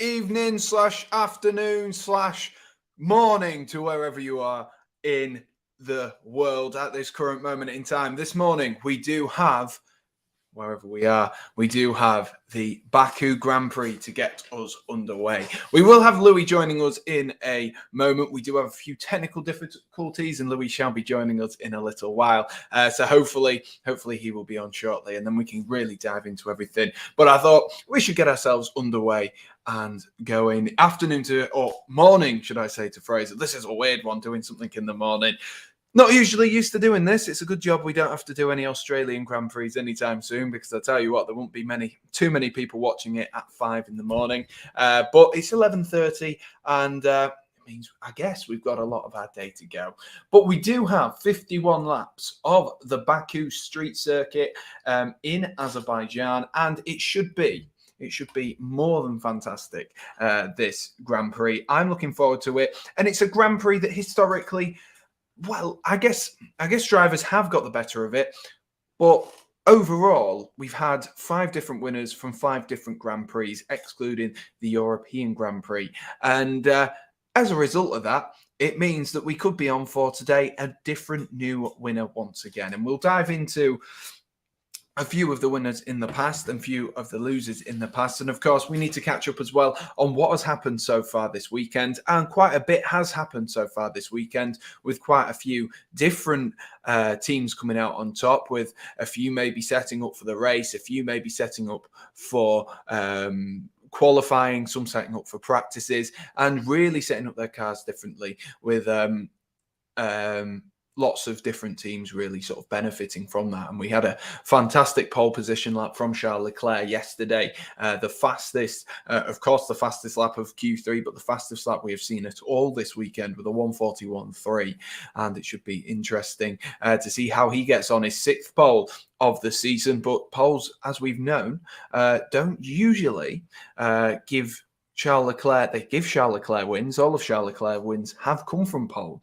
evening / afternoon / morning to wherever you are in the world at this current moment in time. This morning, we do have, wherever we are, we do have the Baku Grand Prix to get us underway. We will have Louis joining us in a moment. We do have a few technical difficulties, and Louis shall be joining us in a little while. So hopefully he will be on shortly, and then we can really dive into everything. But I thought we should get ourselves underway and go in afternoon to, or morning, should I say, to Fraser. This is a weird one, doing something in the morning. Not usually used to doing this. It's a good job we don't have to do any Australian Grand Prix anytime soon, because I'll tell you what, there won't be too many people watching it at 5 in the morning. But it's 11:30, and it means, I guess, we've got a lot of our day to go. But we do have 51 laps of the Baku street circuit in Azerbaijan, and it should be more than fantastic, this Grand Prix. I'm looking forward to it, and it's a Grand Prix that historically, well, I guess drivers have got the better of it, but overall, we've had 5 different winners from 5 different Grand Prix, excluding the European Grand Prix. And as a result of that, it means that we could be on for today a different new winner once again. And we'll dive into a few of the winners in the past and few of the losers in the past. And of course, we need to catch up as well on what has happened so far this weekend. And quite a bit has happened so far this weekend, with quite a few different teams coming out on top, with a few maybe setting up for the race, a few maybe setting up for qualifying, some setting up for practices, and really setting up their cars differently, with lots of different teams really sort of benefiting from that. And we had a fantastic pole position lap from Charles Leclerc yesterday. The fastest, of course, the fastest lap of Q3, but the fastest lap we have seen at all this weekend, with a 1:41.3. And it should be interesting to see how he gets on his 6th pole of the season. But poles, as we've known, don't usually give Charles Leclerc, they give Charles Leclerc wins. All of Charles Leclerc wins have come from pole.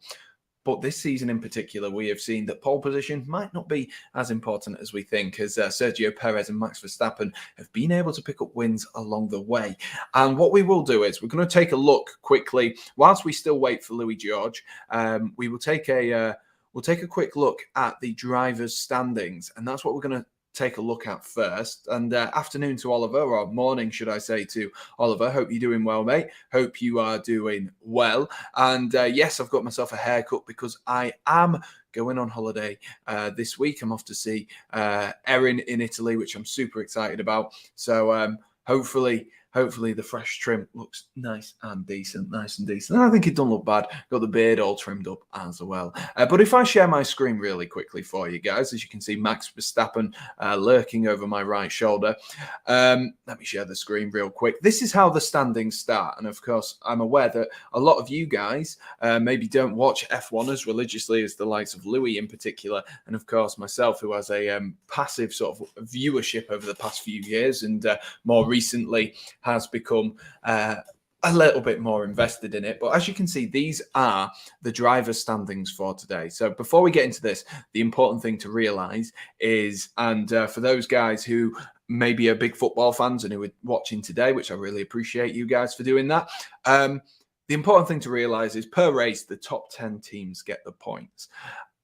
But this season in particular, we have seen that pole position might not be as important as we think, as Sergio Perez and Max Verstappen have been able to pick up wins along the way. And what we will do is we're going to take a look quickly, whilst we still wait for Louis George. We will take a quick look at the drivers' standings, and that's what we're going to take a look at first. And afternoon to Oliver, or morning, should I say, to Oliver. Hope you're doing well, mate. Hope you are doing well. And yes, I've got myself a haircut because I am going on holiday this week. I'm off to see Erin in Italy, which I'm super excited about. So hopefully the fresh trim looks nice and decent. And I think it don't look bad. Got the beard all trimmed up as well. But if I share my screen really quickly for you guys, as you can see, Max Verstappen lurking over my right shoulder. Let me share the screen real quick. This is how the standings start. And of course, I'm aware that a lot of you guys maybe don't watch F1 as religiously as the likes of Louis in particular. And of course, myself, who has a passive sort of viewership over the past few years, and more recently has become a little bit more invested in it. But as you can see, these are the driver standings for today. So before we get into this, the important thing to realize is, and for those guys who maybe are big football fans and who are watching today, which I really appreciate you guys for doing that, the important thing to realize is per race, the top 10 teams get the points.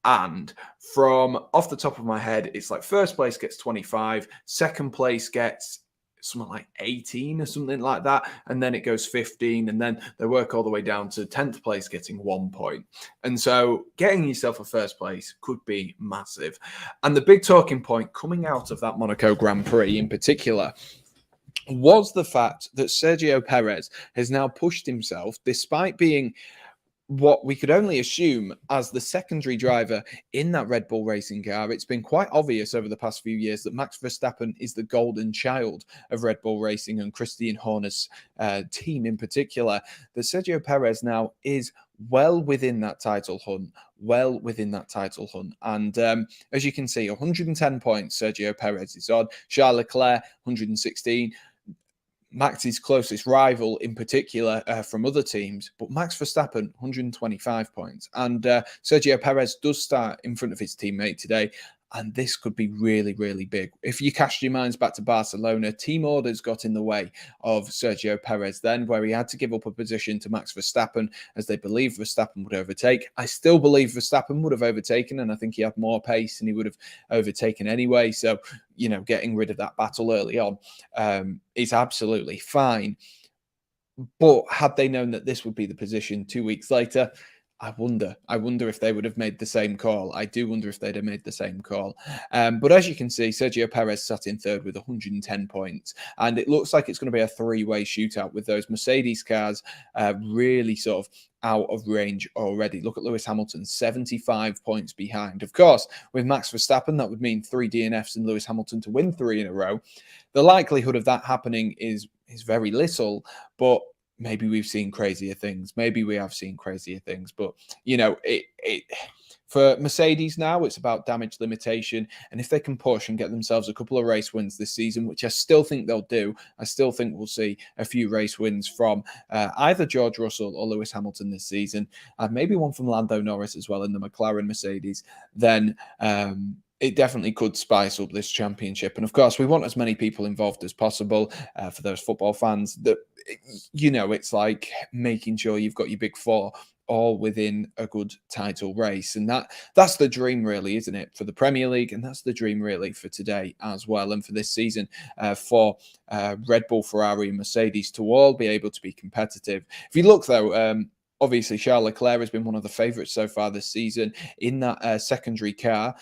And from off the top of my head, it's like first place gets 25, second place gets something like 18 or something like that, and then it goes 15, and then they work all the way down to 10th place getting 1 point. And so getting yourself a first place could be massive. And the big talking point coming out of that Monaco Grand Prix in particular was the fact that Sergio Perez has now pushed himself, despite being what we could only assume as the secondary driver in that Red Bull racing car. It's been quite obvious over the past few years that Max Verstappen is the golden child of Red Bull Racing and Christian Horner's team in particular, that Sergio Perez now is well within that title hunt. And as you can see, 110 points Sergio Perez is on. Charles Leclerc, 116. Max's closest rival in particular from other teams, but Max Verstappen, 125 points. And Sergio Perez does start in front of his teammate today. And this could be really, really big. If you cast your minds back to Barcelona, team orders got in the way of Sergio Perez then, where he had to give up a position to Max Verstappen as they believed Verstappen would overtake. I still believe Verstappen would have overtaken, and I think he had more pace and he would have overtaken anyway. So, getting rid of that battle early on is absolutely fine. But had they known that this would be the position 2 weeks later, I wonder if they would have made the same call. I do wonder if they'd have made the same call. But as you can see, Sergio Perez sat in third with 110 points. And it looks like it's going to be a three-way shootout with those Mercedes cars really sort of out of range already. Look at Lewis Hamilton, 75 points behind. Of course, with Max Verstappen, that would mean 3 DNFs and Lewis Hamilton to win 3 in a row. The likelihood of that happening is very little, but maybe we've seen crazier things. Maybe we have seen crazier things. But, for Mercedes now, it's about damage limitation. And if they can push and get themselves a couple of race wins this season, which I still think they'll do, I still think we'll see a few race wins from either George Russell or Lewis Hamilton this season, and maybe one from Lando Norris as well in the McLaren Mercedes, then it definitely could spice up this championship. And of course, we want as many people involved as possible for those football fans that, it's like making sure you've got your big four all within a good title race. And that's the dream, really, isn't it, for the Premier League? And that's the dream, really, for today as well. And for this season, for Red Bull, Ferrari, and Mercedes to all be able to be competitive. If you look, though, obviously, Charles Leclerc has been one of the favourites so far this season in that secondary car.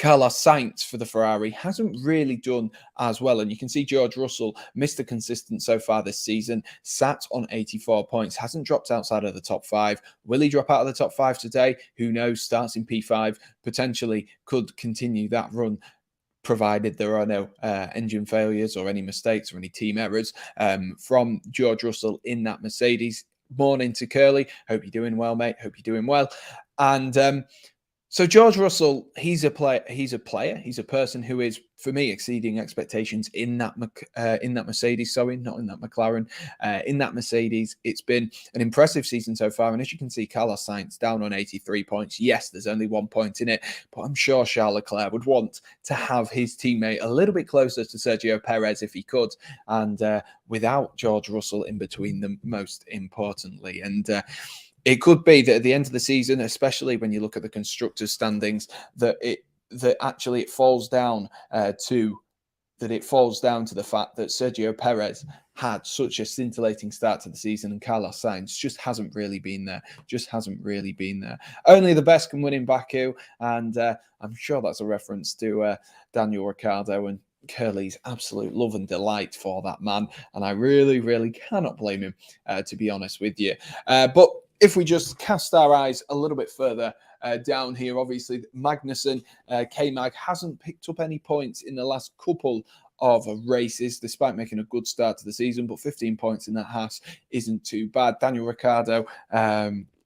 Carlos Sainz for the Ferrari hasn't really done as well. And you can see George Russell, Mr. Consistent so far this season, sat on 84 points, hasn't dropped outside of the top 5. Will he drop out of the top 5 today? Who knows? Starts in P5, potentially could continue that run, provided there are no engine failures or any mistakes or any team errors from George Russell in that Mercedes. Morning to Curly. Hope you're doing well, mate. Hope you're doing well. And so George Russell, he's a player. He's a person who is, for me, exceeding expectations in that Mercedes. Sorry, not in that McLaren. In that Mercedes, it's been an impressive season so far. And as you can see, Carlos Sainz down on 83 points. Yes, there's only 1 point in it, but I'm sure Charles Leclerc would want to have his teammate a little bit closer to Sergio Perez if he could, and without George Russell in between them, most importantly. And it could be that at the end of the season, especially when you look at the constructors' standings, that it falls down to the fact that Sergio Perez had such a scintillating start to the season and Carlos Sainz just hasn't really been there. Only the best can win in Baku, and I'm sure that's a reference to Daniel Ricciardo and Curly's absolute love and delight for that man, and I really, really cannot blame him, to be honest with you. But if we just cast our eyes a little bit further down here, obviously Magnussen, K-Mag, hasn't picked up any points in the last couple of races, despite making a good start to the season, but 15 points in that Haas isn't too bad. Daniel Ricciardo,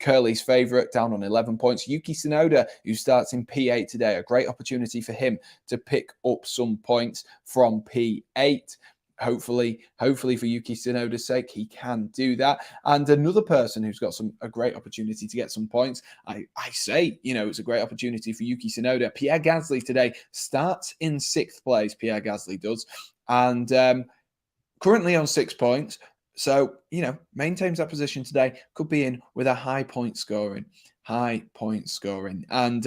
Curly's favourite, down on 11 points. Yuki Tsunoda, who starts in P8 today, a great opportunity for him to pick up some points from P8. Hopefully for Yuki Tsunoda's sake, he can do that. And another person who's got a great opportunity to get some points, I say, it's a great opportunity for Yuki Tsunoda. Pierre Gasly today starts in 6th place, Pierre Gasly does, and currently on 6 points. So, maintains that position today, could be in with a high point scoring. And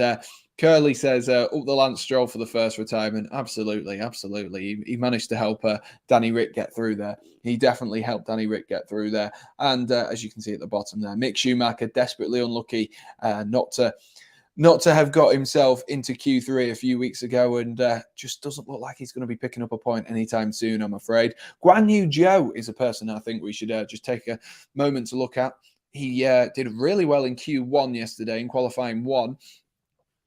Curly says, up the Lance Stroll for the first retirement. Absolutely. He managed to help Danny Rick get through there. He definitely helped Danny Rick get through there. And as you can see at the bottom there, Mick Schumacher, desperately unlucky not to have got himself into Q3 a few weeks ago, and just doesn't look like he's going to be picking up a point anytime soon, I'm afraid. Guan Yu Zhou is a person I think we should just take a moment to look at. He did really well in Q1 yesterday in qualifying 1.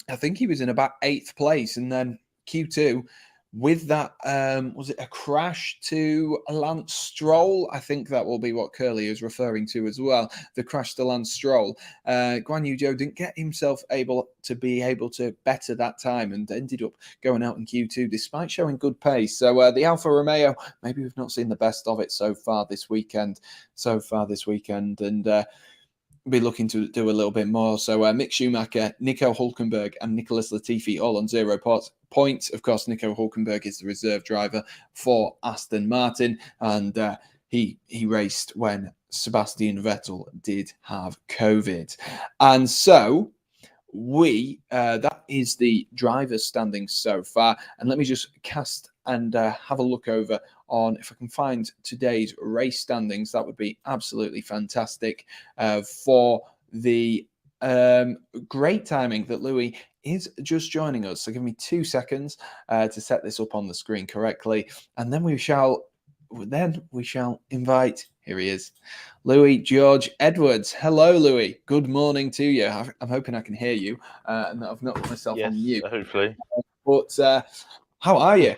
I think he was in about 8th place, and then Q2 with that, was it a crash to Lance Stroll? I think that will be what Curly is referring to as well, the crash to Lance Stroll. Guan Yu Zhou didn't get himself able to better that time and ended up going out in Q2 despite showing good pace. So the Alfa Romeo, maybe we've not seen the best of it so far this weekend. And be looking to do a little bit more. So Mick Schumacher, Nico Hülkenberg, and Nicholas Latifi all on 0 points. Of course, Nico Hülkenberg is the reserve driver for Aston Martin, and he raced when Sebastian Vettel did have COVID. And so that is the driver's standings so far. And let me just cast and have a look over on if I can find today's race standings. That would be absolutely fantastic for the great timing that Louis is just joining us. So give me 2 seconds to set this up on the screen correctly, and then we shall invite, here he is, Louis George Edwards. Hello, Louis. Good morning to you. I'm hoping I can hear you and that I've not put myself on mute. Hopefully. But how are you?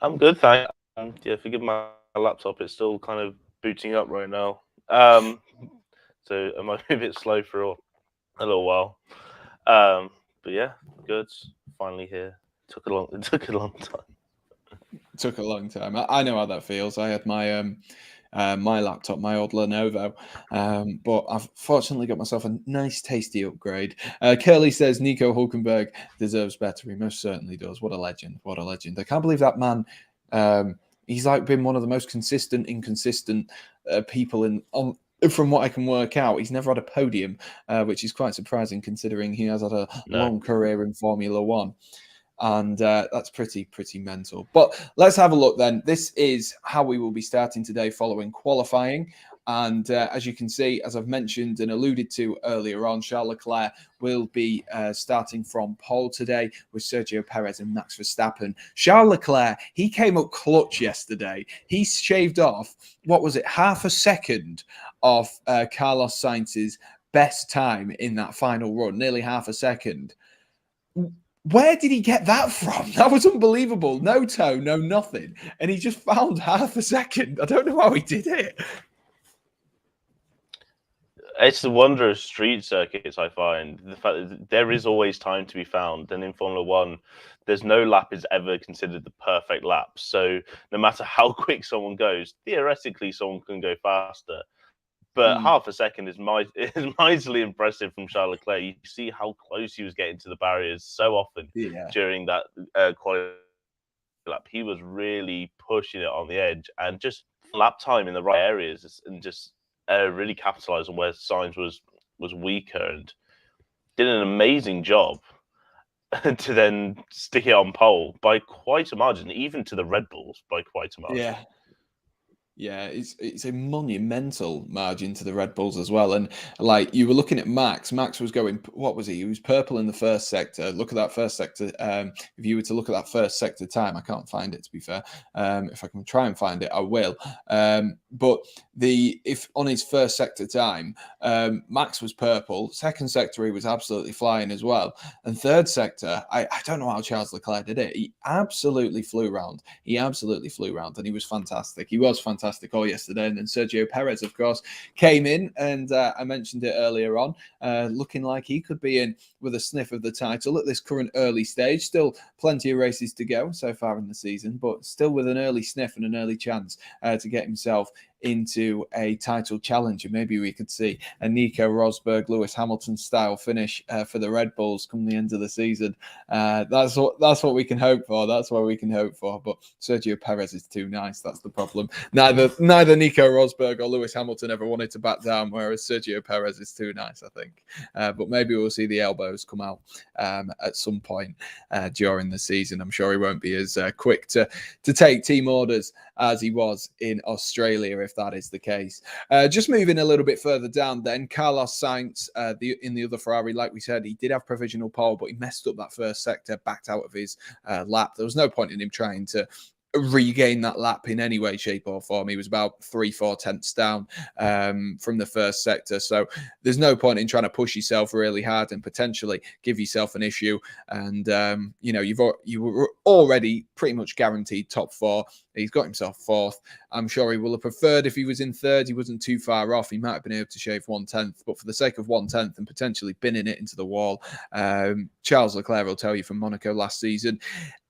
I'm good, thanks. Yeah, forgive my laptop. It's still kind of booting up right now. So I might be a bit slow for a little while. But yeah, good. Finally here. It took a long time. Took a long time. I know how that feels. I had my my laptop, my old Lenovo, but I've fortunately got myself a nice, tasty upgrade. Curly says Nico Hülkenberg deserves better. He most certainly does. What a legend! What a legend! I can't believe that man. He's like been one of the most inconsistent people from what I can work out. He's never had a podium, which is quite surprising considering he has had a long career in Formula One. And that's pretty mental. But let's have a look then. This is how we will be starting today following qualifying. And as you can see, as I've mentioned and alluded to earlier on, Charles Leclerc will be starting from pole today with Sergio Perez and Max Verstappen. Charles Leclerc, he came up clutch yesterday. He shaved off, what was it, half a second off Carlos Sainz's best time in that final run, nearly half a second. Where did he get that from? That was unbelievable. No toe, no nothing. And he just found half a second. I don't know how he did it. It's the wonder of street circuits, I find. The fact that there is always time to be found. And in Formula One, there's no lap is ever considered the perfect lap. So no matter how quick someone goes, theoretically someone can go faster. But half a second is miserly impressive from Charles Leclerc. You see how close he was getting to the barriers so often during that quality lap. He was really pushing it on the edge, and just lap time in the right areas and just really capitalised on where Sainz was weaker and did an amazing job to then stick it on pole by quite a margin, even to the Red Bulls by quite a margin. Yeah, it's a monumental margin to the Red Bulls as well. And like you were looking at Max was going, what was he? He was purple in the first sector. Look at that first sector. If you were to look at that first sector time, I can't find it, to be fair. If I can try and find it, I will. But if on his first sector time, Max was purple. Second sector, he was absolutely flying as well. And third sector, I don't know how Charles Leclerc did it. He absolutely flew around. And he was fantastic. He was fantastic all yesterday. And then Sergio Perez, of course, came in, and I mentioned it earlier on, looking like he could be in with a sniff of the title at this current early stage. Still plenty of races to go so far in the season, but still with an early sniff and an early chance to get himself into a title challenger. Maybe we could see a Nico Rosberg, Lewis Hamilton style finish for the Red Bulls come the end of the season. That's what we can hope for. That's what we can hope for. But Sergio Perez is too nice. That's the problem. Neither Nico Rosberg or Lewis Hamilton ever wanted to back down, whereas Sergio Perez is too nice, I think. But maybe we'll see the elbows come out at some point during the season. I'm sure he won't be as quick to take team orders as he was in Australia, if that is the case. Just moving a little bit further down then, Carlos Sainz in the other Ferrari, like we said, he did have provisional pole, but he messed up that first sector, backed out of his lap. There was no point in him trying to regain that lap in any way, shape or form. He was about 3-4 tenths down from the first sector. So there's no point in trying to push yourself really hard and potentially give yourself an issue. And, you were already pretty much guaranteed top 4. He's got himself 4th. I'm sure he will have preferred if he was in 3rd. He wasn't too far off. He might have been able to shave 1/10, but for the sake of 1/10 and potentially binning it into the wall, Charles Leclerc will tell you from Monaco last season,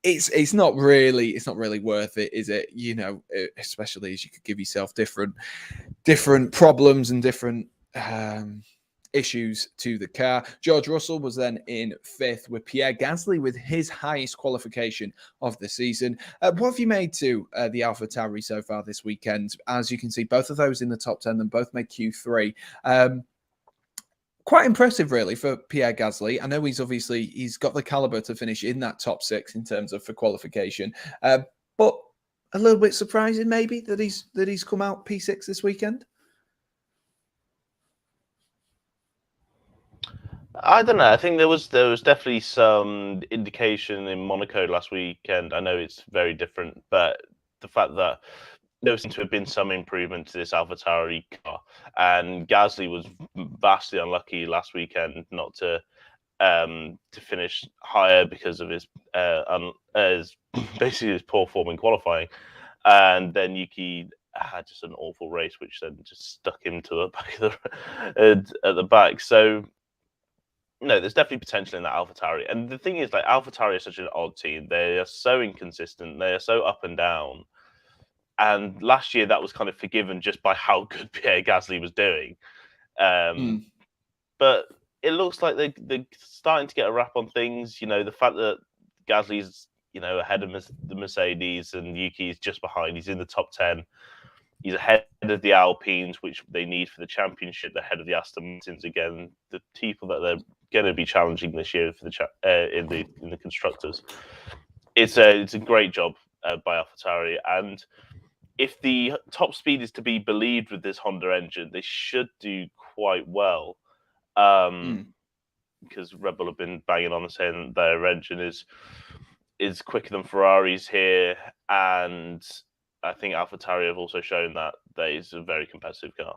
it's not really worth it, is it? You know, especially as you could give yourself different problems and different issues to the car. George Russell was then in 5th with Pierre Gasly with his highest qualification of the season. What have you made to the AlphaTauri so far this weekend? As you can see, both of those in the top 10 and both made Q3. Quite impressive, really, for Pierre Gasly. I know he's got the caliber to finish in that top 6 in terms of for qualification, but a little bit surprising maybe that he's come out P6 this weekend. I don't know. I think there was definitely some indication in Monaco last weekend. I know it's very different, but the fact that there seemed to have been some improvement to this AlphaTauri car, and Gasly was vastly unlucky last weekend not to finish higher because of his basically his poor form in qualifying, and then Yuki had just an awful race, which then just stuck him to the back of at the back. So. No, there's definitely potential in that AlphaTauri. And the thing is, like, AlphaTauri is such an odd team. They are so inconsistent. They are so up and down. And last year, that was kind of forgiven just by how good Pierre Gasly was doing. But it looks like they're starting to get a wrap on things. You know, the fact that Gasly's, ahead of the Mercedes and Yuki's just behind. He's in the top 10. He's ahead of the Alpines, which they need for the championship. They're ahead of the Aston Martins again, the people that they're going to be challenging this year for the in the constructors. It's a great job by AlphaTauri, and if the top speed is to be believed with this Honda engine, they should do quite well. Because Red Bull have been banging on and saying that their engine is quicker than Ferrari's here, and I think AlphaTauri have also shown that is a very competitive car.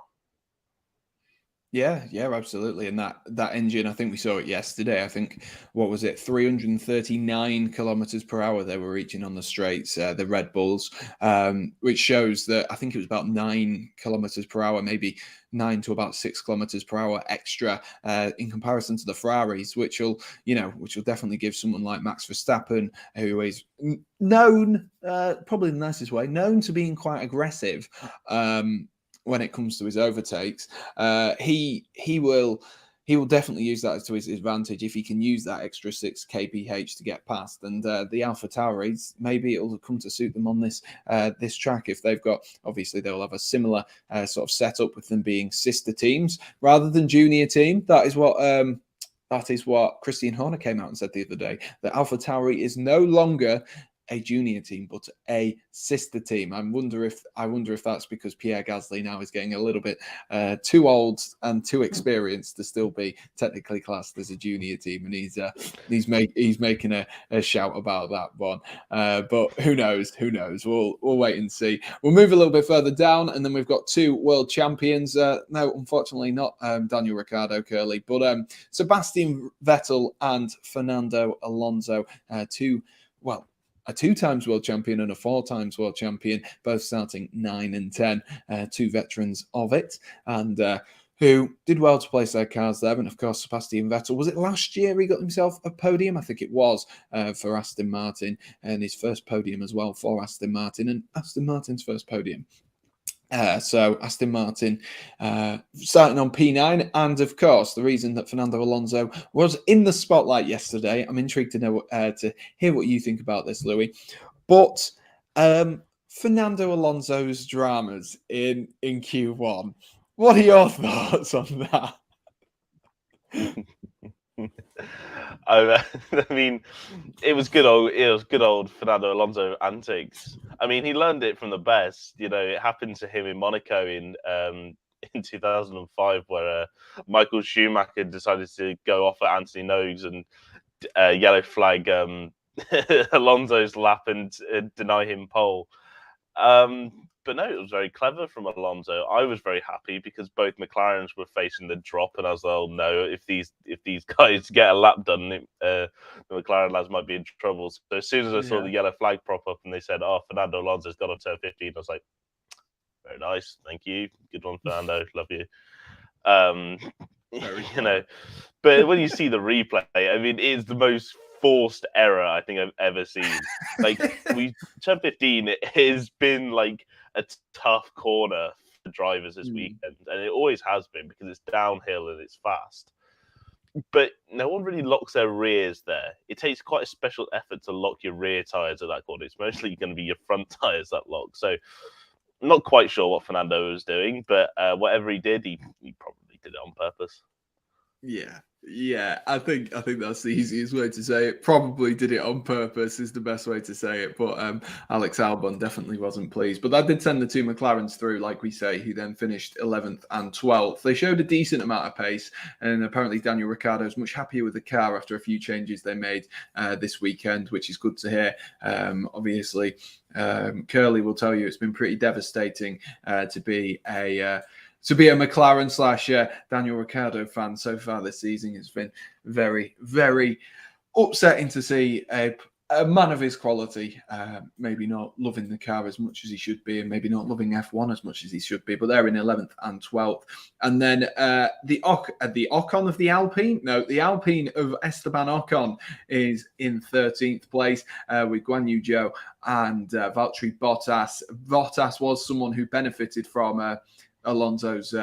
Yeah, absolutely. And that engine, I think we saw it yesterday. I think, what was it, 339 kilometers per hour they were reaching on the straights, the Red Bulls, which shows that I think it was about 9 kilometers per hour, maybe 9 to about 6 kilometers per hour extra in comparison to the Ferraris, which will definitely give someone like Max Verstappen, who is known, probably the nicest way, known to being quite aggressive. When it comes to his overtakes, he will definitely use that to his advantage if he can use that extra 6 kph to get past. And the AlphaTauris, maybe it'll come to suit them on this track if they've got. Obviously, they'll have a similar sort of setup with them being sister teams rather than junior team. That is what Christian Horner came out and said the other day. That AlphaTauri is no longer a junior team, but a sister team. I wonder if that's because Pierre Gasly now is getting a little bit too old and too experienced to still be technically classed as a junior team, and he's making a shout about that one. But who knows? We'll wait and see. We'll move a little bit further down, and then we've got 2 world champions. No, unfortunately not Daniel Ricciardo, Curly, but Sebastian Vettel and Fernando Alonso, a 2 times world champion and a 4 times world champion, both starting 9 and 10, 2 veterans of it, and who did well to place their cars there. And of course, Sebastian Vettel, was it last year he got himself a podium? I think it was for Aston Martin, and his first podium as well for Aston Martin, and Aston Martin's first podium. So Aston Martin starting on P9, and of course the reason that Fernando Alonso was in the spotlight yesterday. I'm intrigued to know to hear what you think about this, Louis. But Fernando Alonso's dramas in Q1. What are your thoughts on that? I mean, it was good old Fernando Alonso antics. I mean, he learned it from the best. It happened to him in Monaco in 2005, where Michael Schumacher decided to go off at Anthony Noghes and yellow flag Alonso's lap and deny him pole. But no, it was very clever from Alonso. I was very happy because both McLarens were facing the drop, and I was like, oh no, if these guys get a lap done, the McLaren lads might be in trouble. So as soon as I saw the yellow flag prop up and they said, oh, Fernando Alonso's got on turn 15, I was like, very nice, thank you, good one, Fernando, love you. But when you see the replay, I mean, it is the most forced error I think I've ever seen. Like, we turn 15, it has been like a tough corner for drivers this weekend, and it always has been because it's downhill and it's fast. But no one really locks their rears there. It takes quite a special effort to lock your rear tyres at that corner. It's mostly going to be your front tyres that lock. So I'm not quite sure what Fernando was doing, but whatever he did, he probably did it on purpose. Yeah, I think that's the easiest way to say it. Probably did it on purpose is the best way to say it. But Alex Albon definitely wasn't pleased. But that did send the two McLarens through, like we say, who then finished 11th and 12th. They showed a decent amount of pace, and apparently Daniel Ricciardo is much happier with the car after a few changes they made this weekend, which is good to hear. Obviously, Curly will tell you it's been pretty devastating to be a McLaren / Daniel Ricciardo fan so far this season. It's been very, very upsetting to see a man of his quality maybe not loving the car as much as he should be, and maybe not loving F1 as much as he should be. But they're in 11th and 12th. And then the Ocon of the Alpine? No, the Alpine of Esteban Ocon is in 13th place with Guan Yu Zhou and Valtteri Bottas. Bottas was someone who benefited from Alonso's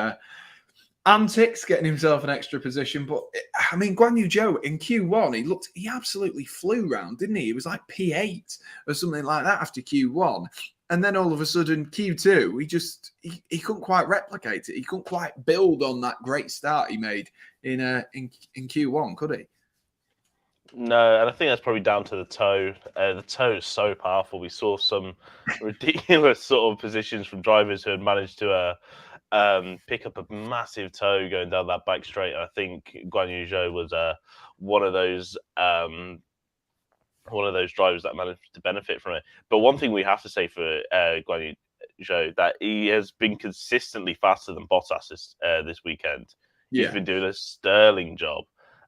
antics, getting himself an extra position. But I mean, Guan Yu Zhou in Q1, he absolutely flew round, didn't he? It was like P8 or something like that after Q1. And then all of a sudden, Q2, he couldn't quite replicate it. He couldn't quite build on that great start he made in Q1, could he? No, and I think that's probably down to the toe. The toe is so powerful. We saw some ridiculous sort of positions from drivers who had managed to pick up a massive toe going down that back straight. I think Guan Yu Zhou was one of those drivers that managed to benefit from it. But one thing we have to say for Guan Yu Zhou, that he has been consistently faster than Bottas this weekend. He's been doing a sterling job.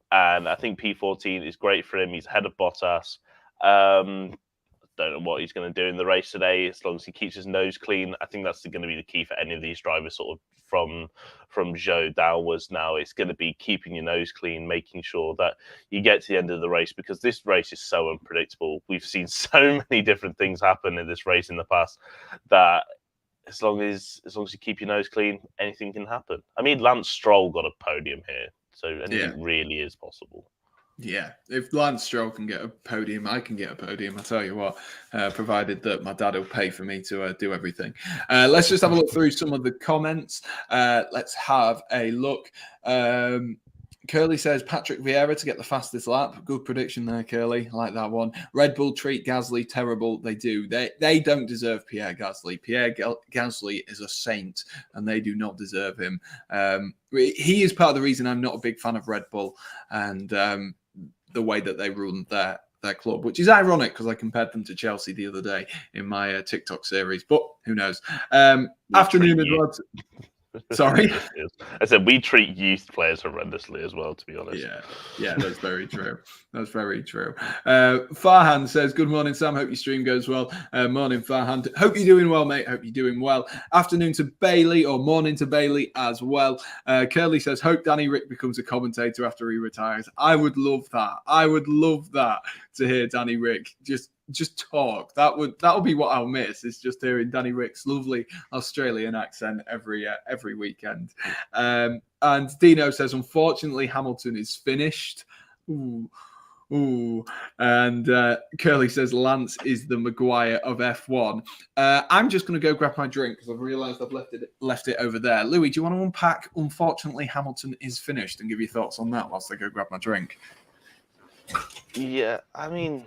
And I think P14 is great for him. He's ahead of Bottas. Don't know what he's going to do in the race today. As long as he keeps his nose clean, I think that's going to be the key for any of these drivers, sort of from Zhou downwards. Now it's going to be keeping your nose clean, making sure that you get to the end of the race, because this race is so unpredictable. We've seen so many different things happen in this race in the past that as long as you keep your nose clean, anything can happen. I mean, Lance Stroll got a podium here. So anything really is possible. Yeah, if Lance Stroll can get a podium, I can get a podium. I tell you what, provided that my dad will pay for me to do everything. Let's just have a look through some of the comments. Let's have a look. Curly says Patrick Vieira to get the fastest lap. Good prediction there, Curly. I like that one. Red Bull treat Gasly terrible. They do. They don't deserve Pierre Gasly. Pierre Gasly is a saint, and they do not deserve him. He is part of the reason I'm not a big fan of Red Bull and the way that they run their club, which is ironic because I compared them to Chelsea the other day in my TikTok series. But who knows? Afternoon, Edward. Sorry? I said we treat youth players horrendously as well, to be honest. Yeah, that's very true. That's very true. Farhan says, good morning, Sam. Hope your stream goes well. Morning, Farhan. Hope you're doing well, mate. Hope you're doing well. Afternoon to Bailey, or morning to Bailey as well. Curly says, hope Danny Rick becomes a commentator after he retires. I would love that. I would love that, to hear Danny Rick just talk. That'll be what I'll miss, is just hearing Danny Rick's lovely Australian accent every weekend. And Dino says, unfortunately, Hamilton is finished. Ooh. And Curly says Lance is the Maguire of F1. I'm just going to go grab my drink because I've realised I've left it over there. Louis, do you want to unpack unfortunately Hamilton is finished and give your thoughts on that whilst I go grab my drink? Yeah, I mean,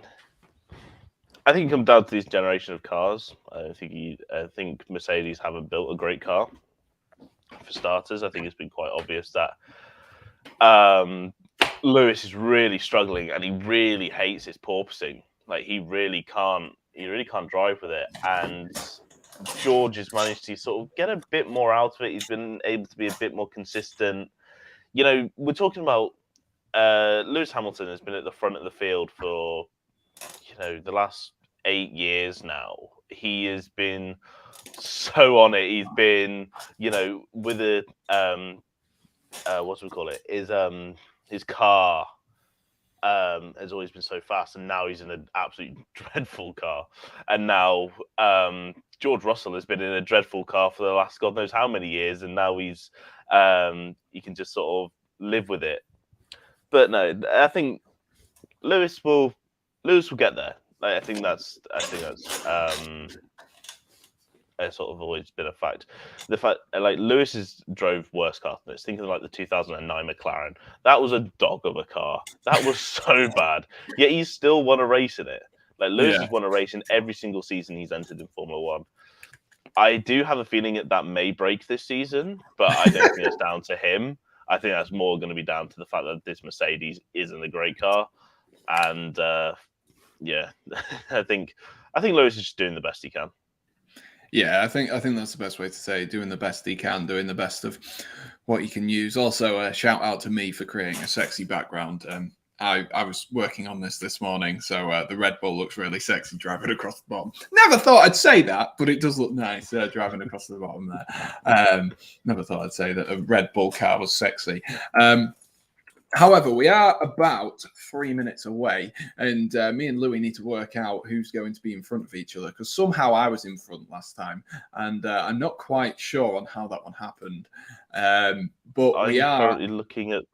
I think it comes down to this generation of cars. I think Mercedes haven't built a great car. For starters, I think it's been quite obvious that Lewis is really struggling, and he really hates his porpoising. Like he really can't drive with it. And George has managed to sort of get a bit more out of it. He's been able to be a bit more consistent. You know, we're talking about Lewis Hamilton has been at the front of the field for the last 8 years now. He has been so on it. He's been, with what do we call it? His car has always been so fast, and now he's in an absolutely dreadful car. And now George Russell has been in a dreadful car for the last God knows how many years, and now he can just sort of live with it. But no, I think Lewis will get there. I think that's it's sort of always been a fact. The fact, like, Lewis drove worse cars than this. Thinking like the 2009 McLaren, that was a dog of a car. That was so bad. Yet he's still won a race in it. Like, Lewis has won a race in every single season he's entered in Formula One. I do have a feeling that may break this season, but I don't think it's down to him. I think that's more going to be down to the fact that this Mercedes isn't a great car, and I think Lewis is just doing the best he can. Yeah, I think that's the best way to say it. Doing the best he can, doing the best of what he can use. Also, a shout out to me for creating a sexy background. I was working on this morning, so the Red Bull looks really sexy driving across the bottom. Never thought I'd say that, but it does look nice driving across the bottom there. Never thought I'd say that a Red Bull car was sexy. However, we are about 3 minutes away, and me and Louis need to work out who's going to be in front of each other, because somehow I was in front last time, and I'm not quite sure on how that one happened. But we are currently looking at.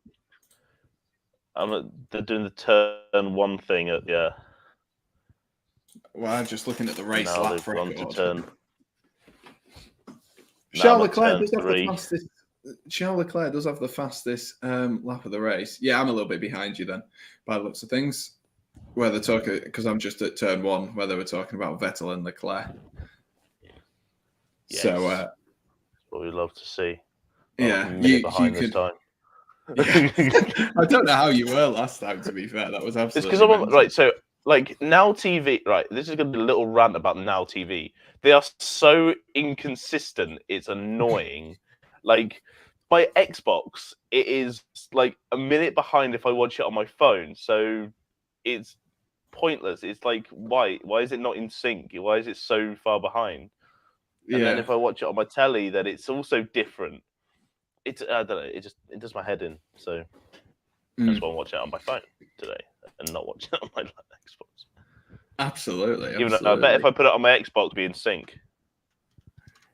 They're doing the turn one thing at Well, I'm just looking at the race lap record. Charles Leclerc does have the fastest. Charles Leclerc does have the fastest lap of the race. Yeah, I'm a little bit behind you then, by the looks of things. Where they're talking, because I'm just at turn one, where they were talking about Vettel and Leclerc. Yes. So, what we'd love to see. Yeah, you could. This time. Yeah. I don't know how you were last time. To be fair, that was absolutely. It's because I'm right. So, like, Now TV, right? This is going to be a little rant about Now TV. They are so inconsistent. It's annoying. Like, my Xbox, it is like a minute behind if I watch it on my phone. So it's pointless. It's like, why? Why is it not in sync? Why is it so far behind? And then if I watch it on my telly, then it's also different. I don't know. It does my head in. So I just want to watch it on my phone today and not watch it on my Xbox. Absolutely. Even though I bet if I put it on my Xbox, it'd be in sync.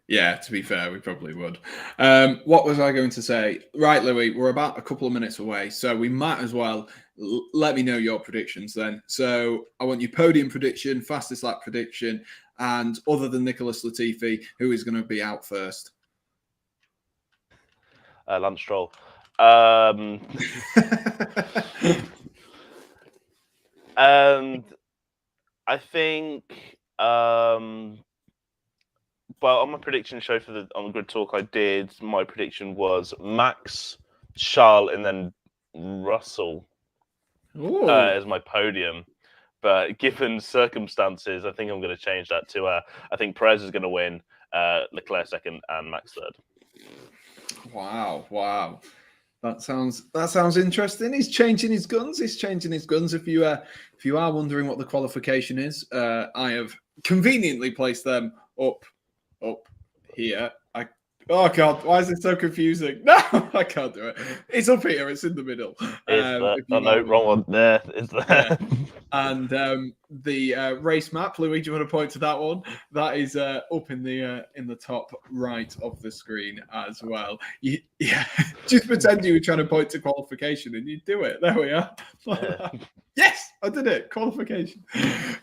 Yeah, to be fair, we probably would. What was I going to say? Right, Louis, we're about a couple of minutes away, so we might as well let me know your predictions then. So I want your podium prediction, fastest lap prediction, and other than Nicholas Latifi, who is going to be out first? Lance Stroll. And I think, well, on my prediction show on the Grid Talk I did, my prediction was Max, Charles, and then Russell as my podium. But given circumstances, I think I'm going to change that to I think Perez is going to win, Leclerc second, and Max third. Wow. That sounds interesting. He's changing his guns. If you are wondering what the qualification is, I have conveniently placed them up here. Oh God, why is it so confusing? No, I can't do it. It's up here. It's in the middle. Wrong one. There, it's there. Yeah. And the race map, Louis, do you want to point to that one? That is up in the top right of the screen as well. Just pretend you were trying to point to qualification, and you do it. There we are. Yeah. Yes, I did it. Qualification.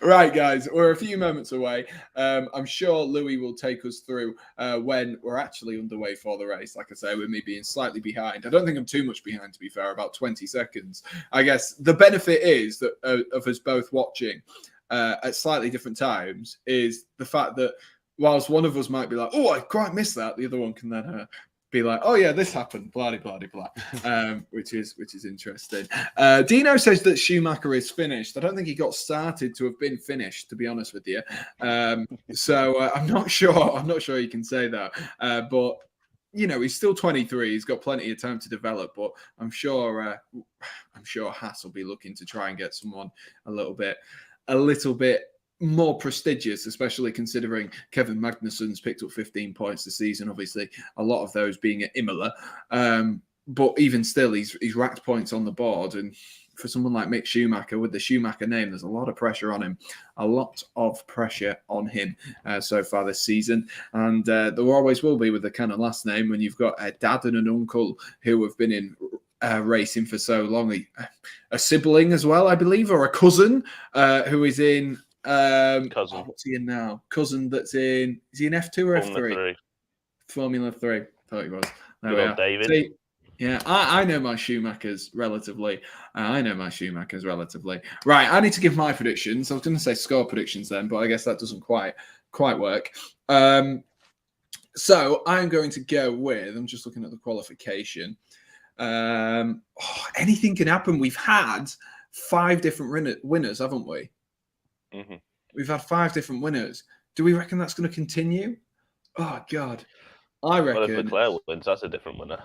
Right, guys, we're a few moments away. I'm sure Louis will take us through when we're actually underway for the race. Like I say, with me being slightly behind. I don't think I'm too much behind, to be fair, about 20 seconds. I guess the benefit is that of us both watching at slightly different times is the fact that whilst one of us might be like, oh, I quite missed that, the other one can then be like, oh yeah, this happened, blah, blah, blah, blah, which is interesting. Dino says that Schumacher is finished. I don't think he got started to have been finished, to be honest with you. So I'm not sure you can say that. But you know, he's still 23. He's got plenty of time to develop. But I'm sure Haas will be looking to try and get someone a little bit more prestigious, especially considering Kevin Magnussen's picked up 15 points this season. Obviously, a lot of those being at Imola. but even still, he's racked points on the board. And for someone like Mick Schumacher, with the Schumacher name, there's a lot of pressure on him. So far this season. And there always will be with the kind of last name when you've got a dad and an uncle who have been in racing for so long. A sibling as well, I believe, or a cousin who is in... cousin. What's he in now? Cousin that's in... Is he in F2 or F3? Formula 3. Thought he was. There we are. David. See, yeah, I know my Schumachers relatively. Right, I need to give my predictions. I was going to say score predictions then, but I guess that doesn't quite work. So I'm going to go with... I'm just looking at the qualification. Anything can happen. We've had 5 different winners, haven't we? Mm-hmm. We've had 5 different winners. Do we reckon that's going to continue? Oh, God. I reckon... Well, if Leclerc wins, that's a different winner.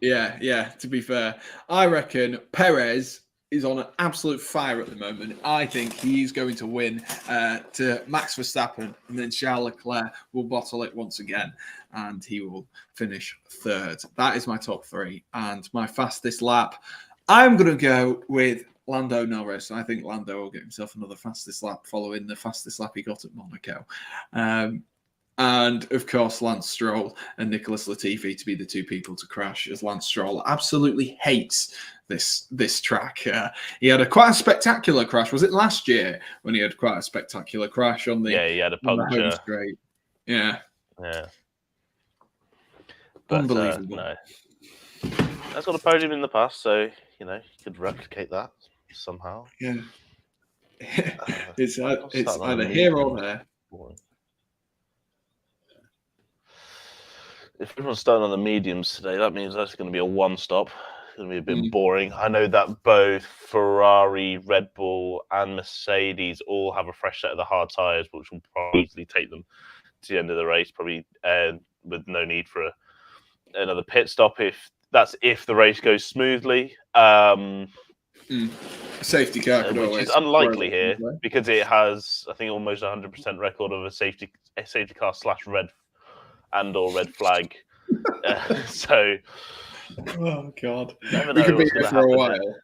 Yeah, to be fair. I reckon Perez is on an absolute fire at the moment. I think he's going to win to Max Verstappen, and then Charles Leclerc will bottle it once again, and he will finish 3rd. That is my top 3. And my fastest lap, I'm going to go with Lando Norris. I think Lando will get himself another fastest lap following the fastest lap he got at Monaco. And, of course, Lance Stroll and Nicholas Latifi to be the 2 people to crash, as Lance Stroll absolutely hates this track. He had quite a spectacular crash. Was it last year when he had quite a spectacular crash on the... Yeah, he had a puncture. Home straight. Yeah. But, unbelievable. No. That's got a podium in the past, so, you could replicate that somehow. Yeah. It's either here or there. If everyone's starting on the mediums today, that means that's going to be a one-stop. It's going to be a bit boring. I know that both Ferrari, Red Bull, and Mercedes all have a fresh set of the hard tyres, which will probably easily take them to the end of the race, probably with no need for another pit stop if the race goes smoothly. Safety car could always... Which is unlikely here because it has, I think, almost 100% record of a safety car / red flag. So, oh God, we could be here for a while.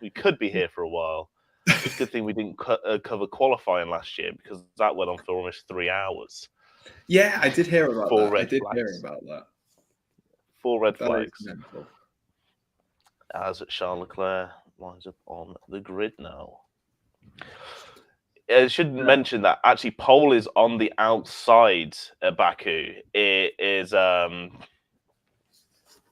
We could be here for a while. It's a good thing we didn't cover qualifying last year because that went on for almost 3 hours. Yeah, I did hear about that. 4 red flags. As Charles Leclerc lines up on the grid now. I should mention that actually pole is on the outside at Baku. It is,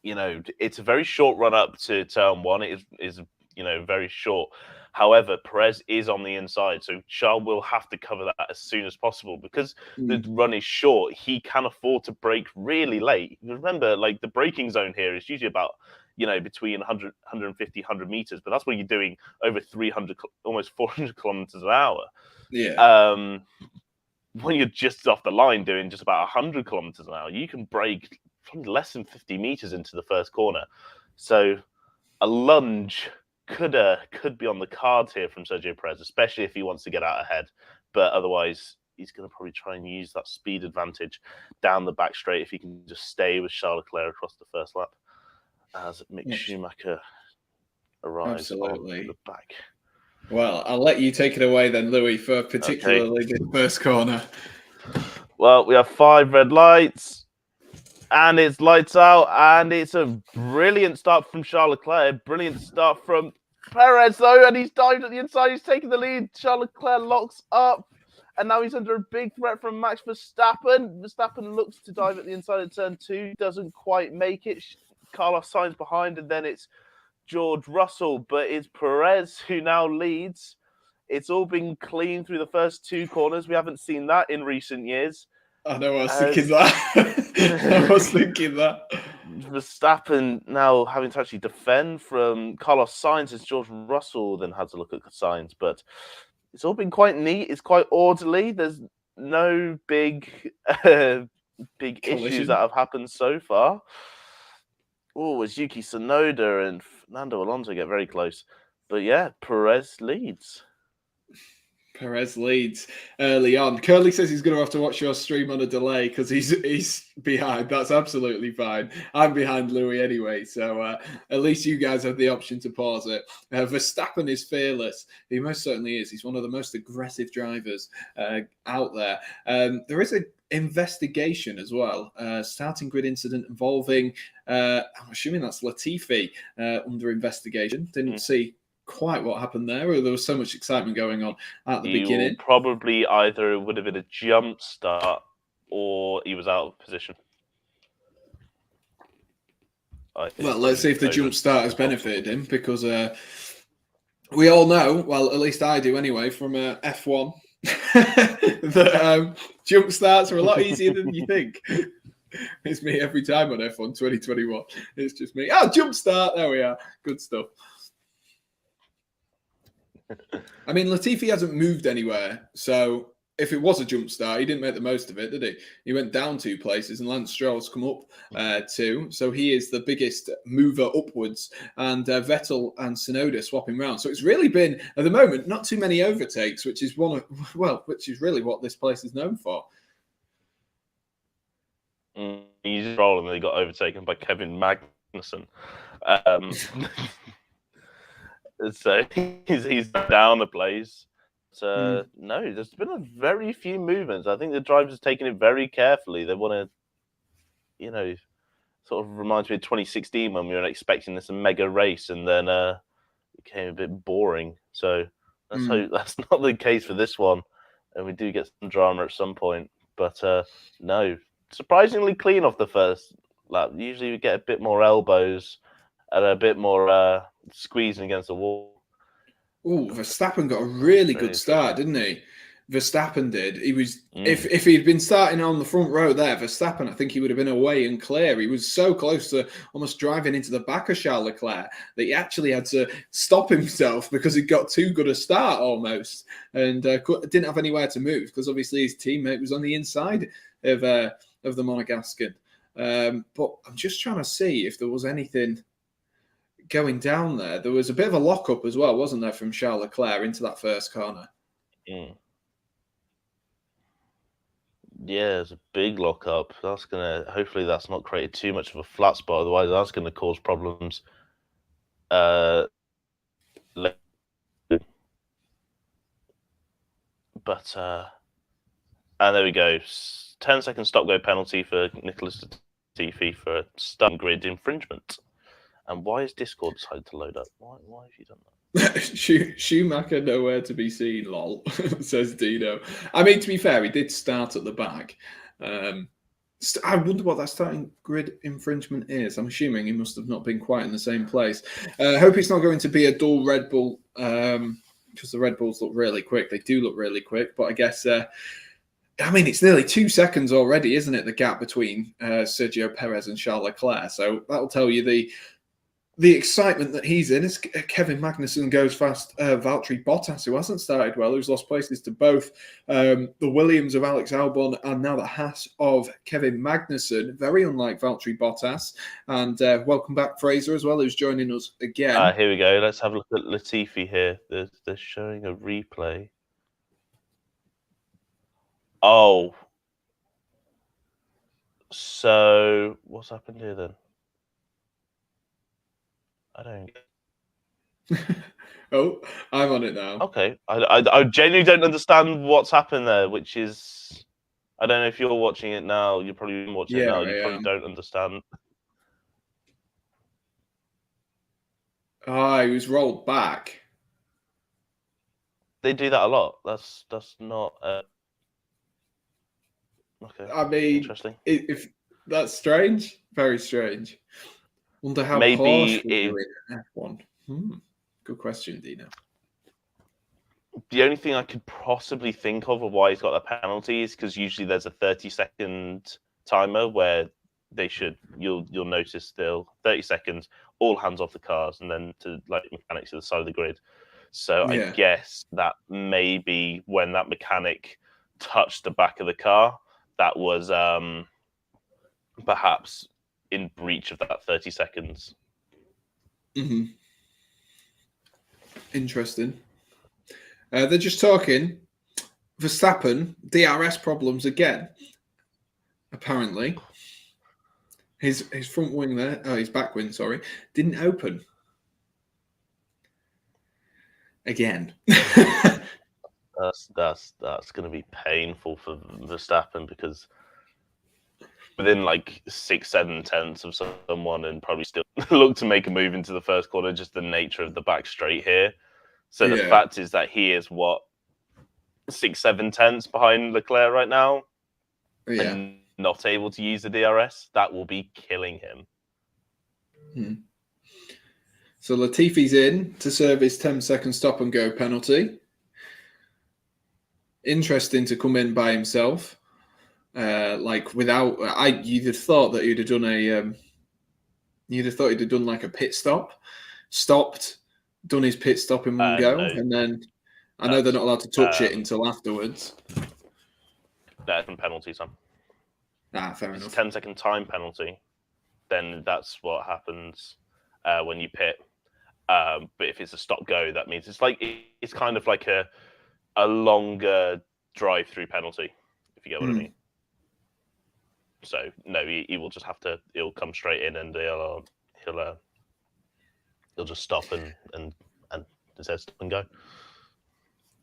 it's a very short run up to turn 1. It is very short. However, Perez is on the inside, so Charles will have to cover that as soon as possible because the run is short. He can afford to brake really late. Remember, the braking zone here is usually about between 100, 150, 100 meters, but that's when you're doing over 300, almost 400 kilometers an hour. Yeah. When you're just off the line doing just about 100 kilometers an hour, you can brake from less than 50 meters into the first corner. So a lunge could be on the cards here from Sergio Perez, especially if he wants to get out ahead. But otherwise, he's going to probably try and use that speed advantage down the back straight if he can just stay with Charles Leclerc across the first lap as Mick Schumacher arrives on the back. Well, I'll let you take it away then, Louis, for particularly the first corner. Well, we have 5 red lights, and it's lights out, and it's a brilliant start from Charles Leclerc. Brilliant start from Perez, though, and he's dived at the inside. He's taking the lead. Charles Leclerc locks up, and now he's under a big threat from Max Verstappen. Verstappen looks to dive at the inside of turn 2, doesn't quite make it. Carlos Sainz behind, and then it's George Russell, but it's Perez who now leads. It's all been clean through the first 2 corners. We haven't seen that in recent years. I know, I was thinking that. Verstappen now having to actually defend from Carlos Sainz as George Russell then had to look at Sainz, but it's all been quite neat. It's quite orderly. There's no big issues that have happened so far. Oh, as Yuki Tsunoda and Fernando Alonso get very close. But yeah, Perez leads. Perez leads early on. Curly says he's going to have to watch your stream on a delay because he's behind. That's absolutely fine. I'm behind Louis anyway, so at least you guys have the option to pause it. Verstappen is fearless. He most certainly is. He's one of the most aggressive drivers out there. There is an investigation as well. Starting grid incident involving, I'm assuming that's Latifi under investigation. Didn't see quite what happened there. There was so much excitement going on at the beginning. Probably either it would have been a jump start or he was out of position. Well, let's see if the jump start has benefited him, because we all know, well, at least I do anyway, from F1, that jump starts are a lot easier than you think. It's me every time on F1 2021. It's just me. Jump start. There we are. Good stuff. I mean, Latifi hasn't moved anywhere, so if it was a jump start, he didn't make the most of it, did he? He went down 2 places, and Lance Stroll's come up 2, so he is the biggest mover upwards, and Vettel and Tsunoda swapping round. So it's really been, at the moment, not too many overtakes, which is which is really what this place is known for. He's rolling, and he got overtaken by Kevin Magnussen. So he's down a place. So no, there's been a very few movements. I think the drivers have taken it very carefully. They want to, sort of reminds me of 2016 when we were expecting this mega race, and then it became a bit boring. So let's hope that's not the case for this one, and we do get some drama at some point. But no, surprisingly clean off the first lap. Usually we get a bit more elbows and a bit more squeezing against the wall. Oh, Verstappen got a really good start, didn't he? Verstappen did. He was if he'd been starting on the front row there, Verstappen, I think he would have been away and clear. He was so close to almost driving into the back of Charles Leclerc that he actually had to stop himself because he got too good a start almost, and didn't have anywhere to move because obviously his teammate was on the inside of the Monegascan. But I'm just trying to see if there was anything going down there. There was a bit of a lock-up as well, wasn't there, from Charles Leclerc into that first corner? Yeah, it's a big lock-up. Hopefully that's not created too much of a flat spot, otherwise that's going to cause problems. But and there we go. 10-second stop-go penalty for Nicholas Latifi for stun grid infringement. And why has Discord decided to load up? Why have you done that? Schumacher nowhere to be seen, lol, says Dino. I mean, to be fair, he did start at the back. I wonder what that starting grid infringement is. I'm assuming he must have not been quite in the same place. I hope it's not going to be a dual Red Bull, because the Red Bulls look really quick. They do look really quick, but I guess... I mean, it's nearly 2 seconds already, isn't it, the gap between Sergio Perez and Charles Leclerc? So that'll tell you the excitement that he's in. As Kevin Magnussen goes fast, Valtteri Bottas, who hasn't started well, who's lost places to both the Williams of Alex Albon and now the Haas of Kevin Magnussen, very unlike Valtteri Bottas. And welcome back, Fraser, as well, who's joining us again. Here we go. Let's have a look at Latifi here. They're showing a replay. Oh. So, what's happened here then? I don't. Oh, I'm on it now. Okay, I genuinely don't understand what's happened there, which is, I don't know if you're watching it now. You're probably watching it now. You probably don't understand. He was rolled back. They do that a lot. That's not. Okay. I mean, interesting. If that's strange, very strange. Wonder how maybe Porsche will do it in F1. Good question, Dino. The only thing I could possibly think of why he's got the penalty is because usually there's a 30-second timer where you'll notice still 30 seconds, all hands off the cars, and then to mechanics to the side of the grid. So I guess that maybe when that mechanic touched the back of the car, that was perhaps in breach of that 30 seconds. Interesting. They're just talking Verstappen, DRS problems again. Apparently, his front wing there, his back wing, sorry, didn't open again. That's going to be painful for Verstappen, because within like 6-7 tenths of someone, and probably still look to make a move into the first corner, just the nature of the back straight here. So the fact is that he is 6-7 tenths behind Leclerc right now, and not able to use the DRS. That will be killing him. So Latifi's in to serve his 10-second stop and go penalty. Interesting to come in by himself. You'd have thought that he'd have done like a pit stop, stopped, done his pit stop in one go, and then I know they're not allowed to touch it until afterwards. That's a penalty, son. Fair enough. 10-second time penalty. Then that's what happens when you pit. But if it's a stop go, that means it's kind of like a longer drive-through penalty, if you get what I mean. So no, he will just have to. He'll come straight in, and he'll just stop and it says stop and go.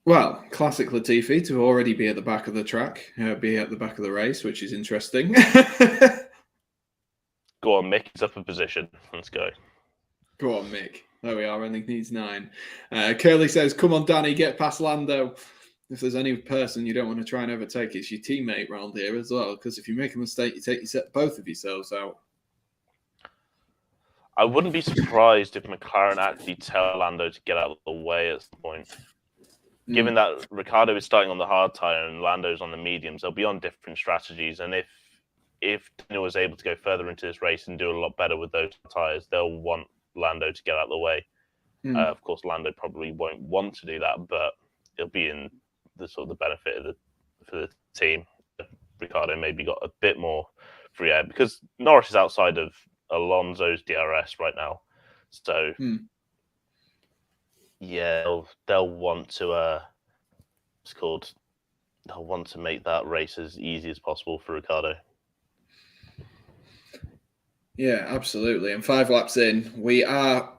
Well, classic Latifi to already be at the back of the track, be at the back of the race, which is interesting. Go on, Mick. He's up in position. Let's go. Go on, Mick. There we are. Ending needs 9. Curly says, "Come on, Danny, get past Lando." If there's any person you don't want to try and overtake, it's your teammate round here as well. Because if you make a mistake, you set both of yourselves out. I wouldn't be surprised if McLaren actually tell Lando to get out of the way at some point. Given that Ricciardo is starting on the hard tyre and Lando's on the mediums, they'll be on different strategies. And if Daniel was able to go further into this race and do a lot better with those tyres, they'll want Lando to get out of the way. Of course, Lando probably won't want to do that, but it'll be in the sort of the benefit for the team. Ricciardo maybe got a bit more free air, because Norris is outside of Alonso's DRS right now. So they'll want to they'll want to make that race as easy as possible for Ricciardo. Yeah, absolutely. And 5 laps in, we are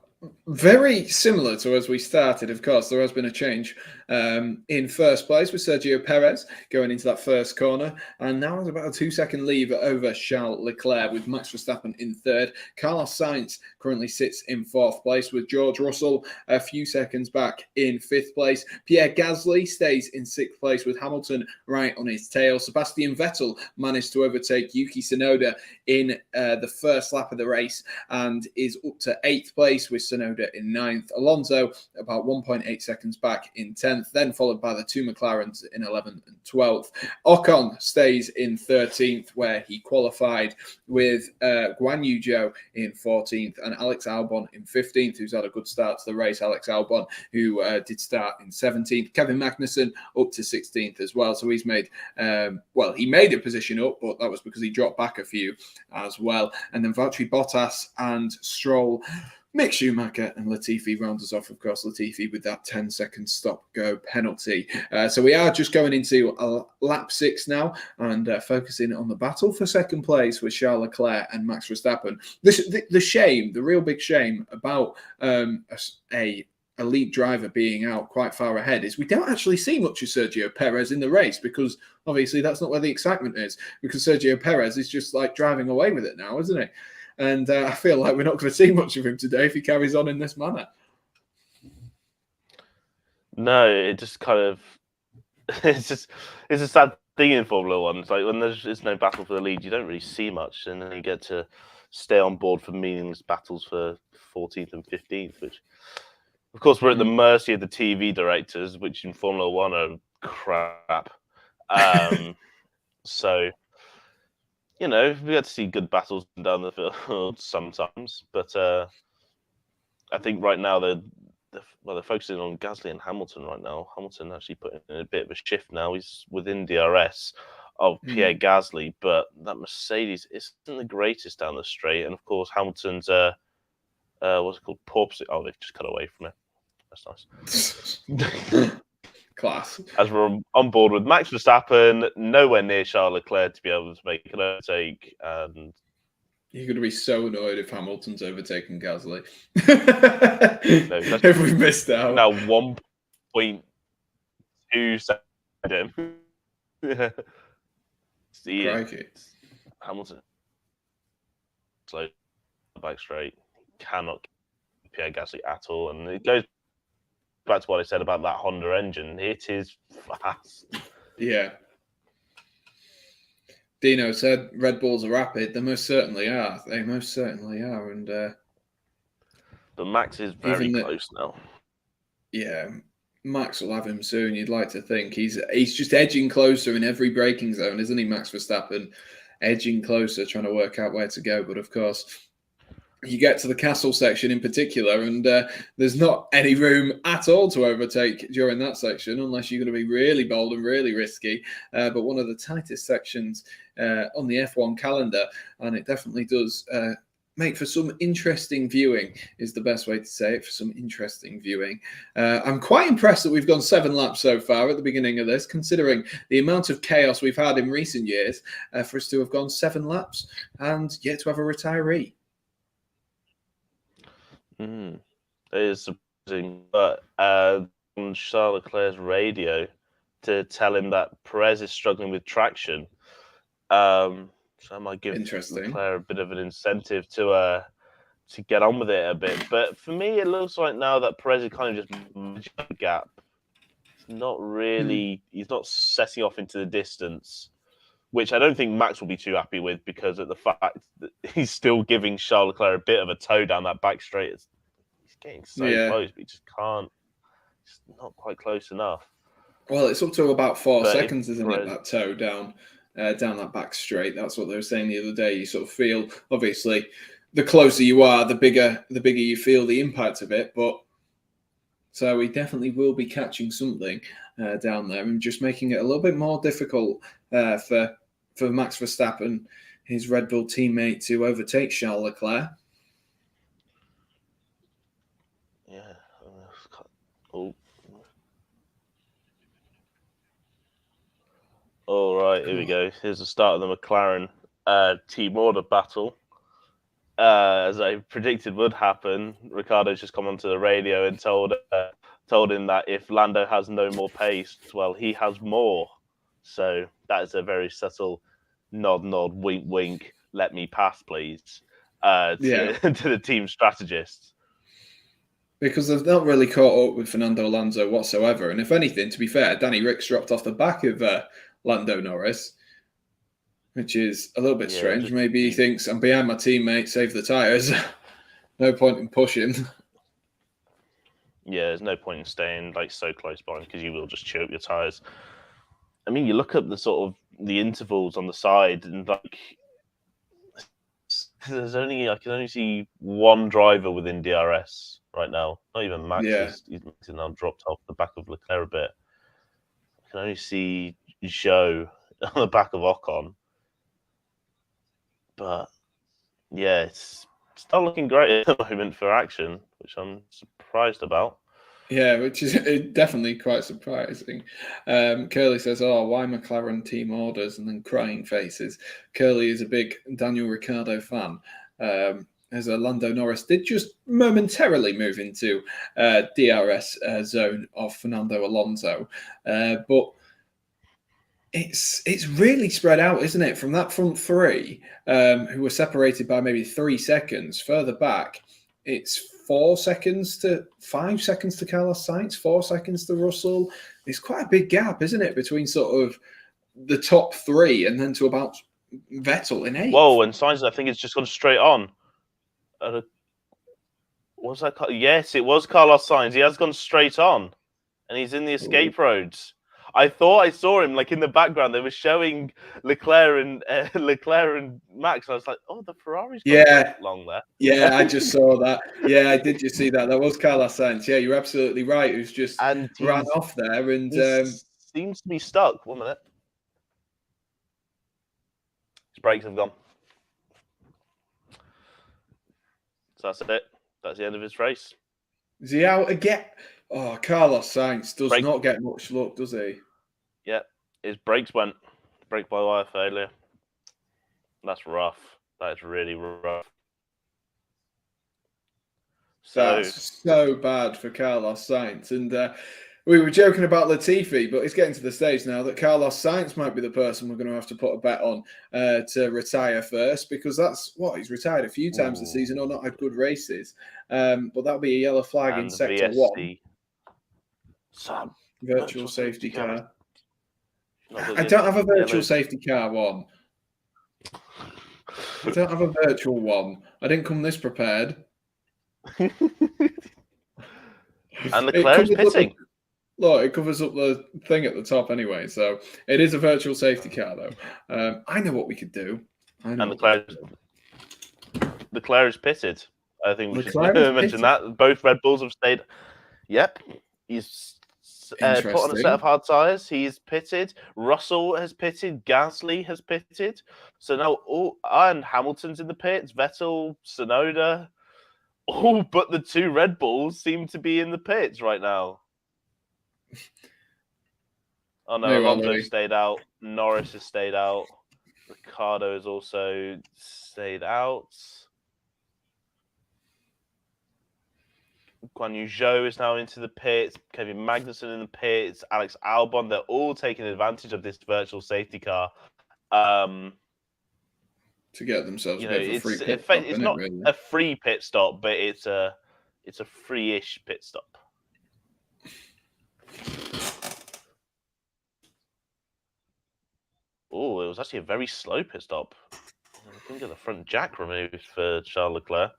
very similar to as we started. Of course, there has been a change in first place with Sergio Perez going into that first corner. And now there's about a 2-second lead over Charles Leclerc, with Max Verstappen in 3rd. Carlos Sainz currently sits in 4th place, with George Russell a few seconds back in 5th place. Pierre Gasly stays in 6th place, with Hamilton right on his tail. Sebastian Vettel managed to overtake Yuki Tsunoda in the first lap of the race and is up to 8th place, with Tsunoda in 9th. Alonso about 1.8 seconds back in 10th, then followed by the 2 McLarens in 11th and 12th. Ocon stays in 13th, where he qualified, with Guan Yu Zhou in 14th and Alex Albon in 15th, who's had a good start to the race. Alex Albon, who did start in 17th. Kevin Magnussen up to 16th as well. So he's made, he made a position up, but that was because he dropped back a few as well. And then Valtteri Bottas and Stroll, Mick Schumacher and Latifi round us off, of course. Latifi with that 10-second stop-go penalty. So we are just going into lap 6 now and focusing on the battle for second place with Charles Leclerc and Max Verstappen. The real big shame about a elite driver being out quite far ahead is we don't actually see much of Sergio Perez in the race, because obviously that's not where the excitement is, because Sergio Perez is just like driving away with it now, isn't he? And I feel like we're not going to see much of him today if he carries on in this manner. No, it just kind of it's a sad thing in Formula One. It's like when there's no battle for the lead, you don't really see much, and then you get to stay on board for meaningless battles for 14th and 15th, which, of course, we're at the mercy of the TV directors, which in Formula One are crap. So, we get to see good battles down the field sometimes, but I think right now they're focusing on Gasly and Hamilton right now. Hamilton actually put in a bit of a shift now. He's within DRS of Pierre Gasly, but that Mercedes isn't the greatest down the straight. And of course, Hamilton's what's it called? Porpoise. Oh, they've just cut away from it. That's nice. Class. As we're on board with Max Verstappen, nowhere near Charles Leclerc to be able to make an overtake. And you're going to be so annoyed if Hamilton's overtaken Gasly. No, if we missed out. Now 1.2 seconds. See, Hamilton slow back straight, cannot Pierre Gasly at all, and it goes back to what I said about that Honda engine. It is fast. Yeah. Dino said Red Bulls are rapid. They most certainly are. They most certainly are. And but Max is very close now. Yeah, Max will have him soon. You'd like to think he's just edging closer in every braking zone, isn't he, Max Verstappen? Edging closer, trying to work out where to go. But of course, you get to the castle section in particular, and there's not any room at all to overtake during that section, unless you're going to be really bold and really risky. But one of the tightest sections on the F1 calendar, and it definitely does make for some interesting viewing, is the best way to say it, for some interesting viewing. I'm quite impressed that we've gone 7 laps so far at the beginning of this, considering the amount of chaos we've had in recent years, for us to have gone 7 laps and yet to have a retiree. It is surprising, but on Charles Leclerc's radio to tell him that Perez is struggling with traction, so I might give Leclerc a bit of an incentive to get on with it a bit. But for me, it looks like now that Perez is kind of just managing the gap. It's not really. He's not setting off into the distance, which I don't think Max will be too happy with, because of the fact that he's still giving Charles Leclerc a bit of a toe down that back straight. He's getting so close, but he just can't. It's not quite close enough. Well, it's up to about 4 seconds, isn't it, that toe down that back straight. That's what they were saying the other day. You sort of feel, obviously, the closer you are, the bigger you feel the impact of it. But so he definitely will be catching something down there and just making it a little bit more difficult for Max Verstappen, his Red Bull teammate, to overtake Charles Leclerc. Yeah. Oh. All right, here we go. Here's the start of the McLaren team order battle. As I predicted would happen, Ricciardo's just come onto the radio and told him that if Lando has no more pace, well, he has more. So that is a very subtle nod, wink, wink, let me pass, please, to the team strategists. Because they've not really caught up with Fernando Alonso whatsoever. And if anything, to be fair, Danny Rick's dropped off the back of Lando Norris, which is a little bit strange. Maybe he thinks, I'm behind my teammate, save the tyres. No point in pushing. Yeah, there's no point in staying so close by, because you will just chew up your tyres. I mean, you look at the sort of the intervals on the side, and there's I can only see one driver within DRS right now. Not even Max. Yeah. He's now dropped off the back of Leclerc a bit. I can only see Zhou on the back of Ocon. But yeah, it's not looking great at the moment for action, which I'm surprised about. Yeah, which is definitely quite surprising. Curly says, why McLaren team orders? And then crying faces. Curly is a big Daniel Ricciardo fan. As Lando Norris did just momentarily move into DRS zone of Fernando Alonso. But it's really spread out, isn't it? From that front three, who were separated by maybe 3 seconds, further back, it's 4 seconds to 5 seconds to Carlos Sainz, 4 seconds to Russell. It's quite a big gap, isn't it, between sort of the top 3 and then to about Vettel in 8th. Whoa, and Sainz, I think it's just gone straight on. Was that? Yes, it was Carlos Sainz. He has gone straight on, and he's in the escape roads. I thought I saw him in the background. They were showing Leclerc and Max. And I was like, the Ferrari's gone long there. Yeah, I just saw that. Yeah, I did just see that. That was Carlos Sainz. Yeah, you're absolutely right. Who's just ran off there and seems to be stuck. 1 minute. His brakes have gone. So that's it. That's the end of his race. Is he out again? Oh, Carlos Sainz does Brake. not get much luck, does he? Yeah, his brakes went brake by wire failure. That's rough. That is really rough. So That's so bad for Carlos Sainz. And we were joking about Latifi, but it's getting to the stage now that Carlos Sainz might be the person we're going to have to put a bet on to retire first, because that's what he's retired a few times this season or not had good races. But that'll be a yellow flag in sector VSC. 1. Virtual safety car. I don't have a virtual safety car one. I don't have a virtual one. I didn't come this prepared. And Leclerc is pitting. Look, it covers up the thing at the top anyway, so it is a virtual safety car, though. I know what we could do. And Leclerc is pitted. I think we should mention that. Both Red Bulls have stayed. Yep. He's put on a set of hard tyres. He's pitted. Russell has pitted. Gasly has pitted. So now and Hamilton's in the pits. Vettel, Tsunoda. All but the 2 Red Bulls seem to be in the pits right now. Oh no, Alonso stayed out. Norris has stayed out. Ricciardo has also stayed out. Guan Yu Zhou is now into the pits. Kevin Magnussen in the pits. Alex Albon. They're all taking advantage of this virtual safety car. To get themselves a bit of a free pit stop. It's not really a free pit stop, but it's a free-ish pit stop. Oh, it was actually a very slow pit stop. I think of the front jack removed for Charles Leclerc.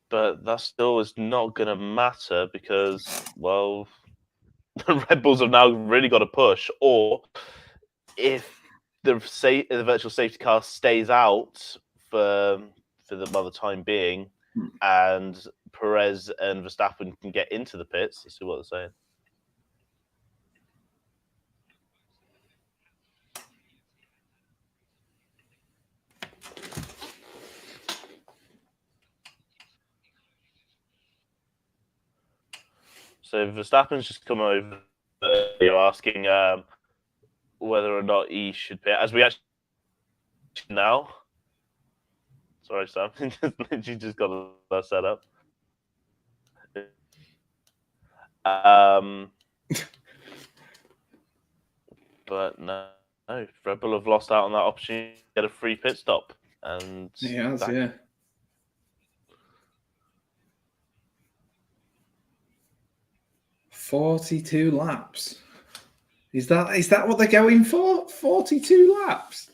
But that still is not going to matter because, well, the Red Bulls have now really got to push. Or if the virtual safety car stays out for the time being, and Perez and Verstappen can get into the pits. Let's see what they're saying. So Verstappen's just come over. You're asking whether or not he should pit, as we actually now. Sorry, Sam. You just got that set up. But no, Red Bull have lost out on that opportunity to get a free pit stop. And he has, yeah. "42 laps. Is that what they're going for? 42 laps?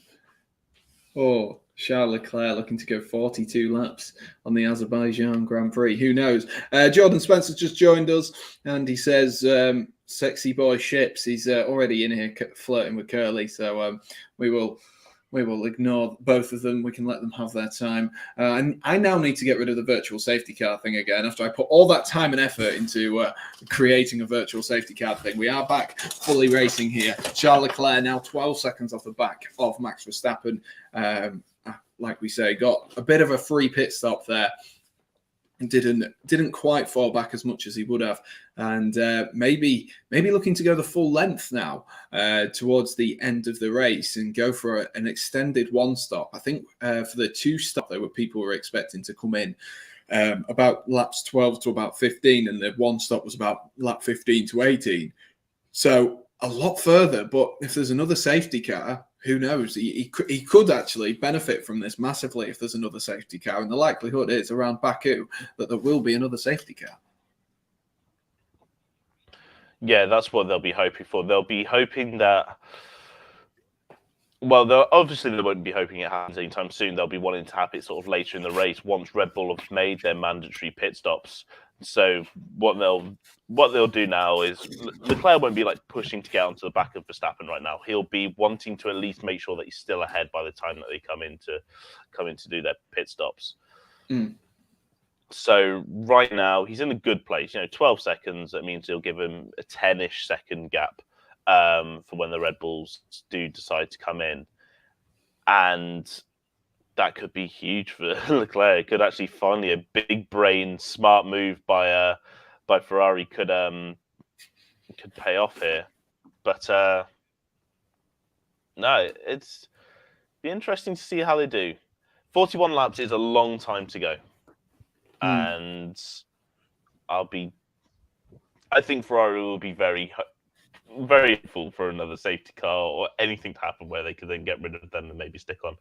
Oh, Charles Leclerc looking to go 42 laps on the Azerbaijan Grand Prix. Who knows? Jordan Spencer just joined us, and he says, "Sexy boy ships." He's already in here flirting with Curly, so we will ignore both of them. We can let them have their time. And I now need to get rid of the virtual safety car thing again after I put all that time and effort into creating a virtual safety car thing. We are back fully racing here. Charles Leclerc now 12 seconds off the back of Max Verstappen. Like we say, got a bit of a free pit stop there. Didn't quite fall back as much as he would have, and maybe looking to go the full length now towards the end of the race and go for an extended one stop. I think for the 2 stop there were people were expecting to come in about laps 12 to about 15, and the 1 stop was about lap 15 to 18. So a lot further, but if there's another safety car, who knows? He could actually benefit from this massively if there's another safety car, and the likelihood is around Baku that there will be another safety car. Yeah, that's what they'll be hoping for. They'll be hoping that. Well, obviously they won't be hoping it happens anytime soon. They'll be wanting to have it sort of later in the race once Red Bull have made their mandatory pit stops. So what they'll do now is Leclerc won't be like pushing to get onto the back of Verstappen right now. He'll be wanting to at least make sure that he's still ahead by the time that they come in to do their pit stops. So right now he's in a good place. 12 seconds. That means he'll give him a 10-ish second gap for when the Red Bulls do decide to come in, and that could be huge for Leclerc. It could actually finally a big brain, smart move by by Ferrari could pay off here. But no, it's be interesting to see how they do. 41 laps is a long time to go, and I think Ferrari will be very full for another safety car or anything to happen where they could then get rid of them and maybe stick on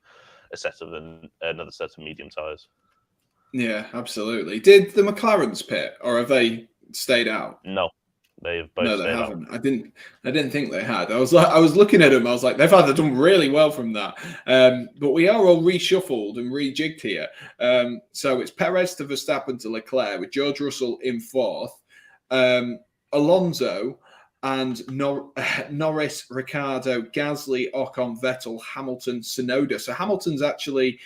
another set of medium tyres. Yeah, absolutely. Did the McLarens pit, or have they stayed out? No, they have both. No, they stayed haven't. out. I didn't think they had. I was looking at them. I was like, they've either done really well from that. But we are all reshuffled and rejigged here. So it's Perez to Verstappen to Leclerc with George Russell in fourth, Alonso and Norris, Ricciardo, Gasly, Ocon, Vettel, Hamilton, Tsunoda. So Hamilton's actually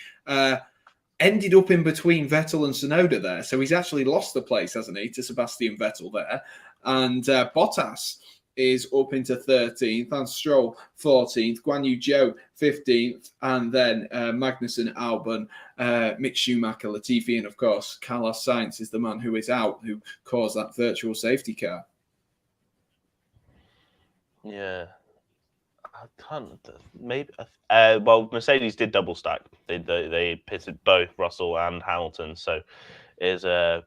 ended up in between Vettel and Tsunoda there. So he's actually lost the place, hasn't he, to Sebastian Vettel there. And Bottas is up into 13th, and Stroll 14th, Guan Yu Zhou 15th, and then Magnussen, Albon, Mick Schumacher, Latifi, and of course, Carlos Sainz is the man who is out, who caused that virtual safety car. Yeah. I can't. Maybe. Well, Mercedes did double stack. They pitted both Russell and Hamilton, so is a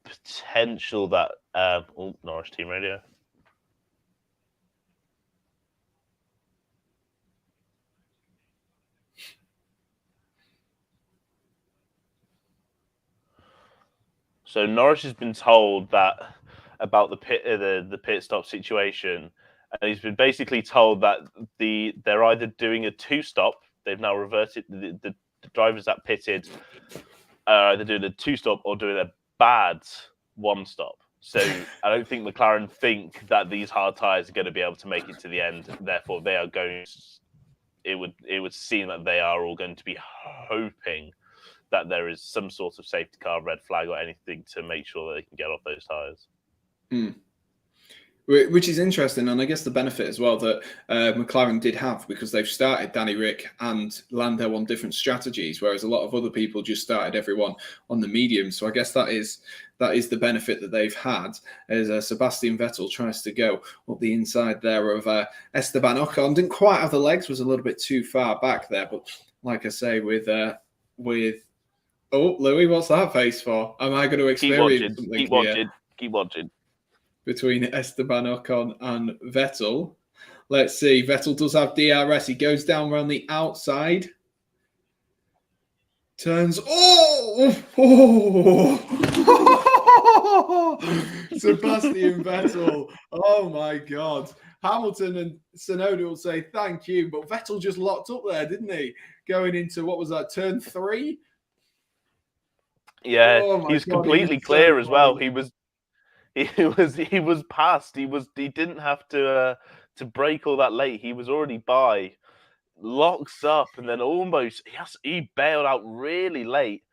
potential that Norris team radio. So Norris has been told that about the pit stop situation. And he's been basically told that they're either doing a 2-stop. They've now reverted the drivers that pitted are either doing a 2-stop or doing a bad 1-stop. So I don't think McLaren think that these hard tyres are going to be able to make it to the end. Therefore, they are going. It would seem that they are all going to be hoping that there is some sort of safety car, red flag, or anything to make sure that they can get off those tyres. Which is interesting, and I guess the benefit as well that McLaren did have, because they've started Danny Rick and Lando on different strategies, whereas a lot of other people just started everyone on the medium. So I guess that is the benefit that they've had, as Sebastian Vettel tries to go up the inside there of Esteban Ocon. Didn't quite have the legs, was a little bit too far back there, but like I say, with oh, Louis, what's that face for? Am I going to experience something here? Keep watching. Between Esteban Ocon and Vettel. Let's see. Vettel does have DRS. He goes down around the outside. Turns. Sebastian Vettel. Oh, my God. Hamilton and Tsunoda will say thank you, but Vettel just locked up there, didn't he? Going into, what was that, turn 3? Yeah, he's completely clear as well. He was past. He didn't have to brake all that late. He was already by, locks up, and then he bailed out really late.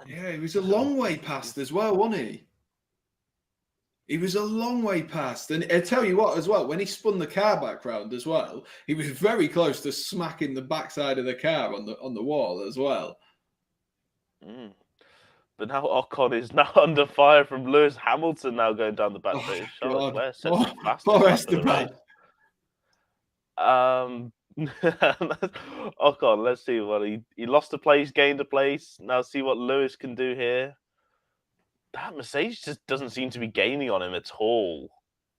Yeah, he was a long way past as well, wasn't he? He was a long way past. And I tell you what, as well, when he spun the car back round as well, he was very close to smacking the backside of the car on the wall as well. But now Ocon is now under fire from Lewis Hamilton now going down the back straight. Poor Esteban. Ocon, let's see what he lost a place, gained a place. Now see what Lewis can do here. That Mercedes just doesn't seem to be gaining on him at all.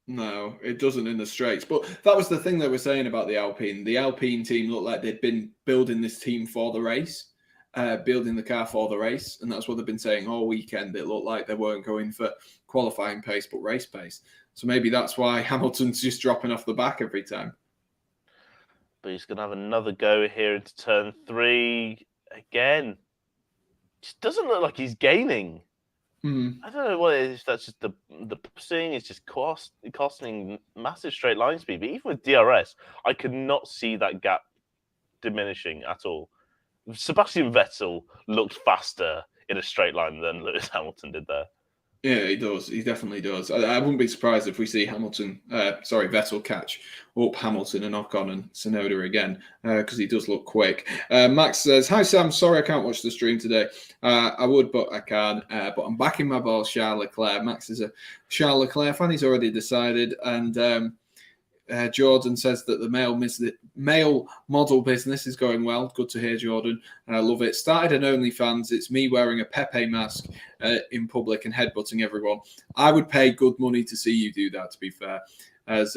No, it doesn't in the straights. But that was the thing they were saying about the Alpine. The Alpine team looked like they'd been building this team for the race. Building the car for the race, and that's what they've been saying all weekend. It looked like they weren't going for qualifying pace, but race pace. So maybe that's why Hamilton's just dropping off the back every time. But he's going to have another go here into turn 3 again. Just doesn't look like he's gaining. I don't know what it is. That's just the seeing is just costing massive straight line speed. But even with DRS, I could not see that gap diminishing at all. Sebastian Vettel looked faster in a straight line than Lewis Hamilton did there. Yeah, he does. He definitely does. I wouldn't be surprised if we see Vettel catch up Hamilton and knock on and Tsunoda again because he does look quick. Max says, "Hi Sam, sorry I can't watch the stream today. I would, but I can't. But I'm backing my ball, Charles Leclerc." Max is a Charles Leclerc fan. He's already decided, and Jordan says that the male model business is going well. Good to hear, Jordan. I love it. Started an OnlyFans. It's me wearing a Pepe mask in public and headbutting everyone. I would pay good money to see you do that, to be fair. As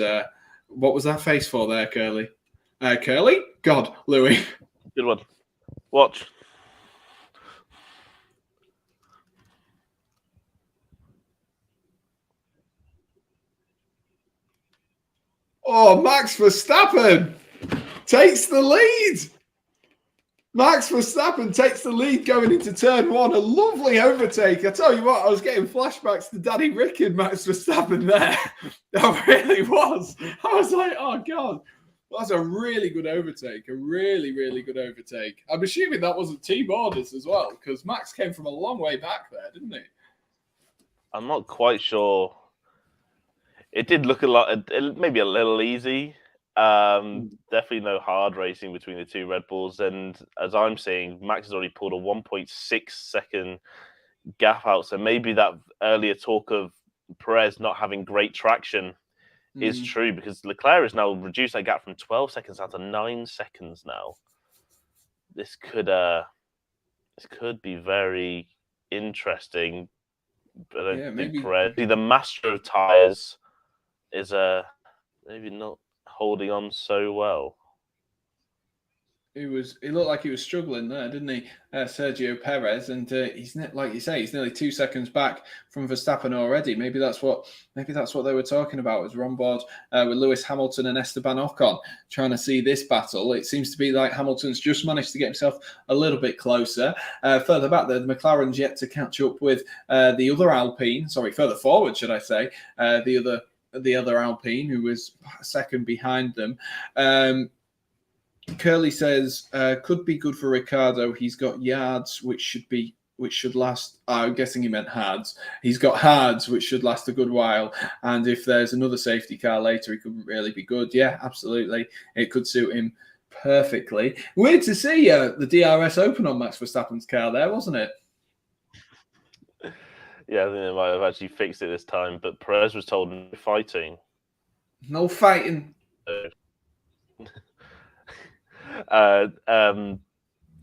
what was that face for there, Curly? Curly? God, Louis. Good one. Watch. Oh, Max Verstappen takes the lead. Max Verstappen takes the lead going into turn one. A lovely overtake. I tell you what, I was getting flashbacks to Danny Rick and Max Verstappen there. I really was. I was like, oh, God. That's a really good overtake. A really, really good overtake. I'm assuming that wasn't team orders as well, because Max came from a long way back there, didn't he? I'm not quite sure. It did look maybe a little easy. Definitely no hard racing between the two Red Bulls. And as I'm seeing, Max has already pulled a 1.6 second gap out. So maybe that earlier talk of Perez not having great traction is true, because Leclerc has now reduced that gap from 12 seconds down to 9 seconds now. This could be very interesting. But I don't think Perez, the master of tyres, is maybe not holding on so well. He looked like he was struggling there, didn't he, Sergio Perez? And he's like you say, he's nearly 2 seconds back from Verstappen already. Maybe that's what they were talking about. As we're on board with Lewis Hamilton and Esteban Ocon trying to see this battle. It seems to be like Hamilton's just managed to get himself a little bit closer. Further back there, the McLaren's yet to catch up with the other Alpine. Sorry, further forward, should I say? The other Alpine, who was second behind them. Curly says, could be good for Ricardo. He's got yards, which should last. I'm guessing he meant hards. He's got hards, which should last a good while. And if there's another safety car later, he could really be good. Yeah, absolutely. It could suit him perfectly. Weird to see the DRS open on Max Verstappen's car there, wasn't it? Yeah, I think they might have actually fixed it this time. But Perez was told no fighting. No fighting. So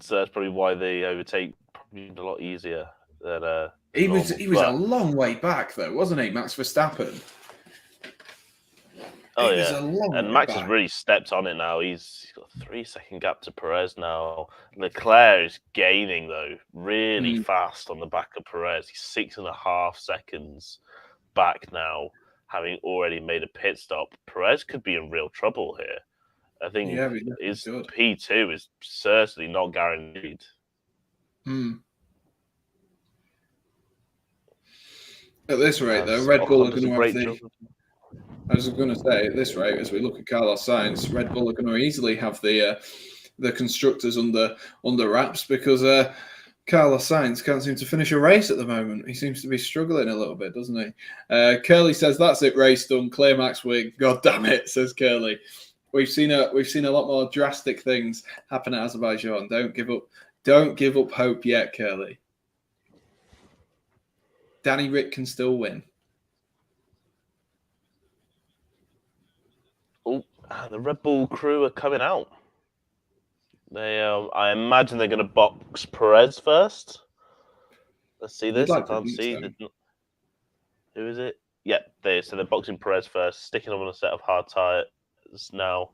that's probably why the overtake probably a lot easier than he was a long way back though, wasn't he, Max Verstappen? Oh yeah, and Max has really stepped on it now. He's got a 3 second gap to Perez now. Leclerc is gaining though, really fast on the back of Perez. He's 6.5 seconds back now, having already made a pit stop. Perez could be in real trouble here. I think his P2 is certainly not guaranteed. At this rate, though, Red Bull are going to have the... I was going to say, at this rate, as we look at Carlos Sainz, Red Bull are going to easily have the constructors under wraps, because Carlos Sainz can't seem to finish a race at the moment. He seems to be struggling a little bit, doesn't he? Curly says, that's it, race done. Clear Max win. God damn it, says Curly. We've seen a lot more drastic things happen at Azerbaijan. Don't give up hope yet, Curly. Danny Rick can still win. Oh, the Red Bull crew are coming out. They, I imagine they're going to box Perez first. Let's see this. I can't see. So. Who is it? Yeah, they're boxing Perez first, sticking him on a set of hard tires now.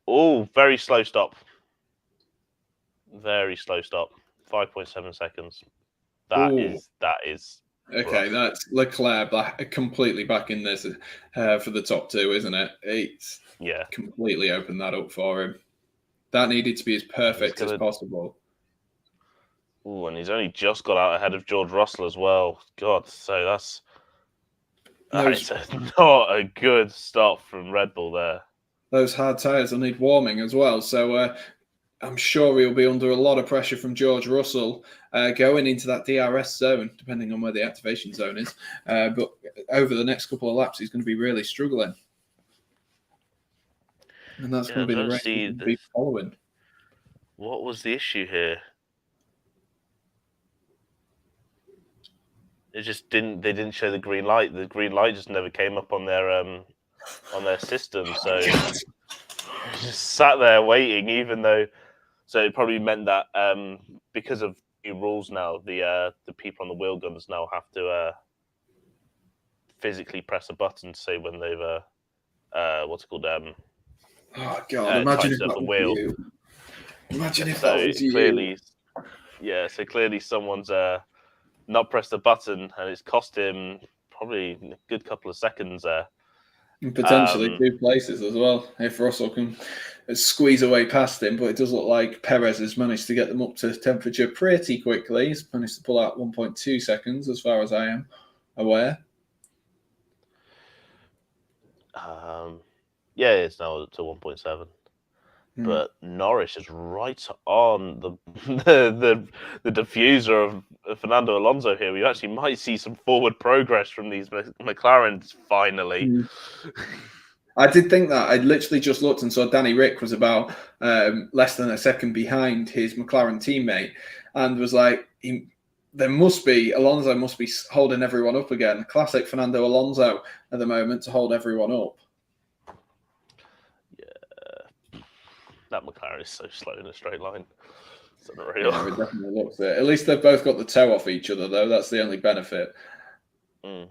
Oh, very slow stop. Very slow stop. 5.7 seconds. That is. Okay, rough. That's Leclerc completely back in this for the top two, isn't it? It's completely opened that up for him. That needed to be as perfect as possible. Oh, and he's only just got out ahead of George Russell as well. God, so that's not a good stop from Red Bull there. Those hard tyres will need warming as well. So I'm sure he'll be under a lot of pressure from George Russell going into that DRS zone, depending on where the activation zone is. But over the next couple of laps, he's going to be really struggling. And that's going to be the race we'll be following. What was the issue here? It just didn't. They didn't show the green light. The green light just never came up on their system. So just sat there waiting, even though. So it probably meant that because of new rules now, the people on the wheel guns now have to physically press a button to say when they've what's it called oh God! Imagine if that the was wheel. you. Imagine if that was you. So clearly someone's not pressed the button, and it's cost him probably a good couple of seconds there. And potentially 2 places as well, if Russell can squeeze away past him. But it does look like Perez has managed to get them up to temperature pretty quickly. He's managed to pull out 1.2 seconds, as far as I am aware. Yeah, it's now to 1.7. But Norris is right on the diffuser of Fernando Alonso here. We actually might see some forward progress from these McLarens finally. I did think that. I literally just looked and saw Danny Rick was about less than a second behind his McLaren teammate, and was like, Alonso must be holding everyone up again. Classic Fernando Alonso at the moment to hold everyone up. That McLaren is so slow in a straight line. It's unreal. Yeah, it definitely looks it. At least they've both got the toe off each other, though. That's the only benefit. The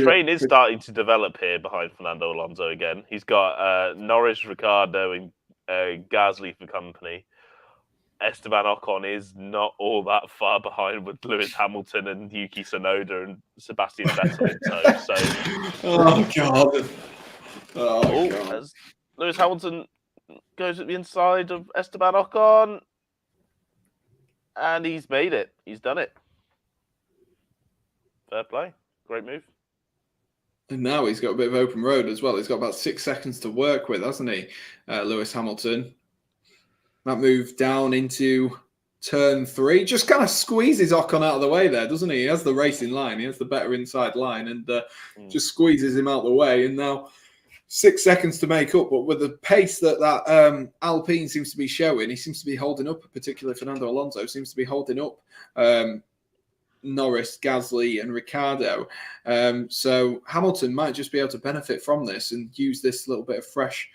train is starting to develop here behind Fernando Alonso again. He's got Norris, Ricciardo, and Gasly for company. Esteban Ocon is not all that far behind with Lewis Hamilton and Yuki Tsunoda and Sebastian Vettel in tow. So, oh God! Oh God! As Lewis Hamilton goes at the inside of Esteban Ocon, and he's made it. He's done it. Fair play. Great move. And now he's got a bit of open road as well. He's got about 6 seconds to work with, hasn't he, Lewis Hamilton? That move down into turn 3 just kind of squeezes Ocon out of the way there, doesn't he? He has the racing line. He has the better inside line and just squeezes him out of the way. And now 6 seconds to make up. But with the pace that Alpine seems to be showing, he seems to be holding up, particularly Fernando Alonso, seems to be holding up Norris, Gasly, and Ricciardo. So Hamilton might just be able to benefit from this and use this little bit of fresh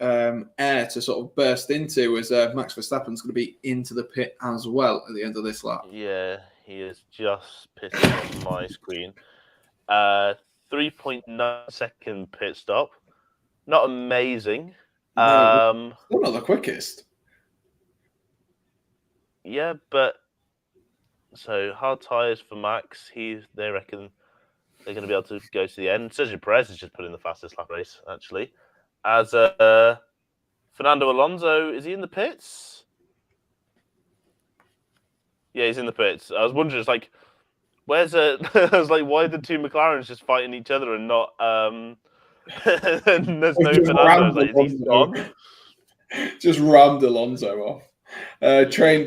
air to sort of burst into as Max Verstappen's going to be into the pit as well at the end of this lap. Yeah, he is just pitting on my screen. 3.9 second pit stop. Not amazing. No, still not the quickest. Yeah, but so hard tyres for Max. They reckon they're going to be able to go to the end. Sergio Perez has just put in the fastest lap race, actually. As Fernando Alonso, is he in the pits? Yeah, he's in the pits. I was wondering, it's like, where's I was like, why are the 2 McLarens just fighting each other and not? And there's no Fernando. Like, is he gone? Just rammed Alonso off. Train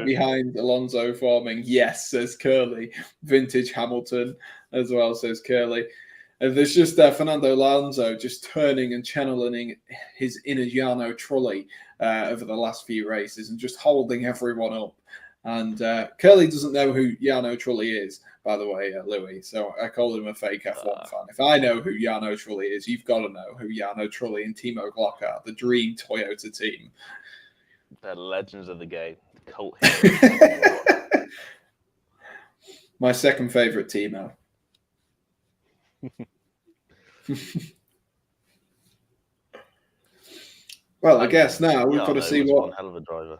behind Alonso forming. Yes, says Curly. Vintage Hamilton as well, says Curly. And there's just Fernando Alonso just turning and channeling his inner Jarno Trulli over the last few races and just holding everyone up. And Curly doesn't know who Jarno Trulli is, by the way, Louis. So I called him a fake F1 fan. If I know who Jarno Trulli is, you've got to know who Jarno Trulli and Timo Glock are, the dream Toyota team. They're legends of the game. The cult heroes. My second favourite team now. Well, I guess now we've got to see what. One hell of a driver.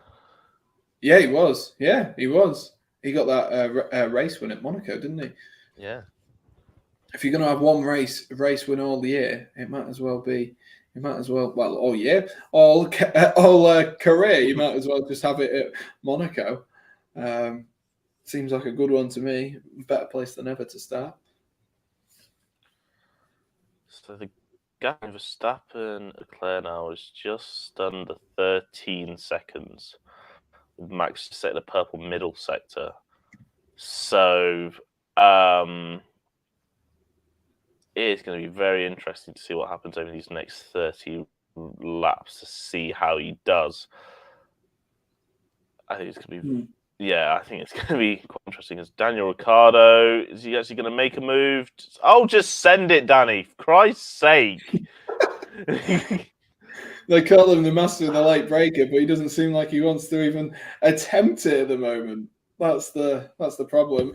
Yeah, he was. Yeah, he was. He got that race win at Monaco, didn't he? Yeah. If you're going to have one race win all the year, it might as well be. You might as well, all year, all career. You might as well just have it at Monaco. Seems like a good one to me. Better place than ever to start. So the Verstappen, Leclerc now is just under 13 seconds. With Max set in the purple middle sector. So it is going to be very interesting to see what happens over these next 30 laps to see how he does. I think it's going to be... Yeah, I think it's going to be quite interesting. Is Daniel Ricciardo, is he actually going to make a move? Just send it, Danny. For Christ's sake. They call him the master of the late breaker, but he doesn't seem like he wants to even attempt it at the moment. That's the problem.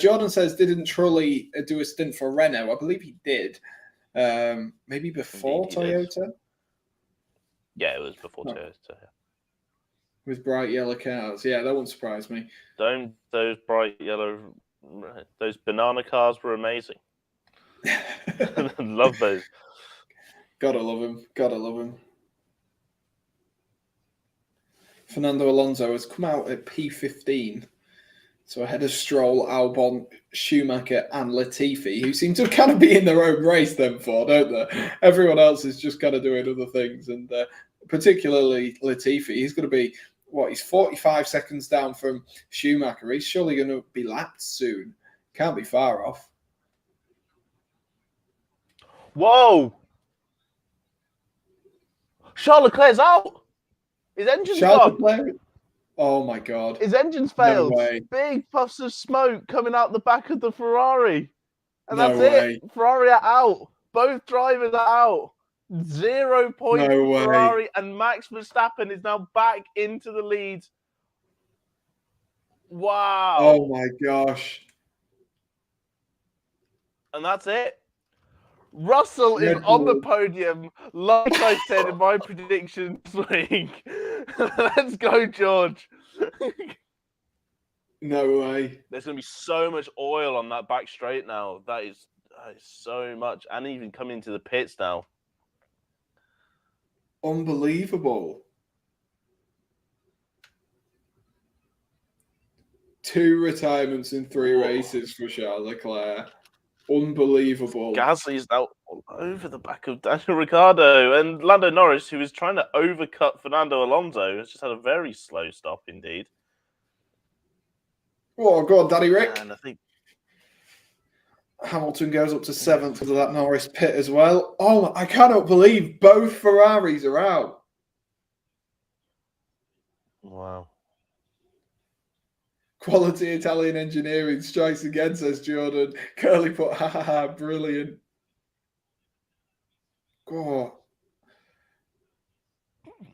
Jordan says, didn't Trulli do a stint for Renault? I believe he did. Maybe before Toyota? Yeah, it was before Toyota. Yeah. With bright yellow cars. Yeah, that wouldn't surprise me. Those bright yellow, those banana cars were amazing. Love those. Gotta love him. Gotta love him. Fernando Alonso has come out at P15. So ahead of Stroll, Albon, Schumacher and Latifi, who seem to kind of be in their own race then for, don't they? Everyone else is just kind of doing other things. And particularly Latifi, he's going to be, he's 45 seconds down from Schumacher. He's surely going to be lapped soon. Can't be far off. Whoa! Charles Leclerc's out! His engine's gone! Leclerc? Oh my God. His engine's failed. No way. Big puffs of smoke coming out the back of the Ferrari. And No that's way. it. Ferrari are out. Both drivers are out. 0 points for Ferrari, and Max Verstappen is now back into the lead. Wow. Oh my gosh. And that's it. Russell is on the podium, like I said in my prediction week. Let's go, George. No way. There's going to be so much oil on that back straight now. That is so much. And even coming into the pits now. Unbelievable. 2 retirements in 3 races for Charles Leclerc. Unbelievable. Gasly's now all over the back of Daniel Ricciardo. And Lando Norris, who was trying to overcut Fernando Alonso, has just had a very slow stop indeed. Oh, go on, Daddy Rick. And I think Hamilton goes up to 7th because of that Norris pit as well. Oh, I cannot believe both Ferraris are out. Wow. Quality Italian engineering strikes again, says Jordan. Curly put, ha ha ha, brilliant. God.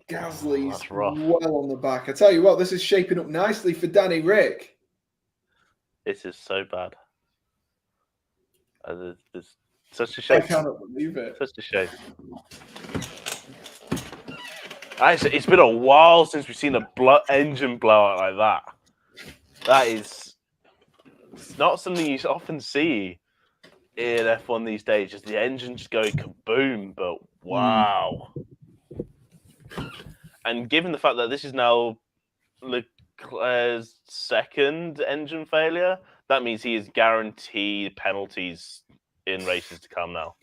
Gasly's well on the back. I tell you what, this is shaping up nicely for Danny Rick. This is so bad. It's such a shame. I cannot believe it. Such a shame. It's been a while since we've seen a engine blowout like that. That is not something you often see in F1 these days. Just the engine just going kaboom, but wow. And given the fact that this is now Leclerc's 2nd engine failure, that means he is guaranteed penalties in races to come now.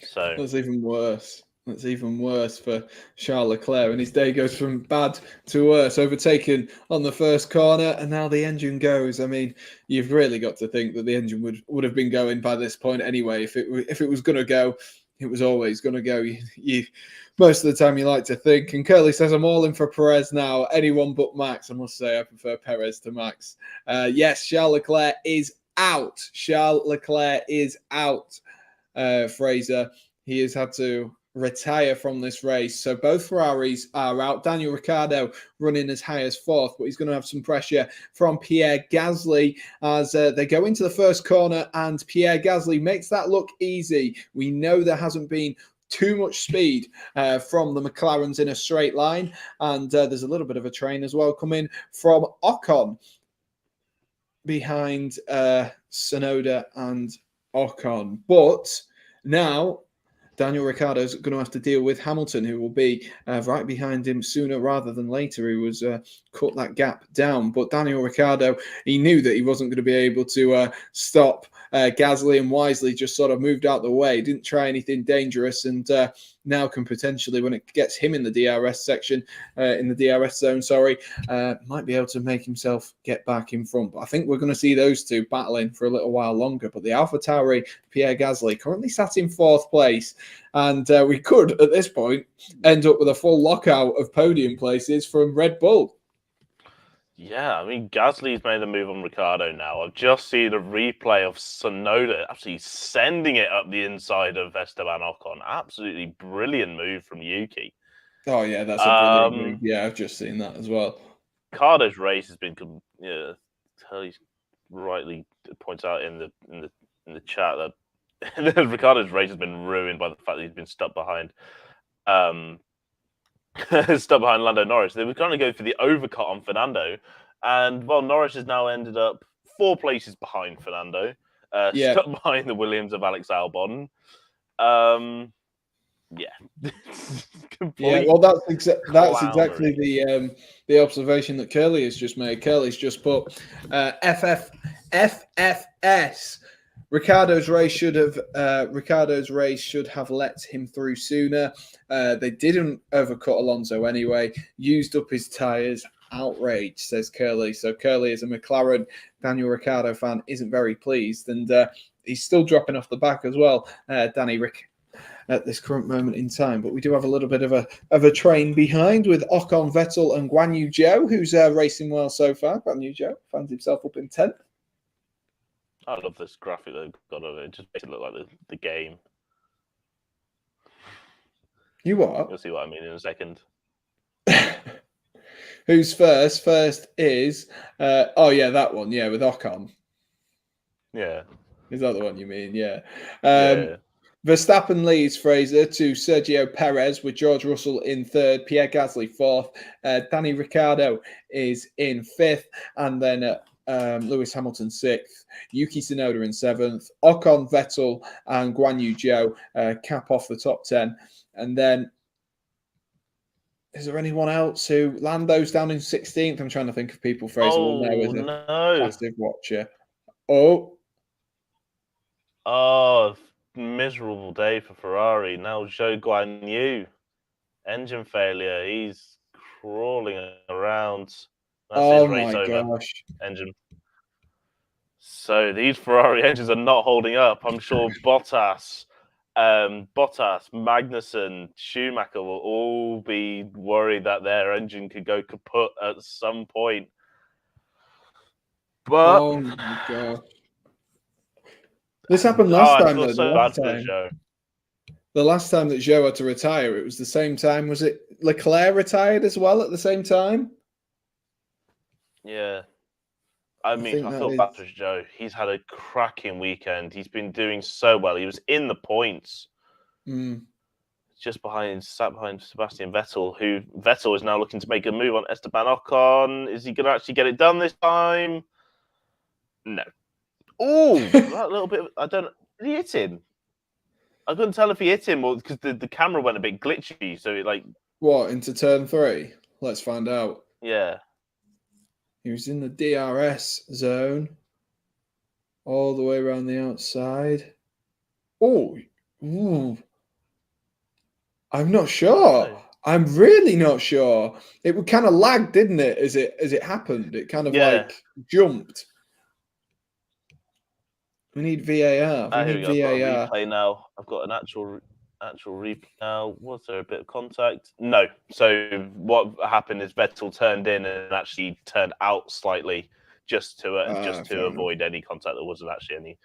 So that's even worse. That's even worse for Charles Leclerc, and his day goes from bad to worse. Overtaken on the first corner, and now the engine goes. I mean, you've really got to think that the engine would have been going by this point anyway. If it was going to go, it was always going to go. You most of the time you like to think. And Curly says, I'm all in for Perez now. Anyone but Max. I must say I prefer Perez to Max. Yes, Charles Leclerc is out. Charles Leclerc is out. Fraser, he has had to retire from this race. So both Ferraris are out. Daniel Ricciardo running as high as 4th, but he's going to have some pressure from Pierre Gasly as they go into the first corner, and Pierre Gasly makes that look easy. We know there hasn't been too much speed from the McLarens in a straight line, and there's a little bit of a train as well coming from Ocon behind Tsunoda and Ocon. But now Daniel Ricciardo's going to have to deal with Hamilton, who will be right behind him sooner rather than later. He was cut that gap down. But Daniel Ricciardo, he knew that he wasn't going to be able to stop Gasly and wisely just sort of moved out the way, didn't try anything dangerous, and now can potentially, when it gets him in the DRS section, in the DRS zone, might be able to make himself get back in front. But I think we're going to see those two battling for a little while longer. But the AlphaTauri, Pierre Gasly, currently sat in 4th place. And we could, at this point, end up with a full lockout of podium places from Red Bull. Yeah, I mean, Gasly's made a move on Ricciardo now. I've just seen a replay of Tsunoda actually sending it up the inside of Esteban Ocon. Absolutely brilliant move from Yuki. Oh, yeah, that's a brilliant move. Yeah, I've just seen that as well. Ricciardo's race has been, he rightly points out in the chat that Ricciardo's race has been ruined by the fact that he's been stuck behind Lando Norris. They were going to go for the overcut on Fernando, and Norris has now ended up 4 places behind Fernando, stuck behind the Williams of Alex Albon. Well, that's exactly the observation that Curly has just made. Curly's just put FFS. Ricciardo's race should have let him through sooner. They didn't overcut Alonso anyway. Used up his tyres. Outrage, says Curly. So Curly, as a McLaren Daniel Ricciardo fan, isn't very pleased, and he's still dropping off the back as well. Danny Rick at this current moment in time, but we do have a little bit of a train behind with Ocon, Vettel, and Guan Yu Zhou, who's racing well so far. Guan Yu Zhou finds himself up in 10th. I love this graphic they've got of it. It just makes it look like the game. You what? You'll see what I mean in a second. Who's first? First is that one, with Ocon. Yeah. Is that the one you mean? Yeah. Verstappen leads Fraser to Sergio Perez with George Russell in 3rd, Pierre Gasly 4th, Danny Ricciardo is in 5th, and then Lewis Hamilton 6th, Yuki Tsunoda in 7th, Ocon, Vettel, and Guan Yu Zhou cap off the top 10. And then, is there anyone else who Lando's down in 16th? I'm trying to think of people Fraser will know as a passive watcher. Miserable day for Ferrari. Now Zhou Guan Yu, engine failure. He's crawling around. That's his race over. Gosh. Engine. So these Ferrari engines are not holding up. I'm sure Bottas, Magnussen, Schumacher will all be worried that their engine could go kaput at some point. But oh my gosh. This happened last time. The last time that Zhou had to retire, it was the same time. Was it Leclerc retired as well at the same time? Yeah. I feel bad for Zhou. He's had a cracking weekend. He's been doing so well. He was in the points. Sat behind Sebastian Vettel, who Vettel is now looking to make a move on Esteban Ocon. Is he going to actually get it done this time? No. Oh, that little bit. Did he hit him? I couldn't tell if he hit him or because the camera went a bit glitchy. So what, into turn 3? Let's find out. Yeah. He was in the DRS zone, all the way around the outside. I'm not sure. I'm really not sure. It would kind of lag, didn't it? As it happened, it kind of jumped. We need VAR. Here we go. I've got a replay now. I've got an actual replay now. Was there a bit of contact? No. So what happened is Vettel turned in and actually turned out slightly just to avoid any contact. There wasn't actually any.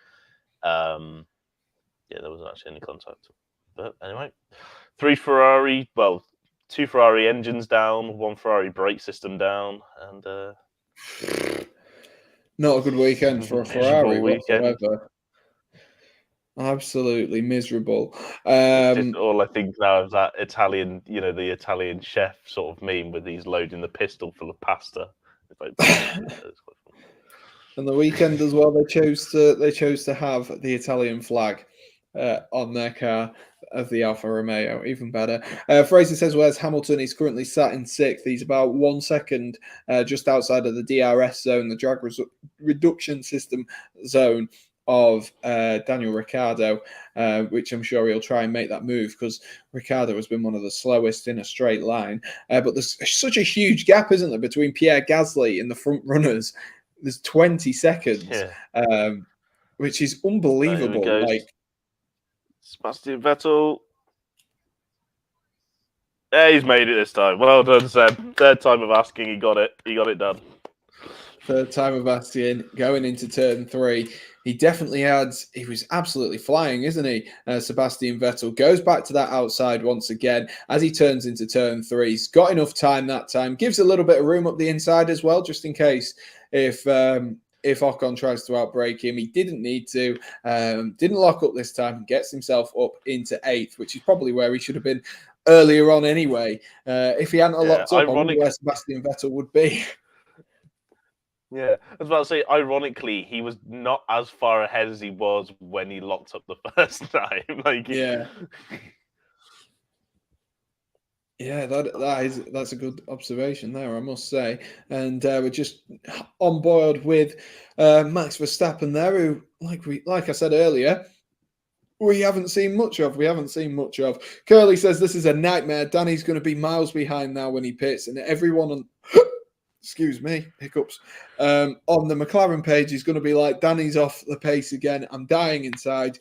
There wasn't actually any contact. But anyway, 2 Ferrari engines down, 1 Ferrari brake system down, and not a good weekend for a Ferrari whatsoever. Absolutely miserable. All I think now is that Italian, the Italian chef sort of meme with he's loading the pistol full of pasta. And the weekend as well, they chose to have the Italian flag on their car of the Alfa Romeo. Even better. Fraser says, where's Hamilton? He's currently sat in 6th. He's about 1 second just outside of the DRS zone, the drag reduction system zone. of Daniel Ricciardo, which I'm sure he'll try and make that move because Ricciardo has been one of the slowest in a straight line. But there's such a huge gap, isn't there, between Pierre Gasly and the front runners? There's 20 seconds, which is unbelievable. Like Sebastian Vettel. Yeah, he's made it this time. Well done, Seb. Third time of asking, he got it. He got it done. Third time of asking, going into turn 3. He definitely adds. He was absolutely flying, isn't he? Sebastian Vettel goes back to that outside once again as he turns into turn 3. He's got enough time that time. Gives a little bit of room up the inside as well, just in case if Ocon tries to outbrake him. He didn't need to. Didn't lock up this time. Gets himself up into 8th, which is probably where he should have been earlier on anyway. If he hadn't locked up, I wonder where Sebastian Vettel would be. Yeah, I was about to say, ironically, he was not as far ahead as he was when he locked up the first time. Yeah, that's a good observation there, I must say. And we're just on board with Max Verstappen there, who, like I said earlier, we haven't seen much of. Curly says this is a nightmare. Danny's going to be miles behind now when he pits, and everyone on excuse me, hiccups. On the McLaren page, he's going to be like, Danny's off the pace again. I'm dying inside.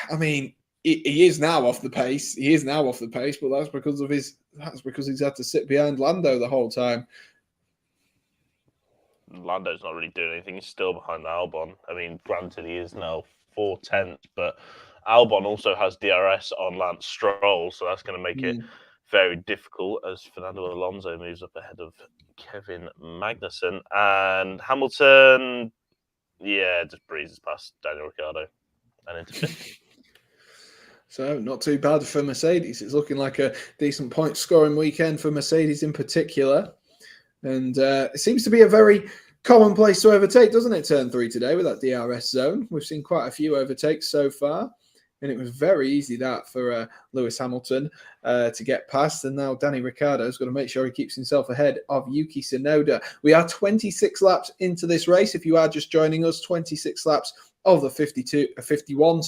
I mean, he is now off the pace. But that's because he's had to sit behind Lando the whole time. Lando's not really doing anything. He's still behind Albon. I mean, granted, he is now 4/10, but Albon also has DRS on Lance Stroll, so that's going to make it very difficult as Fernando Alonso moves up ahead of Kevin Magnussen. And Hamilton, just breezes past Daniel Ricciardo and into 5th. So not too bad for Mercedes. It's looking like a decent point scoring weekend for Mercedes in particular. And it seems to be a very common place to overtake, doesn't it, turn 3 today with that DRS zone? We've seen quite a few overtakes so far. And it was very easy that for Lewis Hamilton to get past. And now Danny Ricciardo's got to make sure he keeps himself ahead of Yuki Tsunoda. We are 26 laps into this race. If you are just joining us, 26 laps of the 51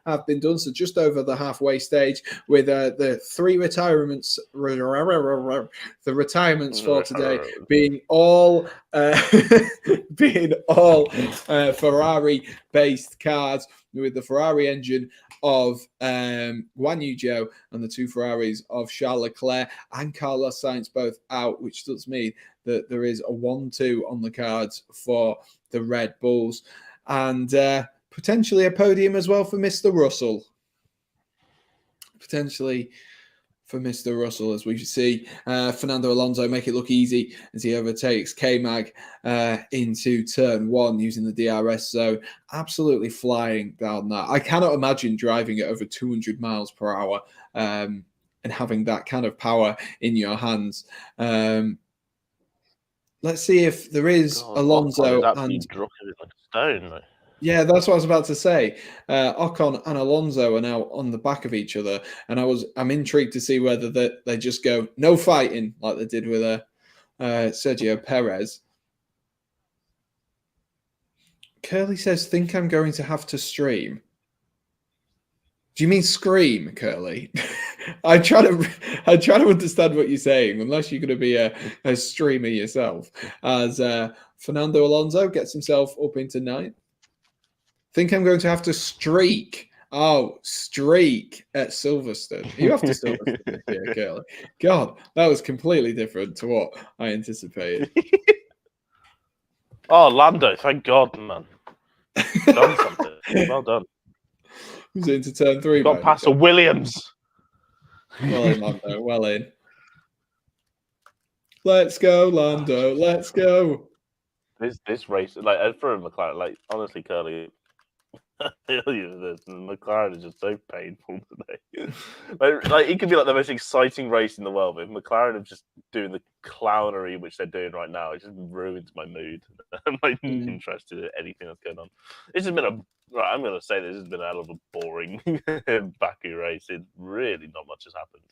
have been done. So just over the halfway stage with the 3 retirements, the retirements for today being all Ferrari-based cars with the Ferrari engine of Guan Yu Zhou and the 2 Ferraris of Charles Leclerc and Carlos Sainz both out, which does mean that there is a 1-2 on the cards for the Red Bulls. And potentially a podium as well for Mr. Russell. As we see Fernando Alonso make it look easy as he overtakes K-Mag into turn 1 using the DRS zone. Absolutely flying down that. I cannot imagine driving at over 200 miles per hour and having that kind of power in your hands. Let's see if there is Alonso and dropping like a stone. Though. Yeah, that's what I was about to say. Ocon and Alonso are now on the back of each other, and I'm intrigued to see whether they just go no fighting like they did with Sergio Perez. Curly says, "Think I'm going to have to stream." Do you mean scream, Curly? I try to understand what you're saying, unless you're going to be a streamer yourself. As Fernando Alonso gets himself up into 9th. Think I'm going to have to streak. Oh, streak at Silverstone. You have to Silverstone this year, Curly. God, that was completely different to what I anticipated. Oh, Lando, thank God, man. Done something. Well done. Who's into turn 3? Got past a Williams. Well in, Lando. Well in. Let's go, Lando. Let's go. This race, like for a McLaren, like honestly, Curly, I feel you. The McLaren is just so painful today. like it could be like the most exciting race in the world, but if McLaren are just doing the clownery which they're doing right now, it just ruins my mood. I'm like interested in anything that's going on. This has been I'm going to say this has been a hell of a boring Baku race. It really not much has happened.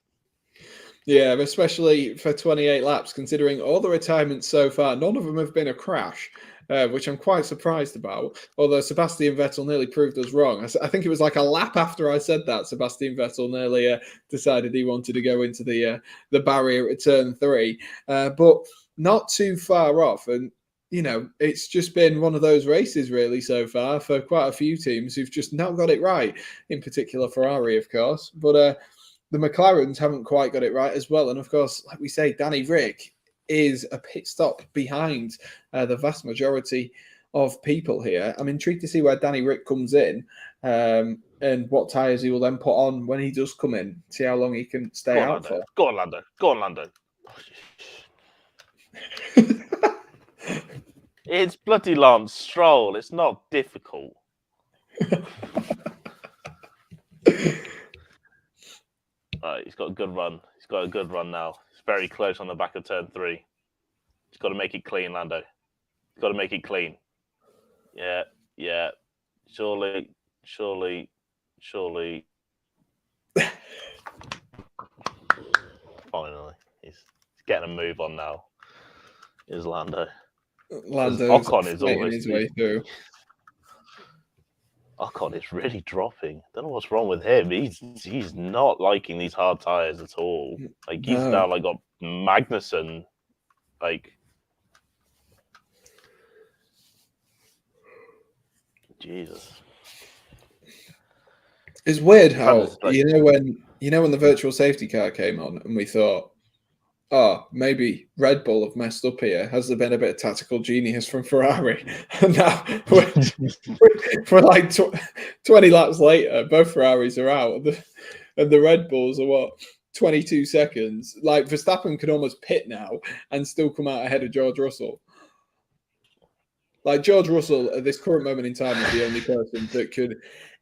Yeah, especially for 28 laps, considering all the retirements so far, none of them have been a crash, which I'm quite surprised about. Although Sebastian Vettel nearly proved us wrong. I think it was like a lap after I said that, Sebastian Vettel nearly decided he wanted to go into the barrier at turn 3, but not too far off. And you know, it's just been one of those races really so far for quite a few teams who've just not got it right. In particular, Ferrari, of course, but. The McLarens haven't quite got it right as well. And of course, like we say, Danny Rick is a pit stop behind the vast majority of people here. I'm intrigued to see where Danny Rick comes in and what tyres he will then put on when he does come in. See how long he can stay out for. Go on, Lando. Go on, Lando. It's bloody Lance Stroll. It's not difficult. Right, he's got a good run. He's got a good run now. He's very close on the back of turn 3. He's got to make it clean, Lando. He's got to make it clean. Yeah. Surely. Finally. He's getting a move on now. Is Lando. Lando's Ocon is always his way through. Ocon is really dropping. Don't know what's wrong with him. He's not liking these hard tires at all. Like he's now like got Magnussen. Like Jesus. It's weird how when the virtual safety car came on and we thought, oh, maybe Red Bull have messed up here. Has there been a bit of tactical genius from Ferrari? And now we're like 20 laps later, both Ferraris are out, and the Red Bulls are what 22 seconds. Like Verstappen could almost pit now and still come out ahead of George Russell. Like George Russell at this current moment in time is the only person that could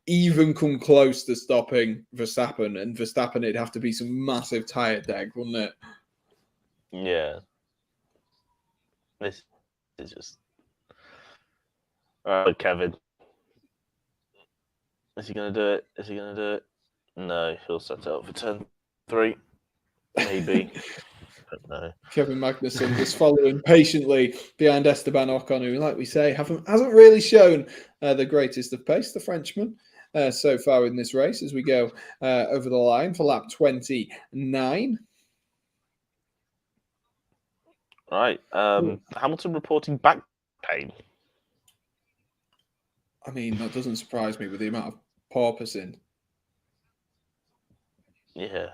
even come close to stopping Verstappen, and Verstappen it'd have to be some massive tire deg, wouldn't it? Yeah. This is just... All right, Kevin. Is he going to do it? No, he'll set it up for turn 3. Maybe. But no. Kevin Magnussen just following patiently behind Esteban Ocon, who, like we say, hasn't really shown the greatest of pace, the Frenchman, so far in this race as we go over the line for lap 29. Right. Hamilton reporting back pain. I mean, that doesn't surprise me with the amount of porpoising. Yeah.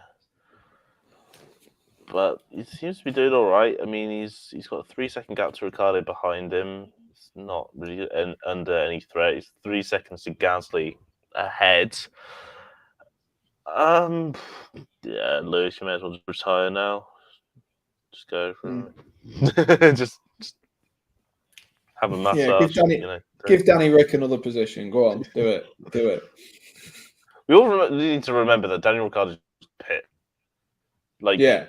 But he seems to be doing all right. I mean, he's got a 3-second gap to Ricciardo behind him. It's not really under any threat. He's 3 seconds to Gasly ahead. Yeah, Lewis, you may as well just retire now. Just go for it. just have a massage. Yeah, give Danny Rick another position. Go on, do it. We all need to remember that Daniel Ricciardo's pit. Like, yeah,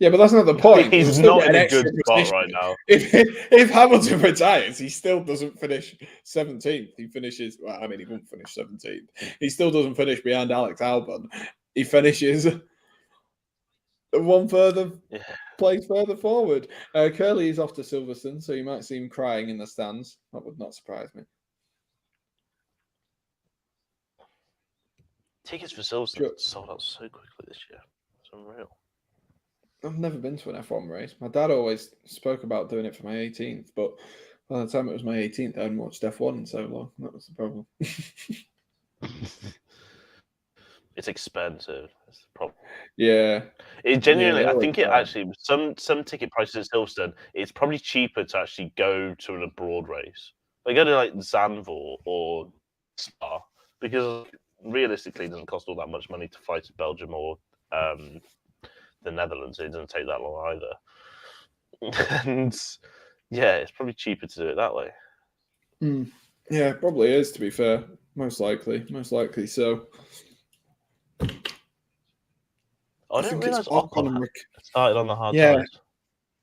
but that's not the point. He's not in a good spot right now. If Hamilton retires, he still doesn't finish 17th. He finishes. Well, I mean, he won't finish 17th. He still doesn't finish behind Alex Albon. He finishes one place further forward. Curly is off to Silverstone, so you might see him crying in the stands. That would not surprise me. Tickets for Silverstone sold out so quickly this year. It's unreal. I've never been to an F1 race. My dad always spoke about doing it for my 18th, but by the time it was my 18th, I hadn't watched F1 in so long. That was the problem. It's expensive. That's the problem. Yeah. It genuinely, I think it actually, some ticket prices at Silverstone, it's probably cheaper to actually go to an abroad race. Like go to like Zandvoort or Spa, because realistically it doesn't cost all that much money to fly to Belgium or the Netherlands. It doesn't take that long either. And yeah, it's probably cheaper to do it that way. Yeah, it probably is, to be fair. Most likely so. I didn't realise Ocon started on the hard tires.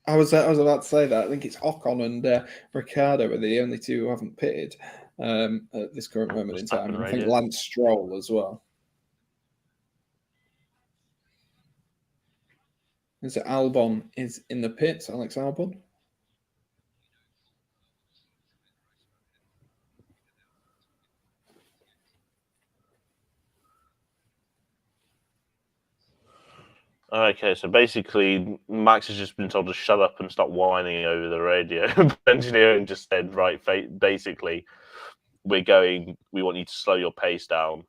I was about to say that. I think it's Ocon and Ricciardo are the only two who haven't pitted at this current moment in time. I think Lance Stroll as well. Is it Albon is in the pits? Alex Albon. Okay, so basically, Max has just been told to shut up and stop whining over the radio. Engineering just said, right, basically, we want you to slow your pace down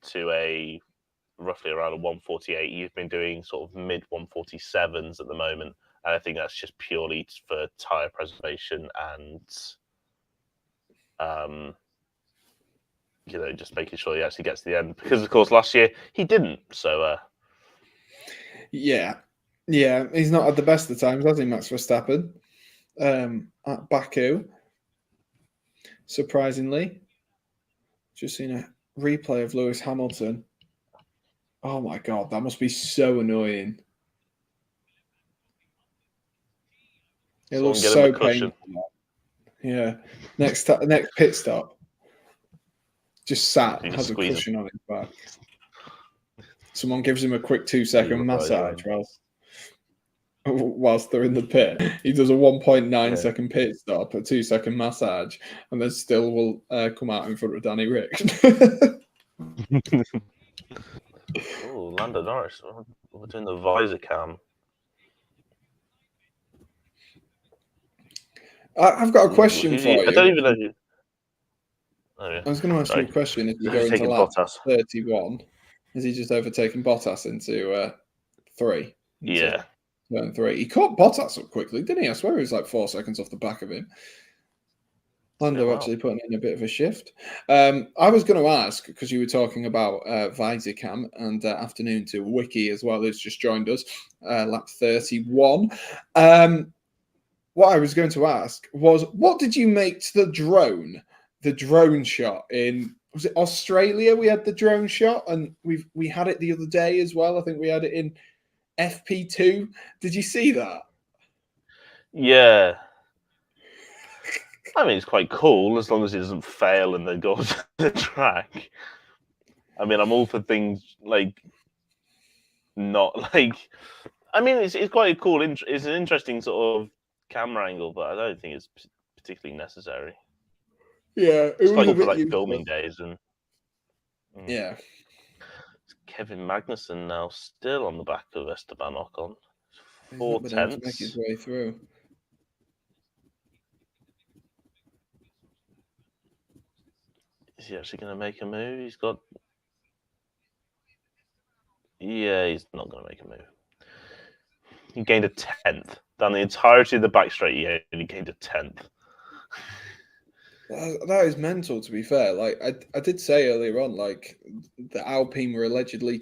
to a roughly around a 148. You've been doing sort of mid 147s at the moment, and I think that's just purely for tyre preservation and, just making sure he actually gets to the end. Because, of course, last year he didn't, so... Yeah, he's not had the best of times, has he, Max Verstappen? At Baku, surprisingly, just seen a replay of Lewis Hamilton. Oh my god, that must be so annoying. It looks so painful. Yeah, next pit stop, just sat, has a cushion on his back. Someone gives him a quick 2-second massage whilst they're in the pit. He does a 1.9 second pit stop, a 2-second massage, and then still will come out in front of Danny Rick. Oh, Lando Norris. We're doing the visor cam. I've got a question for you. I don't even know who... Oh, yeah. I was going to ask you a question. If you go into lap 31, is he just overtaken Bottas into 3? Yeah. Turn 3. He caught Bottas up quickly, didn't he? I swear he was like 4 seconds off the back of him. Lando actually putting in a bit of a shift. I was going to ask, because you were talking about visor cam, and afternoon to Wiki as well, who's just joined us, lap 31. What I was going to ask was, what did you make to the drone shot in, was it Australia? We had the drone shot, and we had it the other day as well. I think we had it in FP2. Did you see that? Yeah. I mean, it's quite cool as long as it doesn't fail and then go to the track. I mean, I'm all for things like not like. I mean, it's quite a cool. It's an interesting sort of camera angle, but I don't think it's particularly necessary. Yeah, it's quite cool for like filming days and. Yeah. Kevin Magnussen now still on the back of Esteban Ocon. 4 tenths. To make his way through. Is he actually going to make a move? He's got. Yeah, he's not going to make a move. He gained a 10th. Down the entirety of the back straight, he only gained a 10th. That is mental, to be fair. Like I did say earlier on, like the Alpine were allegedly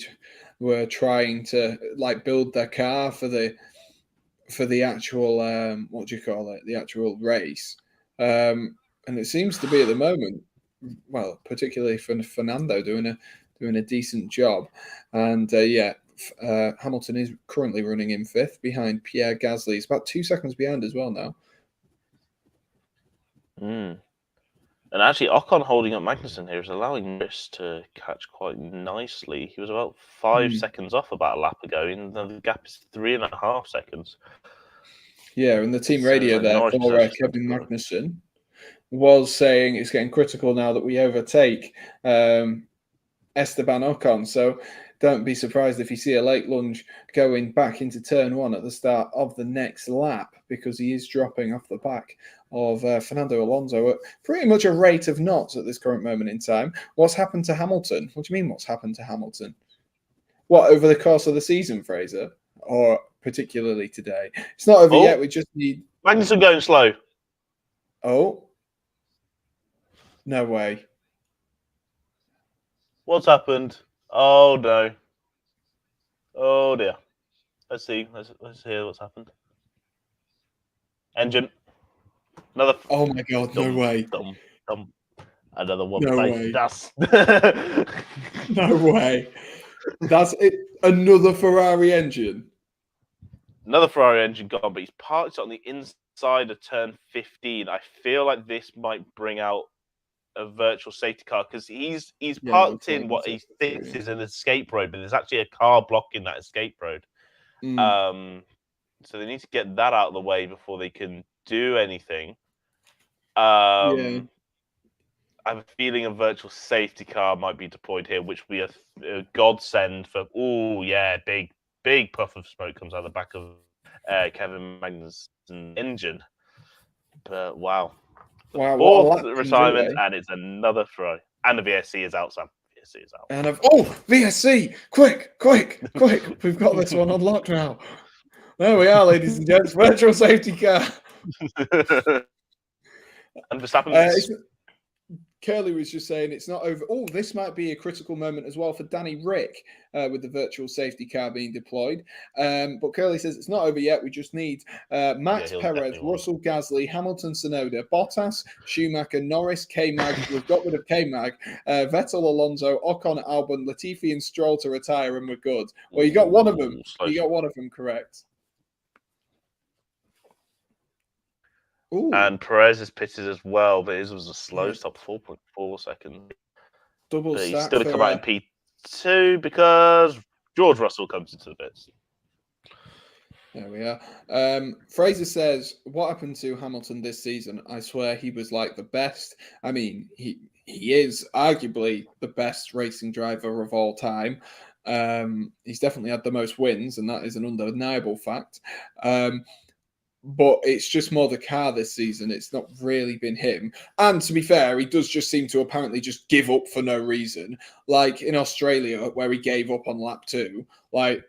trying to like build their car for the actual what do you call it? The actual race, and it seems to be at the moment, well, particularly for Fernando doing a decent job, and Hamilton is currently running in 5th behind Pierre Gasly. He's about 2 seconds behind as well now. And actually, Ocon holding up Magnussen here is allowing Chris to catch quite nicely. He was about 5 seconds off about a lap ago, and the gap is 3.5 seconds. Yeah, and the team radio there for Kevin Magnussen was saying it's getting critical now that we overtake Esteban Ocon. So don't be surprised if you see a late lunge going back into turn 1 at the start of the next lap, because he is dropping off the back of Fernando Alonso at pretty much a rate of knots at this current moment in time. What's happened to Hamilton? What do you mean, what's happened to Hamilton? What, over the course of the season, Fraser? Or particularly today? It's not over yet. We just need... Magnussen going slow. Oh. No way. What's happened? Oh, no. Oh, dear. Let's see. Let's hear what's happened. Engine. Another. Oh my god! No way. Another one. No way. That's. No way. That's it. Another Ferrari engine. Another Ferrari engine gone, but he's parked on the inside of turn 15. I feel like this might bring out a virtual safety car, because he's parked in what he thinks is an escape road, but there's actually a car blocking that escape road. So they need to get that out of the way before they can do anything. Yeah. I have a feeling a virtual safety car might be deployed here, which would be a godsend for. Oh yeah, big puff of smoke comes out the back of Kevin Magnussen's engine. But wow, Wow, what a fourth lap retirement, delay. and it's another throw. And the VSC is out, Sam. VSC is out. And VSC, quick! We've got this one unlocked now. There we are, ladies and gents. Virtual safety car. And Verstappen. Curly was just saying it's not over. Oh, this might be a critical moment as well for Danny Rick with the virtual safety car being deployed. But Curly says it's not over yet. We just need Max Perez, Russell, Gasly, Hamilton, Tsunoda, Bottas, Schumacher, Norris, K-Mag. We've got rid of K-Mag, Vettel, Alonso, Ocon, Albon, Latifi, and Stroll to retire, and we're good. Well, you got one of them. You got one of them correct. Ooh. And Perez is pitted as well, but his was a slow stop, 4.4 seconds. Double but stack. He's still come out in P2 because George Russell comes into the pits. There we are. Fraser says, what happened to Hamilton this season? I swear he was like the best. I mean, he is arguably the best racing driver of all time. He's definitely had the most wins, and that is an undeniable fact. But it's just more the car this season. It's not really been him. And to be fair, he does just seem to apparently just give up for no reason. Like in Australia, where he gave up on lap 2. Like,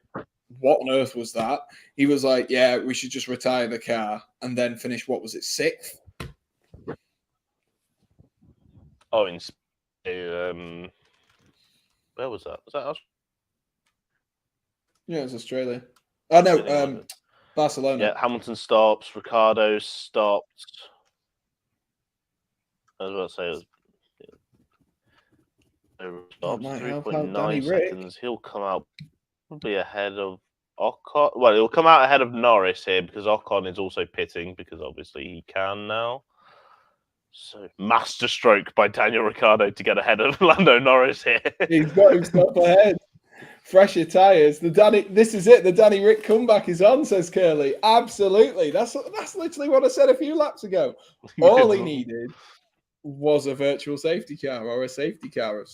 what on earth was that? He was like, yeah, we should just retire the car and then finish, what was it, 6th? Oh, where was that? Was that Australia? Yeah, it was Australia. Oh, no, Barcelona. Yeah, Hamilton stops. Ricciardo stopped. I was about to say it was stops 3.9 seconds. He'll come out probably ahead of Ocon. Well, he'll come out ahead of Norris here because Ocon is also pitting because obviously he can now. So masterstroke by Daniel Ricciardo to get ahead of Lando Norris here. He's got himself ahead. Fresher tyres. This is it. The Danny Rick comeback is on, says Curly. Absolutely. That's literally what I said a few laps ago. All he needed was a virtual safety car or a safety car of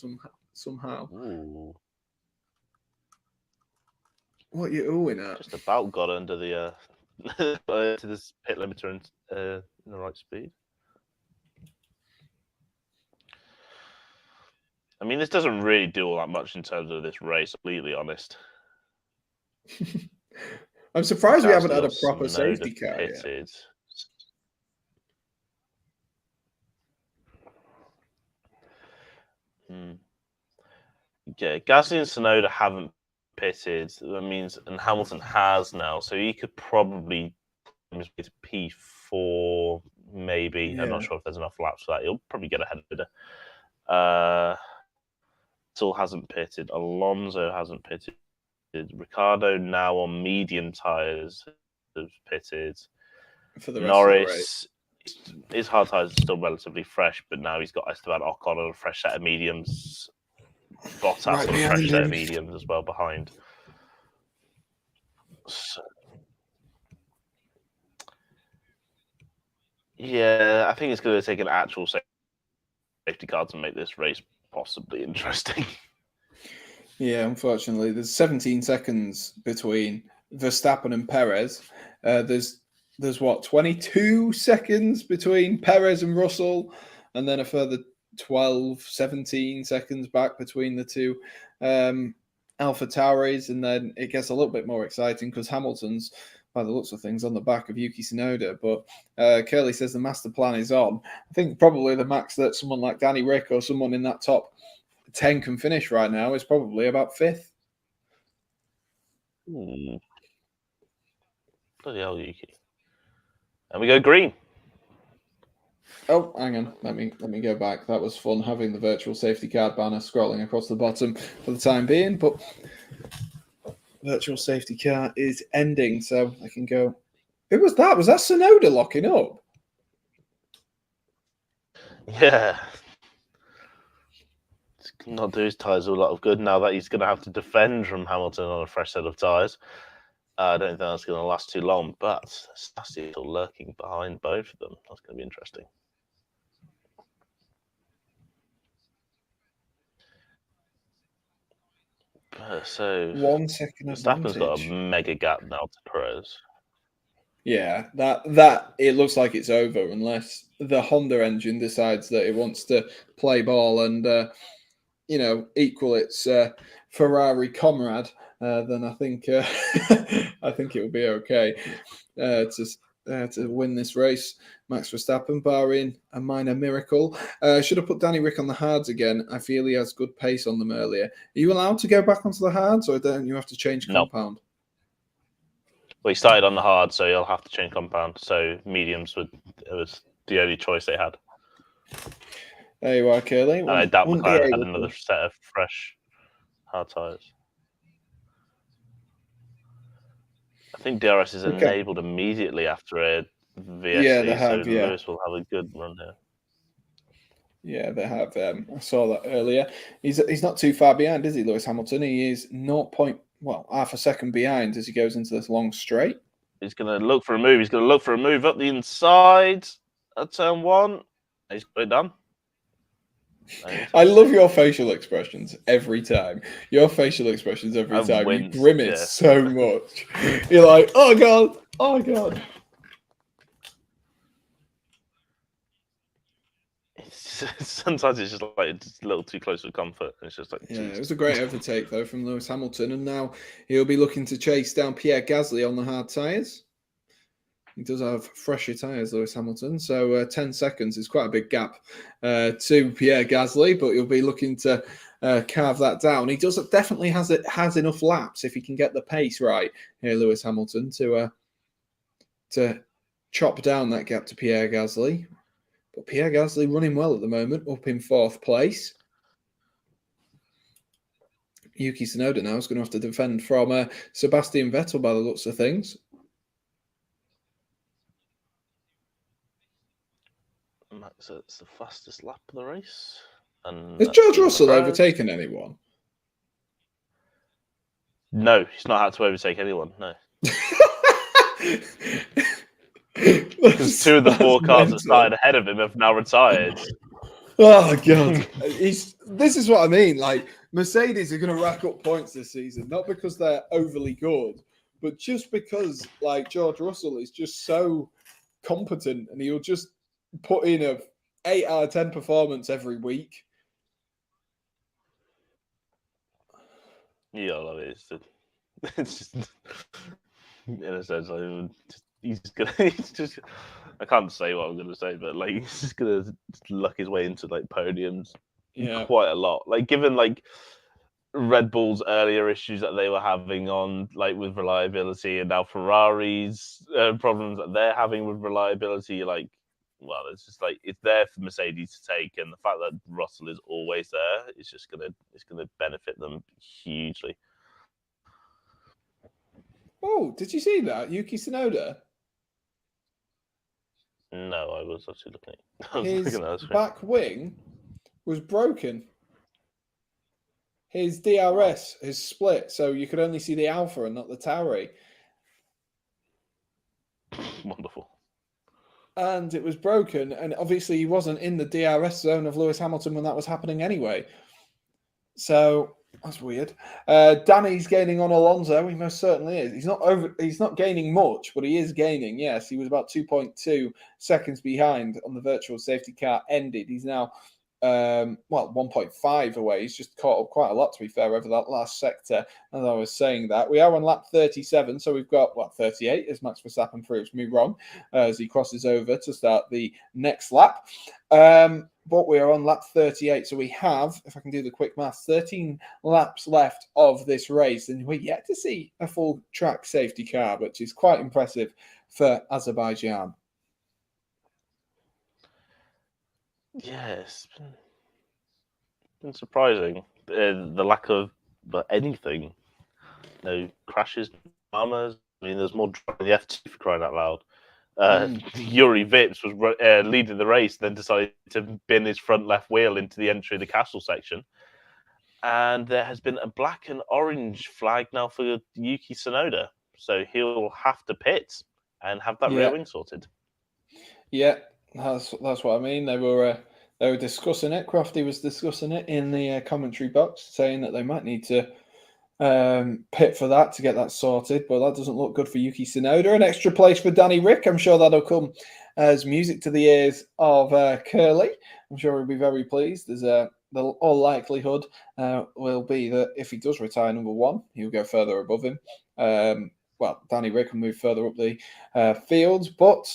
somehow. Ooh. What are you oohing at? Just about got under the to this pit limiter in the right speed. I mean, this doesn't really do all that much in terms of this race, completely honest. I'm surprised we haven't had a proper safety car yet. Yeah, Gasly and Tsunoda haven't pitted. That means, and Hamilton has now, so he could probably to P4, maybe. Yeah. I'm not sure if there's enough laps for that. He'll probably get ahead of it. Still hasn't pitted. Alonso hasn't pitted. Ricciardo now on medium tyres has pitted. For the rest Norris, his hard tyres are still relatively fresh, but now he's got Esteban Ocon on a fresh set of mediums. Bottas on a fresh set of mediums as well behind. So, yeah, I think it's going to take an actual safety car to make this race possibly interesting. Yeah, unfortunately, there's 17 seconds between Verstappen and Perez. There's what, 22 seconds between Perez and Russell, and then a further 12, 17 seconds back between the two AlphaTauris, and then it gets a little bit more exciting because Hamilton's, by the looks of things, on the back of Yuki Tsunoda. But Curly says the master plan is on. I think probably the max that someone like Danny Rick or someone in that top 10 can finish right now is probably about 5th. Bloody hell, Yuki. And we go green. Oh, hang on. Let me go back. That was fun having the virtual safety car banner scrolling across the bottom for the time being, but virtual safety car is ending, so I can go. Who was that? Was that Tsunoda locking up? Yeah. It's not do his tyres a lot of good now that he's going to have to defend from Hamilton on a fresh set of tyres. I don't think that's going to last too long, but Sassi still lurking behind both of them. That's going to be interesting. So 1 second Verstappen's got a advantage. mega gap now to Perez. Yeah, that it looks like it's over unless the Honda engine decides that it wants to play ball and equal its Ferrari comrade. Then I think I think it will be okay to win this race. Max Verstappen, barring a minor miracle. Should have put Danny Rick on the hards again. I feel he has good pace on them earlier. Are you allowed to go back onto the hards, or don't you have to change compound? Well, he started on the hard, so he'll have to change compound. So mediums was the only choice they had. There you are, Curly. And I doubt McLaren had another set of fresh hard tyres. I think DRS is enabled immediately after a VSC, yeah, they have, so Lewis will have a good run here. Yeah, they have. I saw that earlier. He's not too far behind, is he, Lewis Hamilton? He is half a second behind as he goes into this long straight. He's going to look for a move. He's going to look for a move up the inside at turn 1. He's got it done. I love your facial expressions every time. Your facial expressions every time. You grimace so much. You're like, oh God, oh God. Sometimes it's just like it's a little too close for comfort. It's just like it was a great overtake though from Lewis Hamilton, and now he'll be looking to chase down Pierre Gasly on the hard tyres. He does have fresher tyres, Lewis Hamilton, so 10 seconds is quite a big gap to Pierre Gasly, but he'll be looking to carve that down. He definitely has enough laps if he can get the pace right here, Lewis Hamilton, to chop down that gap to Pierre Gasly. But Pierre Gasly running well at the moment, up in 4th place. Yuki Tsunoda now is going to have to defend from Sebastian Vettel by the looks of things. Max, it's the fastest lap of the race. And has George Russell overtaken anyone? No, he's not had to overtake anyone, no. Because 2 of the 4 cars that started ahead of him have now retired. Oh God! This is what I mean. Like, Mercedes are going to rack up points this season, not because they're overly good, but just because like George Russell is just so competent, and he'll just put in a 8 out of 10 performance every week. Yeah, I love it. It's just in a sense, like, he's just. I can't say what I'm going to say, but like he's just going to luck his way into like podiums, quite a lot. Like given like Red Bull's earlier issues that they were having on like with reliability, and now Ferrari's problems that they're having with reliability, like. Well, it's just like it's there for Mercedes to take, and the fact that Russell is always there is just gonna benefit them hugely. Oh, did you see that? Yuki Tsunoda? No, I was actually looking at his back wing was broken. His DRS is split, so you could only see the Alpha and not the Tauri. Wonderful. And it was broken, and obviously he wasn't in the DRS zone of Lewis Hamilton when that was happening anyway. So that's weird. Danny's gaining on Alonso. He most certainly is. He's not gaining much, but he is gaining. Yes, he was about 2.2 seconds behind on the virtual safety car ended. He's now 1.5 away. He's just caught up quite a lot, to be fair, over that last sector. As I was saying that, we are on lap 37, so we've got 38, as Max Verstappen proves me wrong, as he crosses over to start the next lap. But we are on lap 38, so we have, if I can do the quick maths, 13 laps left of this race, and we're yet to see a full track safety car, which is quite impressive for Azerbaijan. Yes, it's been surprising. The lack of anything. No crashes, dramas. I mean, there's more drama in the F2 for crying out loud. Yuri Vips was leading the race, then decided to bin his front left wheel into the entry of the castle section. And there has been a black and orange flag now for Yuki Tsunoda. so he'll have to pit and have that rear wing sorted. Yeah, that's what I mean. They were discussing it. Crofty was discussing it in the commentary box, saying that they might need to pit for that to get that sorted, but that doesn't look good for Yuki Tsunoda. An extra place for Danny Rick. I'm sure that'll come as music to the ears of Curly. I'm sure he'll be very pleased. The all likelihood will be that if he does retire number one, he'll go further above him. Well, Danny Rick will move further up the field, but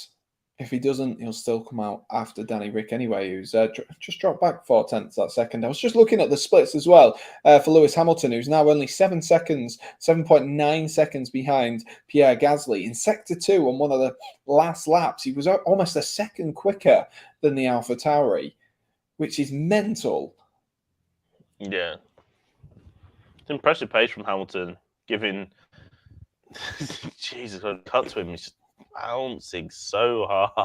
if he doesn't, he'll still come out after Danny Rick anyway, who's just dropped back 0.4 that second. I was just looking at the splits as well for Lewis Hamilton, who's now only 7.9 seconds behind Pierre Gasly. In Sector 2 on one of the last laps, he was almost a second quicker than the AlphaTauri, which is mental. Yeah. It's impressive pace from Hamilton, given... Jesus, when it cut to him, he's just bouncing so hard.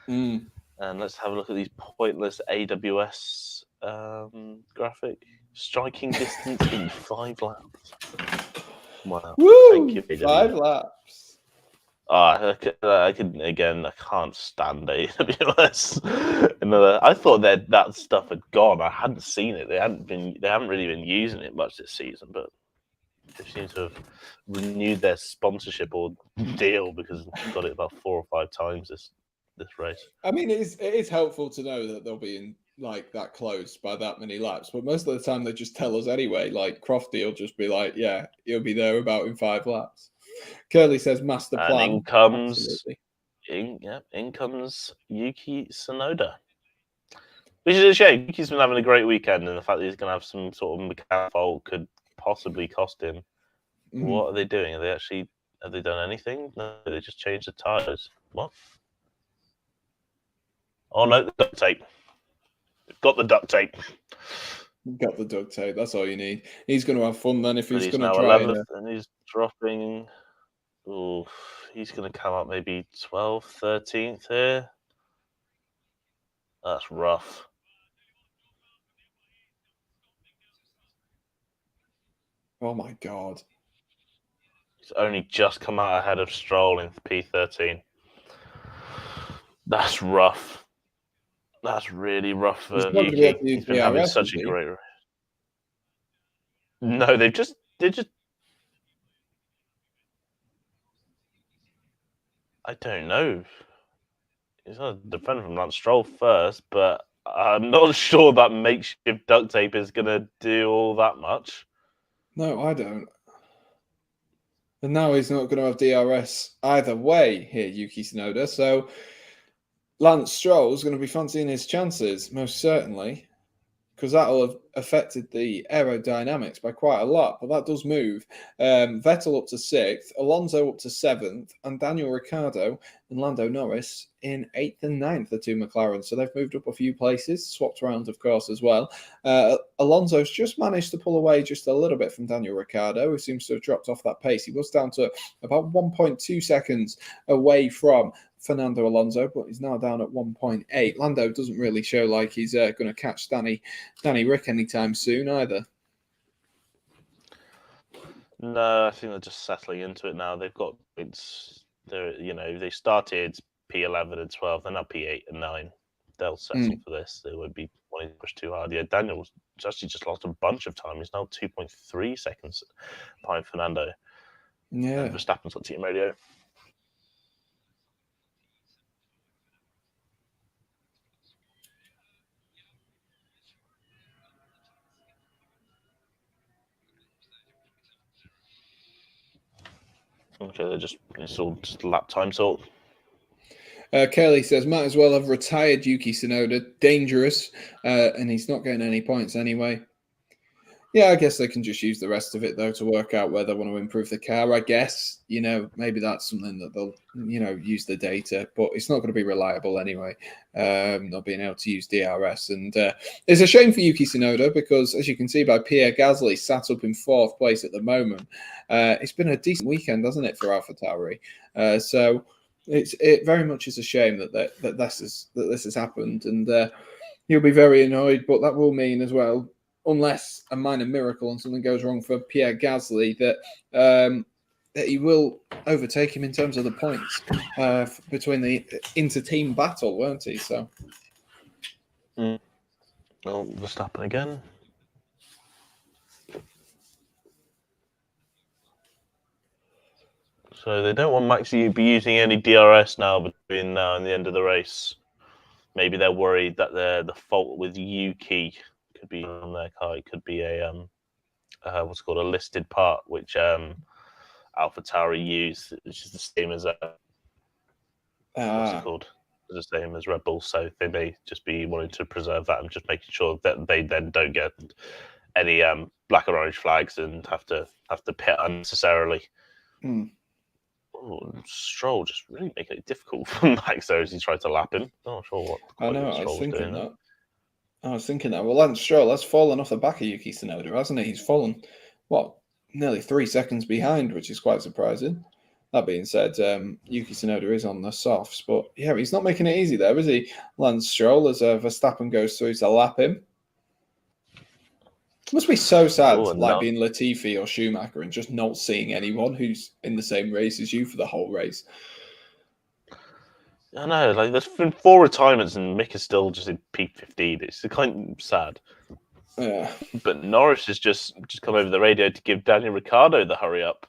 And let's have a look at these pointless AWS graphic. Striking distance in 5 laps. Wow. Woo! Thank you, AWS. 5 laps. I can't stand AWS. I thought that stuff had gone. I hadn't seen it. They haven't really been using it much this season, but they seem to have renewed their sponsorship or deal because they've got it about 4 or 5 times this race. I mean, it is helpful to know that they'll be in like that close by that many laps, but most of the time they just tell us anyway. Like Crofty will just be like, "Yeah, he'll be there about in 5 laps." Curly says, "Master plan." And in comes Yuki Tsunoda. Which is a shame. Yuki's been having a great weekend, and the fact that he's going to have some sort of mechanical fault could possibly cost him. What are they doing? Have they done anything? No, they just changed the tires. What? Oh no, the duct tape. They've got the duct tape. Got the duct tape. That's all you need. He's going to have fun then if he's going to now try. 11th, and he's dropping. Oh, he's going to come up maybe 12th, 13th here. That's rough. Oh my God. He's only just come out ahead of Stroll in P13. That's rough. That's really rough for Yuki. He's been having such a great race. No, they just I don't know. He's going to defend from Lance Stroll first, but I'm not sure that makeshift duct tape is going to do all that much. No, I don't. And now he's not going to have DRS either way here, Yuki Tsunoda. So Lance Stroll's going to be fancying his chances, most certainly, because that'll have affected the aerodynamics by quite a lot. But that does move Vettel up to 6th, Alonso up to 7th, and Daniel Ricciardo and Lando Norris in 8th and 9th, the 2 McLarens. So they've moved up a few places, swapped around, of course, as well. Alonso's just managed to pull away just a little bit from Daniel Ricciardo, who seems to have dropped off that pace. He was down to about 1.2 seconds away from Fernando Alonso, but he's now down at 1.8. Lando doesn't really show like he's going to catch Danny Rick anytime soon either. No, I think they're just settling into it now. They've got points. They started P11 and 12. They're now P8 and 9. They'll settle for this. They won't be wanting to push too hard. Yeah, Daniel's actually just lost a bunch of time. He's now 2.3 seconds behind Fernando. Yeah, and Verstappen's on team radio. Okay, it's all just lap time sort. Kelly says, might as well have retired Yuki Tsunoda. Dangerous. And he's not getting any points anyway. Yeah, I guess they can just use the rest of it, though, to work out where they want to improve the car. I guess, maybe that's something that they'll, use the data, but it's not going to be reliable anyway, not being able to use DRS. And it's a shame for Yuki Tsunoda because, as you can see by Pierre Gasly, sat up in 4th place at the moment. It's been a decent weekend, hasn't it, for AlphaTauri? So it very much is a shame that this has happened, and he'll be very annoyed, but that will mean as well, unless a minor miracle and something goes wrong for Pierre Gasly, that that he will overtake him in terms of the points between the inter-team battle, weren't he? So, well, Verstappen again. So they don't want Max to be using any DRS now between now and the end of the race. Maybe they're worried that the fault with Yuki could be on their car. It could be a what's called a listed part, which AlphaTauri use, which is the same as what's it called? It's the same as Red Bull. So they may just be wanting to preserve that and just making sure that they then don't get any black or orange flags and have to pit unnecessarily. Oh, Stroll just really making it difficult for Max there as he tried to lap him. I'm not sure what. I know. I was thinking that. Well, Lance Stroll has fallen off the back of Yuki Tsunoda, hasn't he? He's fallen, nearly 3 seconds behind, which is quite surprising. That being said, Yuki Tsunoda is on the softs, but yeah, he's not making it easy there, is he? Lance Stroll, as Verstappen goes through to lap him. It must be so sad, being Latifi or Schumacher and just not seeing anyone who's in the same race as you for the whole race. I know, there's been 4 retirements and Mick is still just in P15. It's kind of sad. Yeah. But Norris has just come over the radio to give Daniel Ricciardo the hurry up.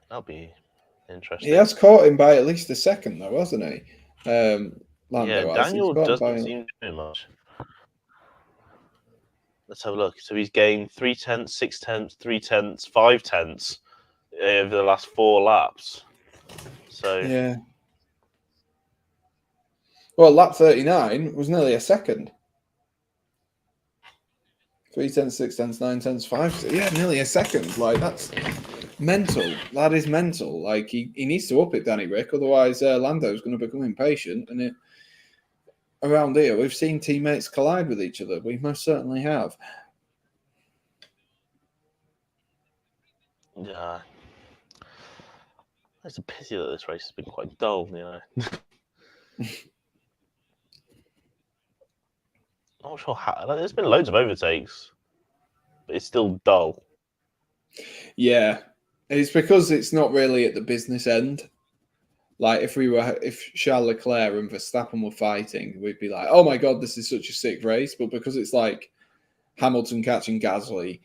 That'll be interesting. He has caught him by at least a second, though, hasn't he? Lando Daniel doesn't seem to do much. Let's have a look. So he's gained 3 tenths, 6 tenths, 3 tenths, 5 tenths over the last 4 laps. So yeah. Well, lap 39 was nearly a second. 3 tenths, 6 tenths, 9 tenths, 5. Yeah, nearly a second. That's mental. That is mental. He needs to up it, Danny Rick. Otherwise, Lando's going to become impatient. And around here, we've seen teammates collide with each other. We most certainly have. Yeah. It's a pity that this race has been quite dull, Not sure how. There's been loads of overtakes, but it's still dull. Yeah. It's because it's not really at the business end. If Charles Leclerc and Verstappen were fighting, we'd be like, oh my God, this is such a sick race. But because it's like Hamilton catching Gasly,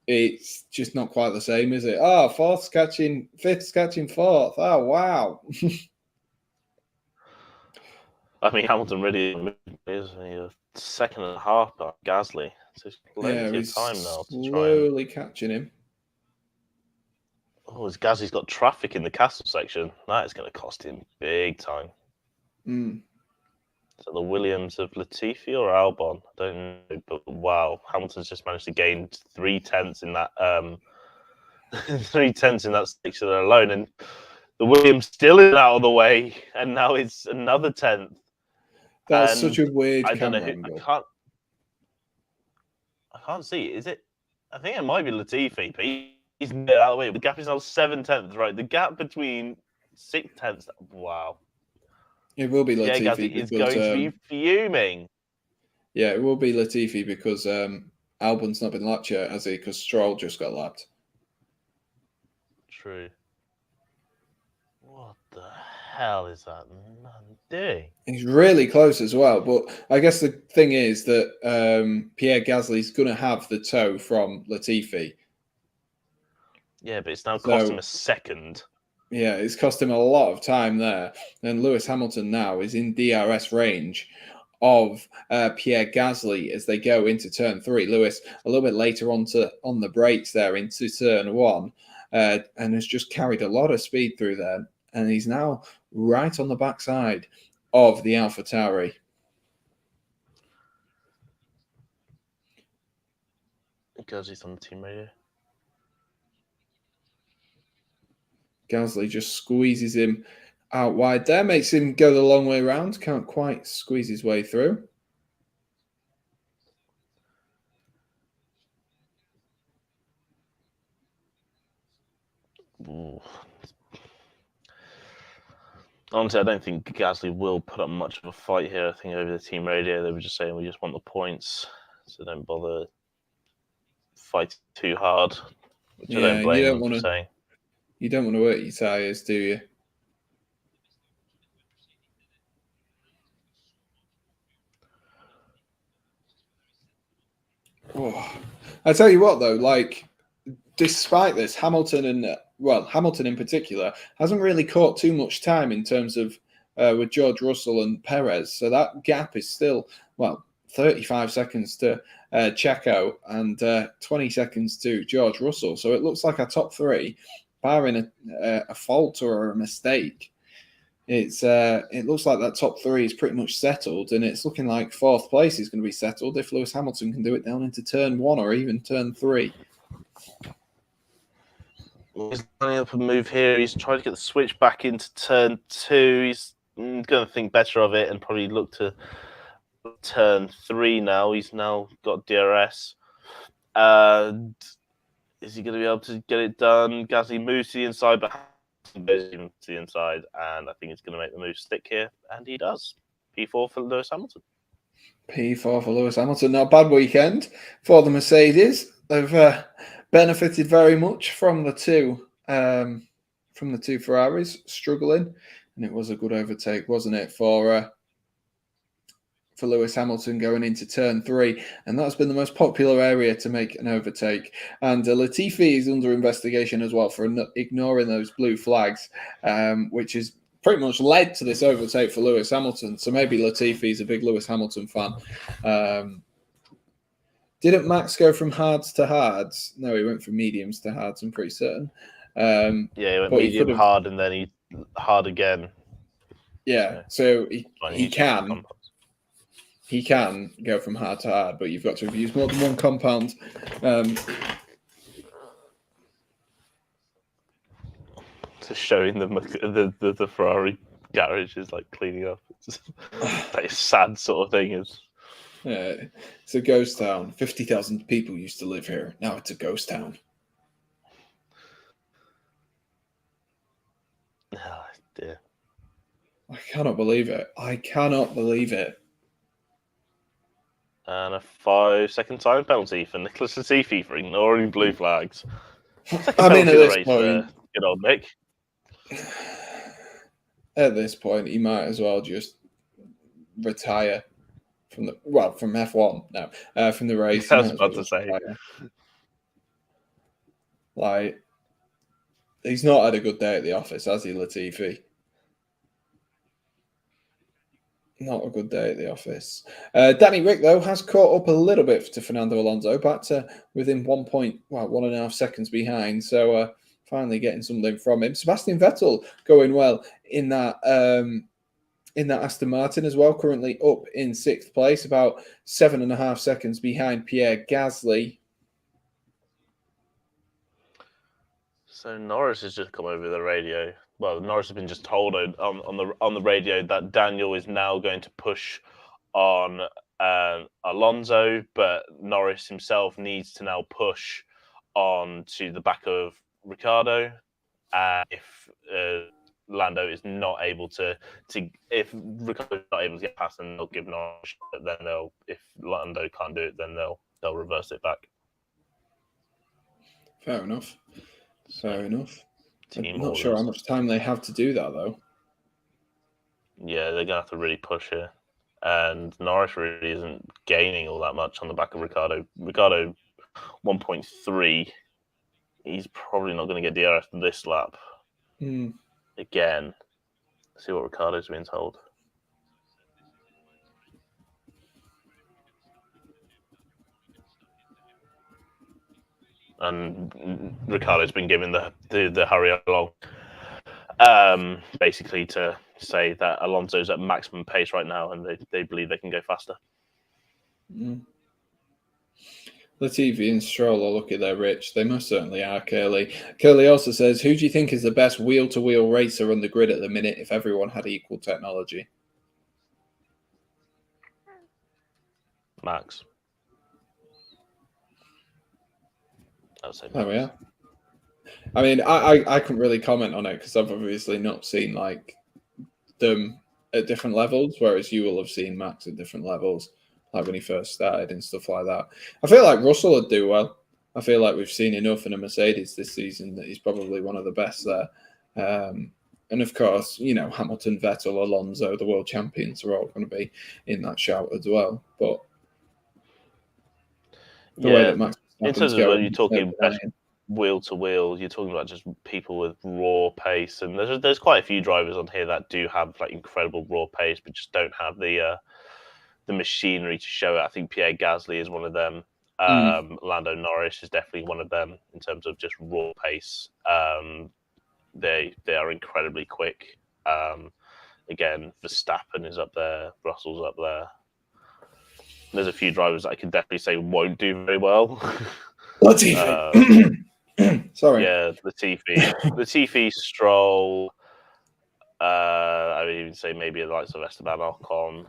it's just not quite the same, is it? Oh, fifth's catching fourth. Oh, wow. I mean, Hamilton really is a second and a half by Gasly. So it's plenty of time now to try slowly catching him. Oh, as Gasly's got traffic in the castle section. That is going to cost him big time. Is that the Williams of Latifi or Albon? I don't know, but wow, Hamilton's just managed to gain 3 tenths in that 3 tenths in that section alone, and the Williams still is out of the way, and now it's another 10th. That's such a weird camera angle. I can't see. Is it? I think it might be Latifi, but he's out of the way. The gap is now 7 tenths, right? The gap between 6 tenths. Wow. It will be Latifi. Yeah, Gasly is going to be fuming. Yeah, it will be Latifi because Albon's not been lapped yet, has he? Because Stroll just got lapped. True. What the hell is that man doing? He's really close as well. But I guess the thing is that Pierre Gasly's going to have the toe from Latifi. Yeah, but it's now cost him a second. Yeah, it's cost him a lot of time there. And Lewis Hamilton now is in DRS range of Pierre Gasly as they go into turn 3. Lewis a little bit later on the brakes there into turn 1 and has just carried a lot of speed through there. And he's now right on the backside of the AlphaTauri. Gasly's on the team radio. Gasly just squeezes him out wide there, makes him go the long way round, can't quite squeeze his way through. Ooh. Honestly, I don't think Gasly will put up much of a fight here. I think over the team radio, they were just saying we just want the points, so don't bother fight too hard. which I don't blame them for saying. You don't want to hurt your tyres, do you? Oh, I tell you what, though, like, despite this, Hamilton in particular hasn't really caught too much time in terms of with George Russell and Perez. So that gap is still, 35 seconds to Checo and 20 seconds to George Russell. So it looks like our top three, barring a fault or a mistake, it looks like that top three is pretty much settled, and it's looking like fourth place is going to be settled if Lewis Hamilton can do it down into turn 1 or even turn 3. He's lining up a move here. He's trying to get the switch back into turn 2. He's going to think better of it and probably look to turn 3 now. He's now got DRS. And is he going to be able to get it done? Gasly moves to the inside, but goes to the inside, and I think he's going to make the move stick here, and he does. P4 for Lewis Hamilton. P4 for Lewis Hamilton. Not a bad weekend for the Mercedes. They've benefited very much from the two Ferraris struggling, and it was a good overtake, wasn't it, for Lewis Hamilton going into turn 3, and that's been the most popular area to make an overtake. And Latifi is under investigation as well for ignoring those blue flags, which has pretty much led to this overtake for Lewis Hamilton. So maybe Latifi is a big Lewis Hamilton fan. Didn't Max go from hards to hards? No, he went from mediums to hards, I'm pretty certain. Yeah, he went medium, hard, and then he hard again. Yeah, so he can. He can go from hard to hard, but you've got to have used more than one compound. Just showing them the Ferrari garage is like cleaning up. It's like a sad sort of thing. It's a ghost town. 50,000 people used to live here. Now it's a ghost town. Oh, dear. I cannot believe it. And a 5-second time penalty for Nicholas Latifi for ignoring blue flags. I mean, at this point, good old Nick. At this point, he might as well just retire from F1 now, from the race. I was about to say, like, he's not had a good day at the office, has he, Latifi? Not a good day at the office. Danny Rick, though, has caught up a little bit to Fernando Alonso, back to within 1.5 seconds behind. So finally getting something from him. Sebastian Vettel going well in that Aston Martin as well, currently up in 6th place, about 7.5 seconds behind Pierre Gasly. So Norris has just come over the radio. Well, Norris has been just told on the radio that Daniel is now going to push on Alonso, but Norris himself needs to now push on to the back of Ricciardo. If Lando is not able to if Ricciardo is not able to get past, then they'll give Norris. Then if Lando can't do it, then they'll reverse it back. Fair enough. I'm not sure how much time they have to do that, though. Yeah, they're going to have to really push here. And Norris really isn't gaining all that much on the back of Ricciardo. Ricciardo, 1.3. He's probably not going to get DRS this lap. Again. Let's see what Ricciardo's being told. And Ricciardo's been given the hurry along, basically to say that Alonso's at maximum pace right now, and they believe they can go faster. Latifi and Stroll are lucky they're rich. They most certainly are, Curly. Curly also says, who do you think is the best wheel-to-wheel racer on the grid at the minute if everyone had equal technology? Max. Oh, yeah. I mean, I couldn't really comment on it because I've obviously not seen like them at different levels, whereas you will have seen Max at different levels, like when he first started and stuff like that. I feel like Russell would do well. I feel like we've seen enough in a Mercedes this season that he's probably one of the best there. And of course, Hamilton, Vettel, Alonso, the world champions are all going to be in that shout as well. But the way that Max in terms of when you're talking wheel to wheel, you're talking about just people with raw pace, and there's quite a few drivers on here that do have like incredible raw pace, but just don't have the machinery to show it. I think Pierre Gasly is one of them. Lando Norris is definitely one of them in terms of just raw pace. They are incredibly quick. Again, Verstappen is up there, Russell's up there. There's a few drivers that I can definitely say won't do very well. Latifi. Sorry. Yeah, Latifi, Stroll. I would even say maybe the likes of Esteban Ocon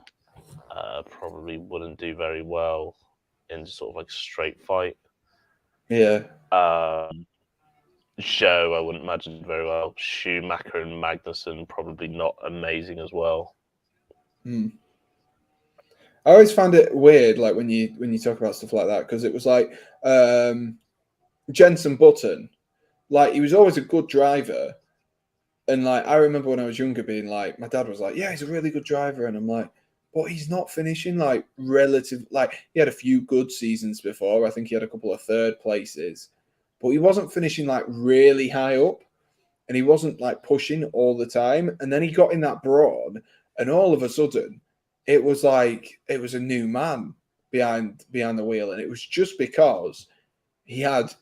probably wouldn't do very well in sort of like a straight fight. Yeah. Zhou, I wouldn't imagine very well. Schumacher and Magnussen probably not amazing as well. I always found it weird, like when you talk about stuff like that, because it was like Jenson Button, like he was always a good driver, and like I remember when I was younger being like, my dad was like, yeah, he's a really good driver, and I'm like, but he's not finishing like relative. Like he had a few good seasons before. I think he had a couple of third places, but he wasn't finishing like really high up, and he wasn't like pushing all the time. And then he got in that broad, and all of a sudden, it was like it was a new man behind the wheel, and it was just because he had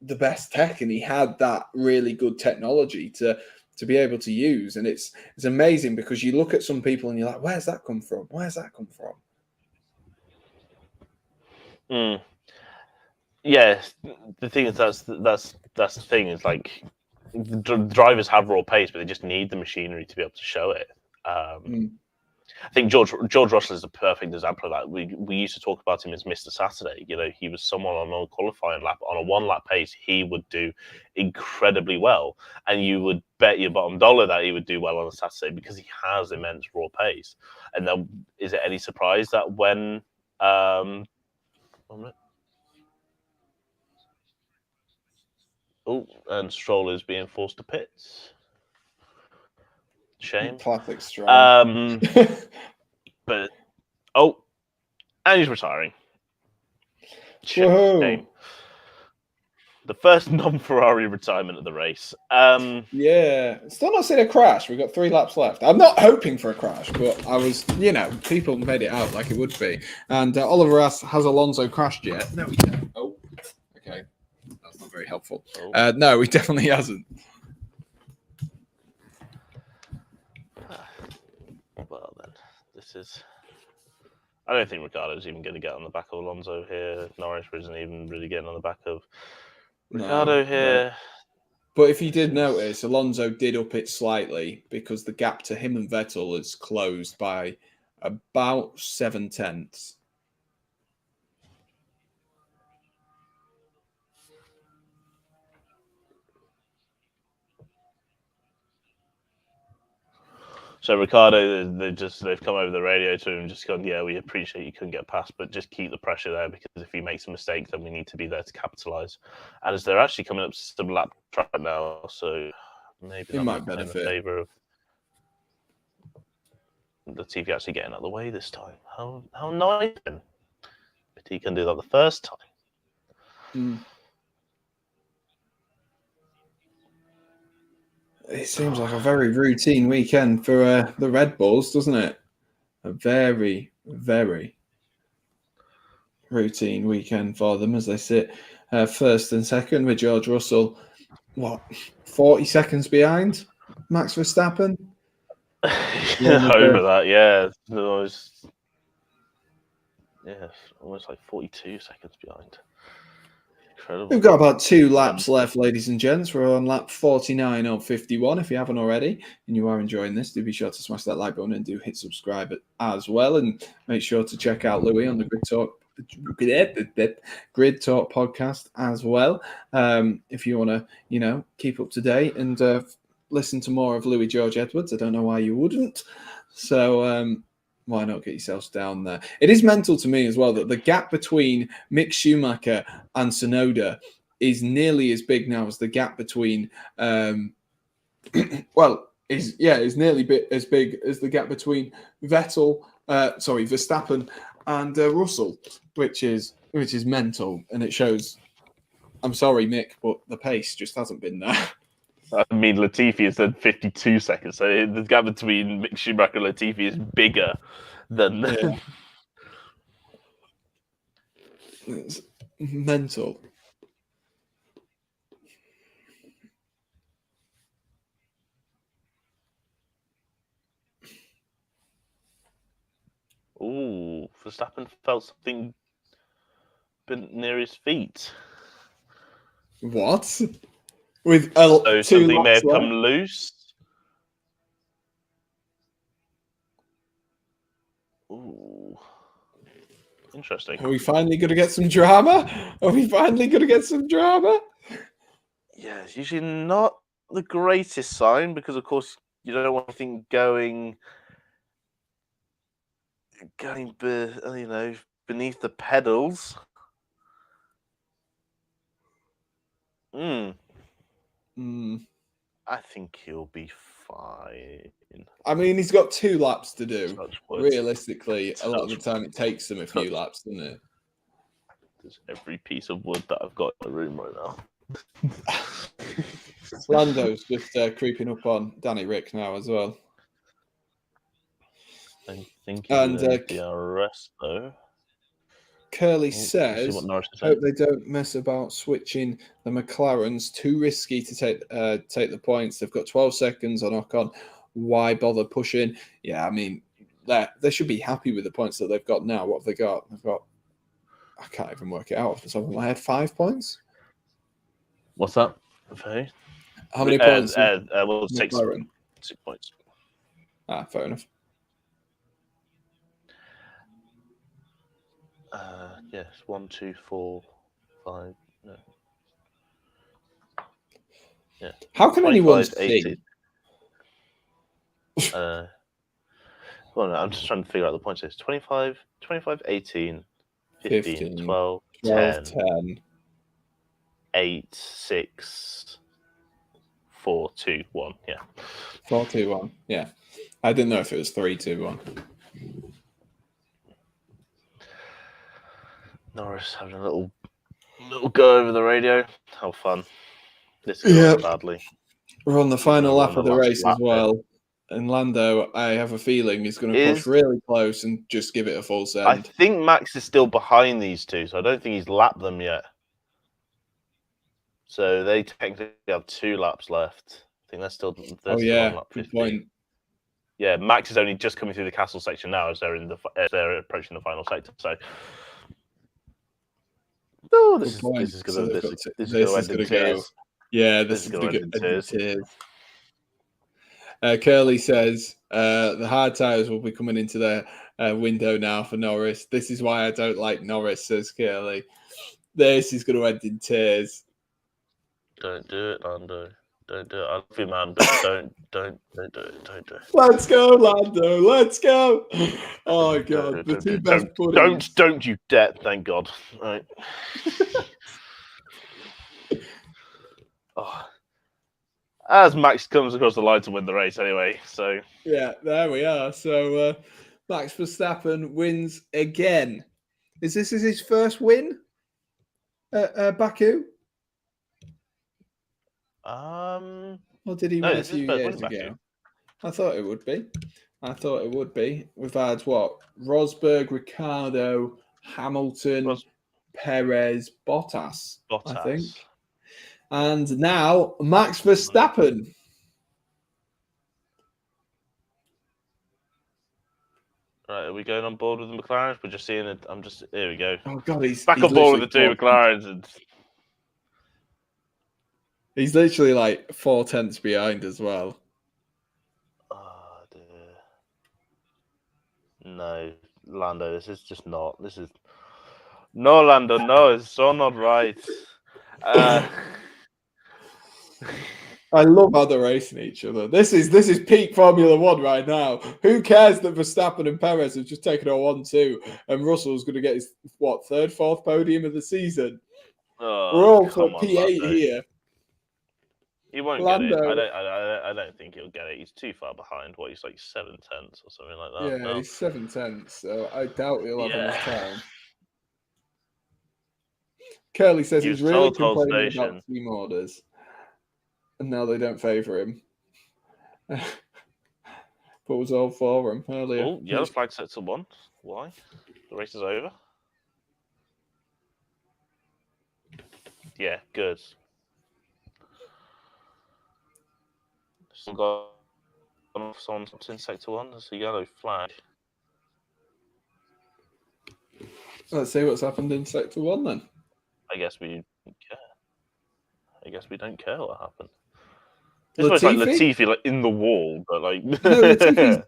the best tech and he had that really good technology to be able to use. And it's amazing because you look at some people and you're like, where's that come from? Where's that come from? Yeah, the thing is that's the thing is like the drivers have raw pace, but they just need the machinery to be able to show it. I think George Russell is a perfect example of that. We used to talk about him as Mr. Saturday. He was someone on a qualifying lap, on a one-lap pace, he would do incredibly well. And you would bet your bottom dollar that he would do well on a Saturday because he has immense raw pace. And then, is it any surprise that when... and Stroll is being forced to pits. Shame. Classic Stroll. But and he's retiring. Shame. The first non-Ferrari retirement of the race. Yeah, still not seen a crash. We've got 3 laps left. I'm not hoping for a crash, but I was, people made it out like it would be. And Oliver asks, has Alonso crashed yet? No, he didn't. Oh, okay. That's not very helpful. No, he definitely hasn't. Well, then, this is... I don't think Ricciardo's even going to get on the back of Alonso here. Norris isn't even really getting on the back of Ricciardo here. No. But if you did notice, Alonso did up it slightly because the gap to him and Vettel is closed by about 0.7. So Ricciardo, they've come over the radio to him and just gone, yeah, we appreciate you couldn't get past, but just keep the pressure there because if he makes a mistake, then we need to be there to capitalise. And as they're actually coming up to some lap track now, so maybe that might benefit in favour of the TV actually getting out of the way this time. How nice, but he can do that the first time. It seems like a very routine weekend for the Red Bulls, doesn't it? A very, very routine weekend for them as they sit first and second with George Russell, 40 seconds behind Max Verstappen? Over that, yeah. Almost like 42 seconds behind. Incredible. We've got about 2 laps left, ladies and gents. We're on lap 49 or 51. If you haven't already and you are enjoying this, do be sure to smash that like button and do hit subscribe as well. And make sure to check out Louis on the Grid Talk podcast as well. If you want to, keep up to date and listen to more of Louis George Edwards. I don't know why you wouldn't. So, Why not get yourselves down there? It is mental to me as well that the gap between Mick Schumacher and Tsunoda is nearly as big now as the gap between, is nearly as big as the gap between Verstappen and Russell, which is mental, and it shows. I'm sorry, Mick, but the pace just hasn't been there. I mean, Latifi has said 52 seconds, so the gap between Mick Schumacher and Latifi is bigger than. Yeah. It's mental. Ooh, Verstappen felt something near his feet. What? With So two something may laps have come left? loose. Ooh, interesting. Are we finally going to get some drama? Yeah, it's usually not the greatest sign because, of course, you don't want anything going, beneath the pedals. I think he'll be fine. I mean, he's got 2 laps to do. Realistically, a lot of the time it takes him a few laps, doesn't it? There's every piece of wood that I've got in the room right now. Lando's just creeping up on Danny Rick now as well. I think he's in DRS though. Curly says, hope they don't mess about switching the McLarens. Too risky to take the points. They've got 12 seconds on Ocon. Why bother pushing? Yeah, I mean, they should be happy with the points that they've got now. What have they got? They've got, I can't even work it out off the top of my head, 5 points? What's that? Okay. How many points? 6 points. Fair enough. Yes, 1, 2, 4, 5. No. Yeah. How can anyone see? Well, no, I'm just trying to figure out the points. It's 25, 18, 15, 12, 10, 8, 6, 4, 2, 1. Yeah. 4, 2, 1. Yeah. I didn't know if it was 3, 2, 1. Norris having a little go over the radio. How fun. This is going badly. We're on the final lap of the race as well. And Lando, I have a feeling, is going to push really close and just give it a full send. I think Max is still behind these two, so I don't think he's lapped them yet. So they technically have 2 laps left. I think they're still on lap 50. Good point. Yeah, Max is only just coming through the castle section now as they're approaching the final sector. So, this is going to end in tears. Yeah, this is going to end in tears. Curly says the hard tyres will be coming into their window now for Norris. This is why I don't like Norris, says Curly. This is going to end in tears. Don't do it, Lando. Don't do it. I love you, man, but don't do it. Don't do it. Let's go, Lando. Let's go. Oh my God, the two best buddies. Don't you dare! Thank God. All right. As Max comes across the line to win the race, anyway. So yeah, there we are. So Max Verstappen wins again. Is this his first win at Baku? Or did he win a few years ago? I thought it would be. We've had Rosberg, Ricciardo, Hamilton, Perez, Bottas, I think. And now Max Verstappen. Right, are we going on board with the McLarens? We're just seeing it. Here we go. Oh God, he's back on board with the 2 McLarens. And he's literally like 4 tenths behind as well. Oh dear. No, Lando, this is just not. No, Lando, no, it's so not right. I love how they're racing each other. This is peak Formula One right now. Who cares that Verstappen and Perez have just taken a 1-2 and Russell's going to get his third, fourth podium of the season? We're all for P8 here. He won't Lando. get it. I don't think he'll get it. He's too far behind. What, he's like 7/10 or something like that. Yeah, he's 7/10, so I doubt he'll have enough time. Curly says he's really complaining about team orders, and now they don't favour him. But was all for him earlier. Oh, yellow flag set to 1. Why? The race is over. Yeah, good. Still got someone in sector 1. There's a yellow flag. Let's see what's happened in sector 1 then. I guess we don't care. I guess we don't care what happened. It's like Latifi, like in the wall, but like no,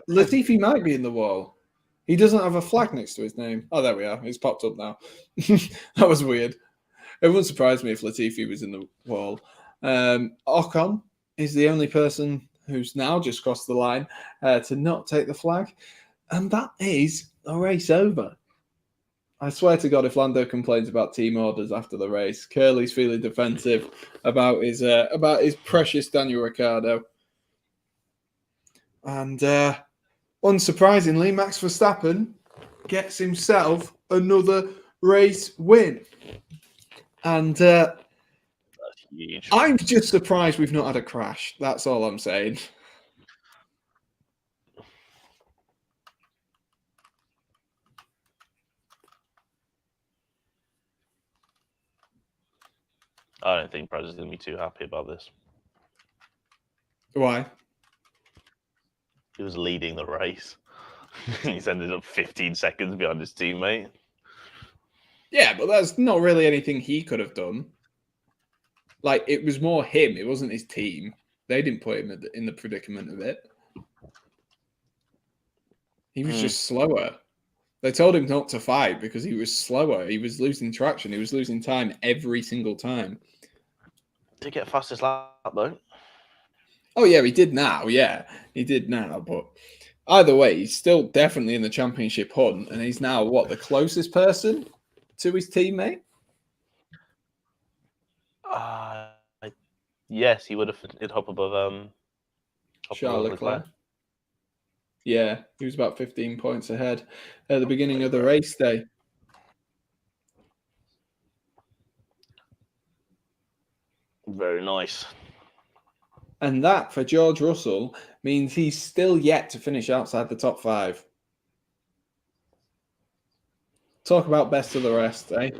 Latifi might be in the wall. He doesn't have a flag next to his name. Oh, there we are. It's popped up now. That was weird. It wouldn't surprise me if Latifi was in the wall. Ocon is the only person who's now just crossed the line to not take the flag, and that is a race over. I swear to God, if Lando complains about team orders after the race, Curly's feeling defensive about his precious Daniel Ricciardo. And unsurprisingly, Max Verstappen gets himself another race win. And that's huge. I'm just surprised we've not had a crash. That's all I'm saying. I don't think Perez is going to be too happy about this. Why? He was leading the race. He's ended up 15 seconds behind his teammate. Yeah, but that's not really anything he could have done. Like, it was more him. It wasn't his team. They didn't put him in the predicament of it. He was just slower. They told him not to fight because he was slower. He was losing traction. He was losing time every single time. Did get fastest lap, though. Oh, yeah, he did now. Yeah, he did now. But either way, he's still definitely in the championship hunt. And he's now, the closest person to his teammate? Yes, he would have hop above Charles Leclerc. Yeah, he was about 15 points ahead at the beginning of the race day. Very nice. And that, for George Russell, means he's still yet to finish outside the top 5. Talk about best of the rest, eh?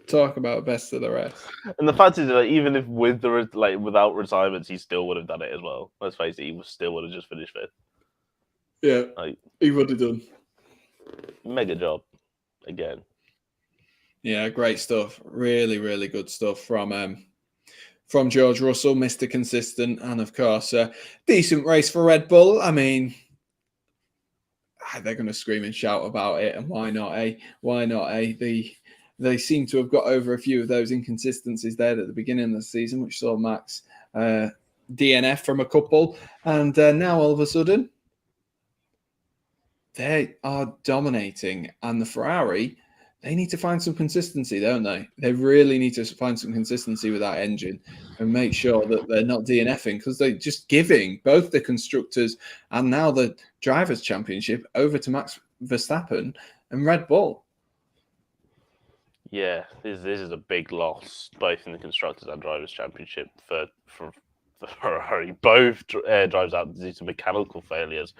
Talk about best of the rest. And the fact is that even if without retirements, he still would have done it as well. Let's face it, he still would have just finished 5th. Yeah, he would have done. Mega job, again. Yeah, great stuff. Really, really good stuff from George Russell, Mr. Consistent, and of course, decent race for Red Bull. I mean, they're going to scream and shout about it, and why not, eh? Why not, eh? They seem to have got over a few of those inconsistencies there at the beginning of the season, which saw Max DNF from a couple, and now all of a sudden, they are dominating, and the Ferrari, they need to find some consistency, don't they? They really need to find some consistency with that engine and make sure that they're not DNFing, because they're just giving both the constructors and now the drivers' championship over to Max Verstappen and Red Bull. Yeah, this is a big loss, both in the constructors and drivers' championship for Ferrari. Both drives out due to mechanical failures,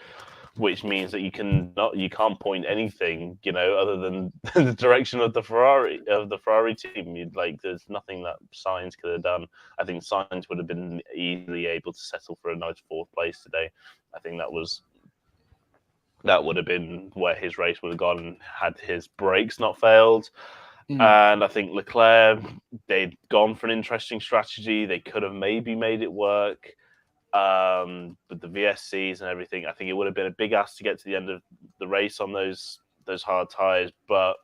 which means that you can't point anything, other than the direction of the Ferrari team. There's nothing that Sainz could have done. I think Sainz would have been easily able to settle for a nice 4th place today. I think that would have been where his race would have gone had his brakes not failed. And I think Leclerc, they'd gone for an interesting strategy. They could have maybe made it work. With the VSCs and everything, I think it would have been a big ask to get to the end of the race on those hard tyres. But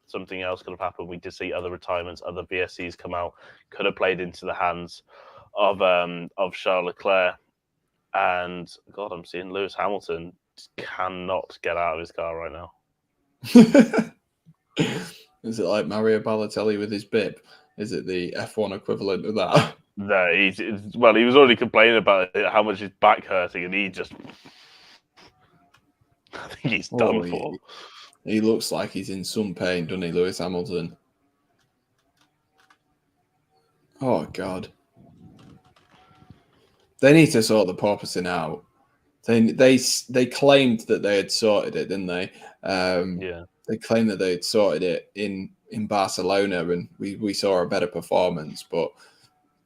something else could have happened. We did see other retirements, other VSCs come out, could have played into the hands of Charles Leclerc. And God, I'm seeing Lewis Hamilton cannot get out of his car right now. Is it like Mario Balotelli with his bib? Is it the F1 equivalent of that? No, he was already complaining about how much his back hurting, and he just, I think he's done for. He looks like he's in some pain, doesn't he, Lewis Hamilton? Oh God, they need to sort the porpoising out. They claimed that they had sorted it, didn't they? Yeah. They claimed that they had sorted it in Barcelona, and we saw a better performance. But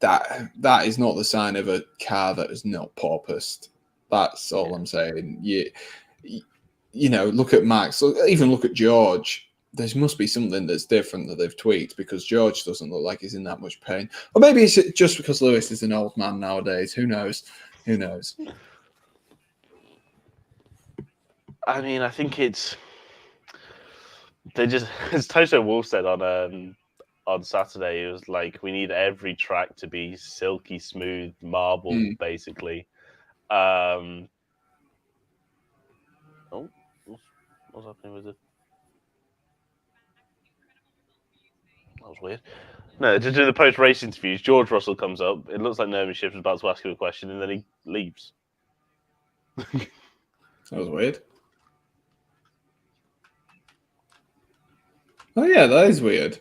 that is not the sign of a car that is not porpoised. That's all I'm saying. You know, look at Max. Even look at George. There must be something that's different that they've tweaked, because George doesn't look like he's in that much pain. Or maybe it's just because Lewis is an old man nowadays. Who knows? Who knows? I mean, I think it's they just, as Toto Wolff said on Saturday, it was like, we need every track to be silky smooth marble, basically. Oh, what's happening with it? That was weird. No, to do the post-race interviews, George Russell comes up. It looks like Norman Shift was about to ask him a question, and then he leaves. That was weird. Oh yeah, that is weird.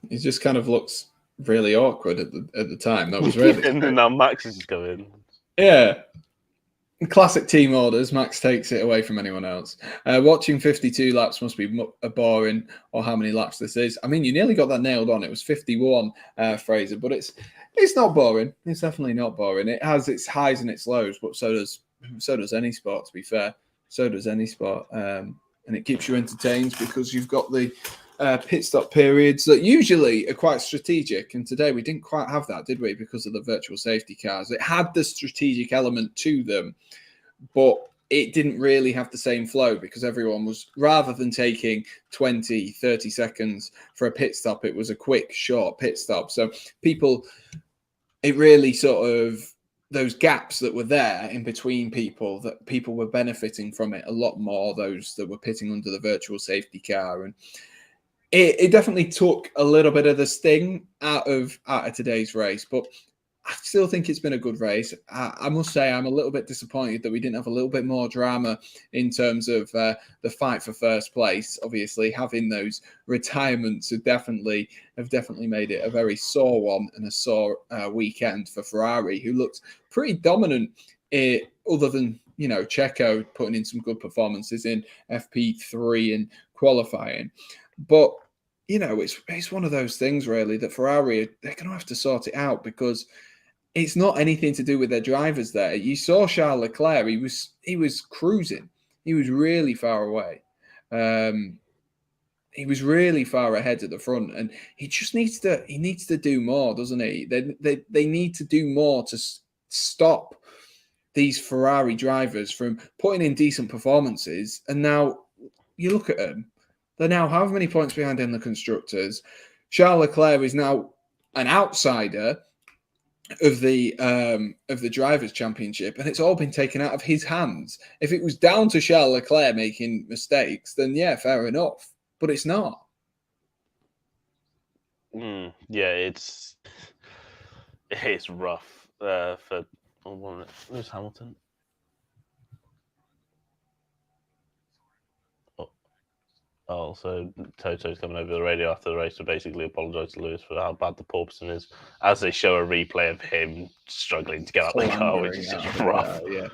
He just kind of looks really awkward at the time. That was really and then now Max is coming. Yeah. Classic team orders. Max takes it away from anyone else. Watching 52 laps must be boring, or how many laps this is. I mean, you nearly got that nailed on. It was 51, Fraser, but it's not boring. It's definitely not boring. It has its highs and its lows, but so does any sport, to be fair. So does any sport. And it keeps you entertained because you've got the pit stop periods that usually are quite strategic. And today we didn't quite have that, did we? Because of the virtual safety cars. It had the strategic element to them, but it didn't really have the same flow, because everyone was, rather than taking 20, 30 seconds for a pit stop, it was a quick, short pit stop. So it really sort of, those gaps that were there in between people, that people were benefiting from it a lot more, those that were pitting under the virtual safety car. And it definitely took a little bit of the sting out of today's race, but I still think it's been a good race. I must say I'm a little bit disappointed that we didn't have a little bit more drama in terms of the fight for first place. Obviously, having those retirements have definitely made it a very sore one, and a sore weekend for Ferrari, who looked pretty dominant, other than, you know, Checo putting in some good performances in FP3 and qualifying. But, you know, it's one of those things, really, that Ferrari, they're going to have to sort it out, because it's not anything to do with their drivers there. You saw Charles Leclerc, he was cruising. He was really far away. He was really far ahead at the front, and he just needs to do more, doesn't he? They need to do more to stop these Ferrari drivers from putting in decent performances. And now you look at them. They're now how many points behind in the constructors? Charles Leclerc is now an outsider of the drivers' championship, and it's all been taken out of his hands. If it was down to Charles Leclerc making mistakes, then yeah, fair enough. But it's not. Yeah, it's rough for Lewis Hamilton. Oh, so Toto's coming over the radio after the race to basically apologise to Lewis for how bad the porpoising is, as they show a replay of him struggling to get out of the car, which is just rough. Yeah.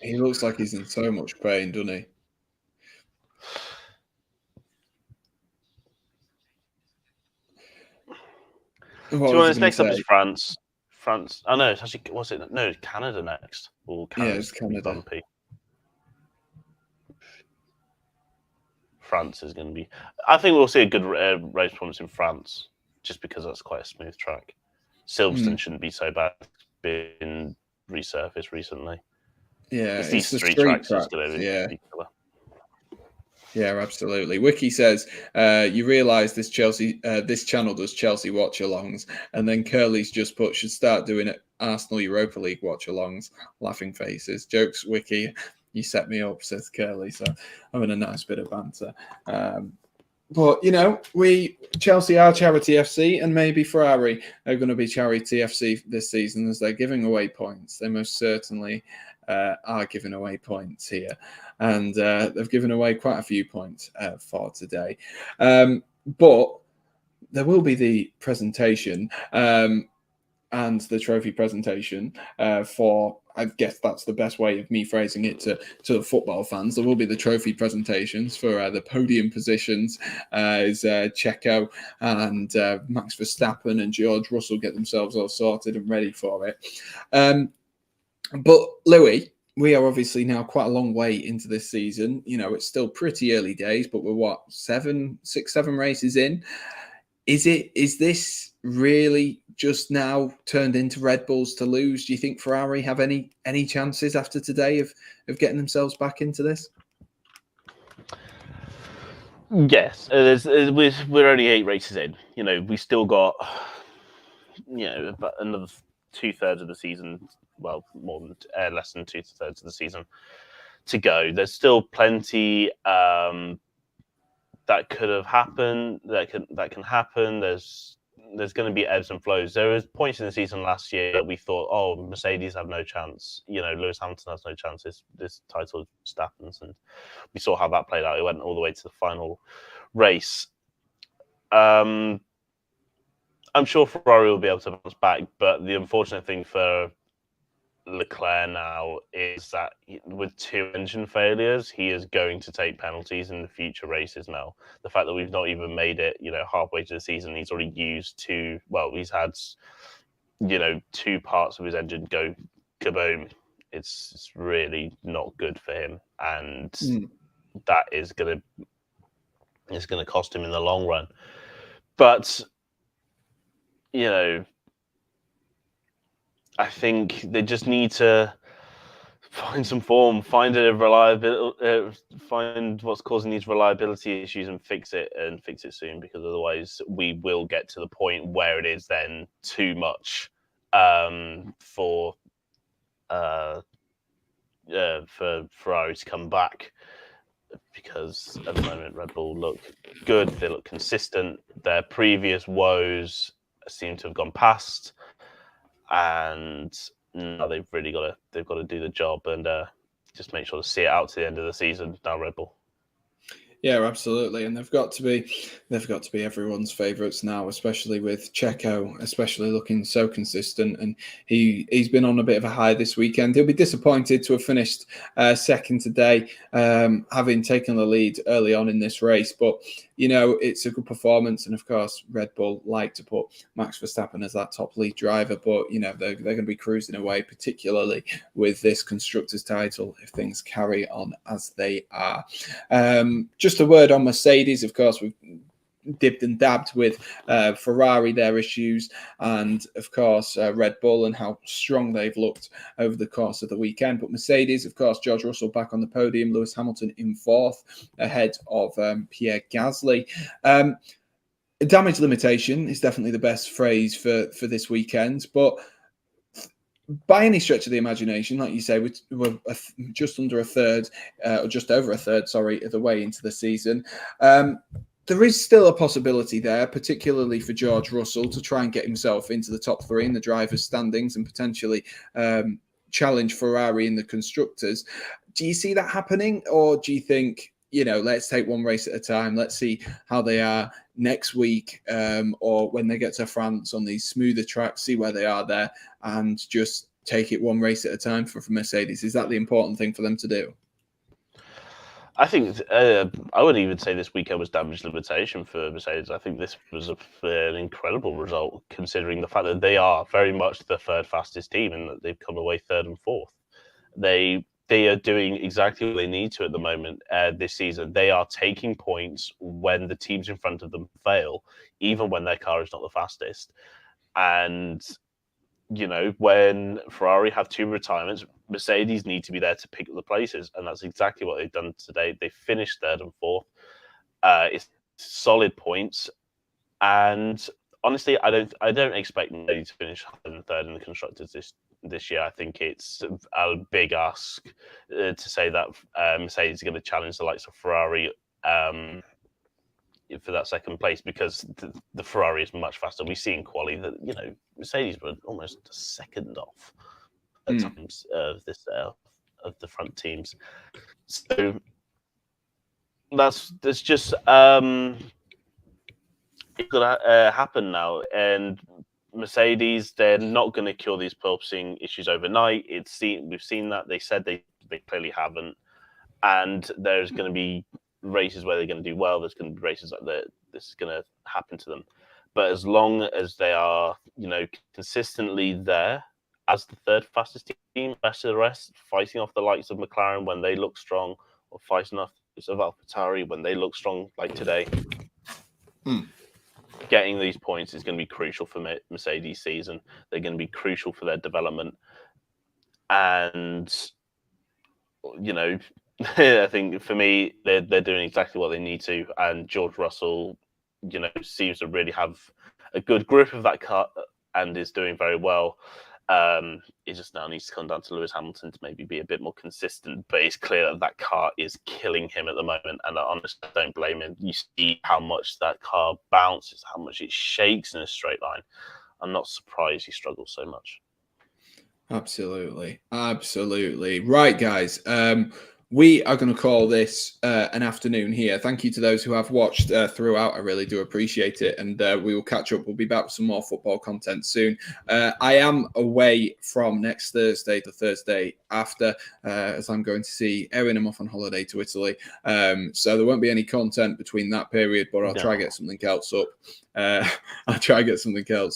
He looks like he's in so much pain, doesn't he? Do you want this next up is France? France. Oh no, it's actually, what's it? No, Canada next. Or Canada. Yeah, it's Canada. Bumpy. France is going to be. I think we'll see a good race performance in France, just because that's quite a smooth track. Silverstone shouldn't be so bad. It's been resurfaced recently. Yeah, it's these street tracks. It's going to be killer. Yeah, absolutely. Wiki says you realise this channel does Chelsea watch-alongs, and then Curly's just put should start doing it Arsenal Europa League watch-alongs. Laughing faces, jokes. Wiki, you set me up, says Curly. So having a nice bit of banter. But Chelsea are charity FC, and maybe Ferrari are going to be charity FC this season as they're giving away points. They most certainly are giving away points here, and they've given away quite a few points for today. But there will be the presentation and the trophy presentation for. I guess that's the best way of me phrasing it to the football fans. There will be the trophy presentations for the podium positions as Checo and Max Verstappen and George Russell get themselves all sorted and ready for it. But Louis, we are obviously now quite a long way into this season. It's still pretty early days, but we're 7 races in. Is this really just now turned into Red Bulls to lose? Do you think Ferrari have any chances after today of getting themselves back into this? Yes, we're only 8 races in. We still got about another 2/3 of the season. Well, less than 2/3 of the season to go. There's still plenty that could have happened. That can happen. There's going to be ebbs and flows. There was points in the season last year that we thought, oh, Mercedes have no chance. Lewis Hamilton has no chance. This title is Verstappen's, and we saw how that played out. It went all the way to the final race. I'm sure Ferrari will be able to bounce back, but the unfortunate thing for Leclerc now is that with 2 engine failures, he is going to take penalties in the future races now. The fact that we've not even made it, halfway to the season, he's already used 2. Well, he's had, 2 parts of his engine go kaboom. It's really not good for him, and that is gonna cost him in the long run. But I think they just need to find some form, find what's causing these reliability issues and fix it soon, because otherwise we will get to the point where it is then too much for Ferrari to come back, because at the moment Red Bull look good, they look consistent. Their previous woes seem to have gone past, and now they've really got to do the job and just make sure to see it out to the end of the season. Now Red Bull. Yeah, absolutely, and they've got to be everyone's favourites now, especially with Checo, especially looking so consistent, and he's been on a bit of a high this weekend. He'll be disappointed to have finished second today, having taken the lead early on in this race, but it's a good performance, and of course Red Bull like to put Max Verstappen as that top lead driver, but they're going to be cruising away, particularly with this constructors title if things carry on as they are. Just a word on Mercedes. Of course, we've dipped and dabbed with Ferrari, their issues, and of course Red Bull and how strong they've looked over the course of the weekend. But Mercedes, of course, George Russell back on the podium, Lewis Hamilton in 4th ahead of Pierre Gasly. Damage limitation is definitely the best phrase for this weekend, but by any stretch of the imagination, like you say, we're just under a third, or just over a third, of the way into the season. There is still a possibility there, particularly for George Russell, to try and get himself into the top 3 in the drivers' standings and potentially challenge Ferrari in the constructors. Do you see that happening, or do you think, let's take one race at a time, let's see how they are next week, or when they get to France on these smoother tracks, see where they are there, and just take it one race at a time for Mercedes? Is that the important thing for them to do? I think I would even say this weekend was damage limitation for Mercedes. I think this was an incredible result, considering the fact that they are very much the 3rd fastest team and that they've come away 3rd and 4th. They are doing exactly what they need to at the moment this season. They are taking points when the teams in front of them fail, even when their car is not the fastest. And when Ferrari have 2 retirements, Mercedes need to be there to pick up the places, and that's exactly what they've done today. They finished 3rd and 4th. It's solid points, and honestly, I don't expect Mercedes to finish higher than 3rd in the constructors this year. I think it's a big ask to say that Mercedes is going to challenge the likes of Ferrari for that 2nd place, because the Ferrari is much faster. We see in quali that Mercedes were almost a second off at times of the front teams. So that's just it's gonna happen now, and Mercedes, they're not going to cure these porpoising issues overnight. We've seen that. They said they clearly haven't, and there's going to be races where they're going to do well. There's going to be races like that. This is going to happen to them. But as long as they are, consistently there as the 3rd fastest team, best of the rest, fighting off the likes of McLaren when they look strong, or fighting off of AlphaTauri when they look strong, like today. Getting these points is going to be crucial for Mercedes' season. They're going to be crucial for their development. And, I think for me, they're doing exactly what they need to. And George Russell, seems to really have a good grip of that car and is doing very well. It just now needs to come down to Lewis Hamilton to maybe be a bit more consistent. But it's clear that car is killing him at the moment, and I honestly don't blame him. You see how much that car bounces, how much it shakes in a straight line. I'm not surprised he struggles so much. Absolutely. Right, guys. We are going to call this an afternoon here. Thank you to those who have watched throughout. I really do appreciate it. And we will catch up. We'll be back with some more football content soon. I am away from next Thursday, the Thursday after, as I'm going to see Erin. I'm off on holiday to Italy. So there won't be any content between that period, but I'll try to get something else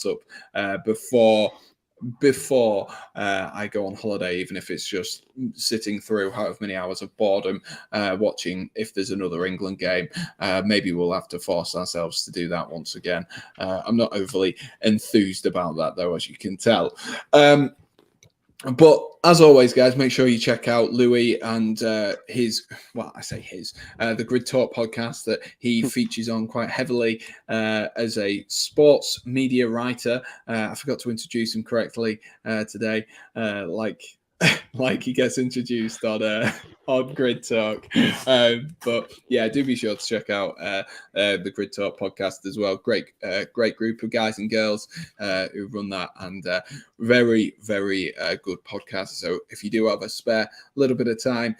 up. Before I go on holiday, even if it's just sitting through however many hours of boredom, watching if there's another England game. Maybe we'll have to force ourselves to do that once again. I'm not overly enthused about that, though, as you can tell. But as always, guys, make sure you check out Louis and the Grid Talk podcast that he features on quite heavily as a sports media writer. I forgot to introduce him correctly today, like he gets introduced on Grid Talk. But yeah, do be sure to check out the Grid Talk podcast as well. Great group of guys and girls who run that, and very, very good podcast. So if you do have a spare little bit of time,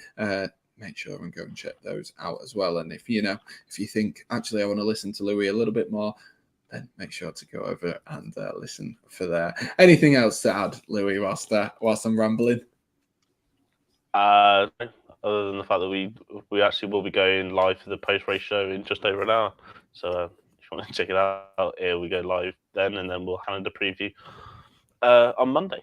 make sure and go and check those out as well. And if you think, actually, I want to listen to Louis a little bit more, then make sure to go over and listen for there. Anything else to add, Louis, whilst I'm rambling? Other than the fact that we actually will be going live for the post-race show in just over an hour. So if you want to check it out, here we go live then, and then we'll hand a preview on Monday.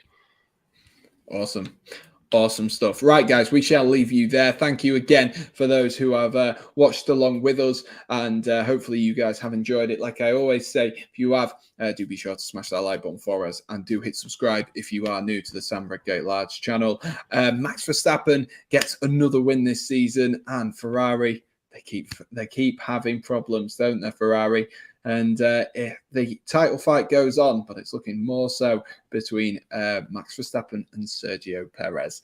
Awesome stuff. Right, guys, we shall leave you there. Thank you again for those who have watched along with us, and hopefully you guys have enjoyed it. Like I always say, if you have, do be sure to smash that like button for us, and do hit subscribe if you are new to the Sam Redgate-Large channel. Max Verstappen gets another win this season, and Ferrari, they keep having problems, don't they, Ferrari? And the title fight goes on, but it's looking more so between Max Verstappen and Sergio Perez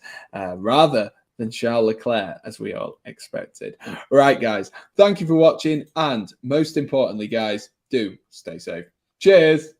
rather than Charles Leclerc, as we all expected. Right, guys, thank you for watching. And most importantly, guys, do stay safe. Cheers.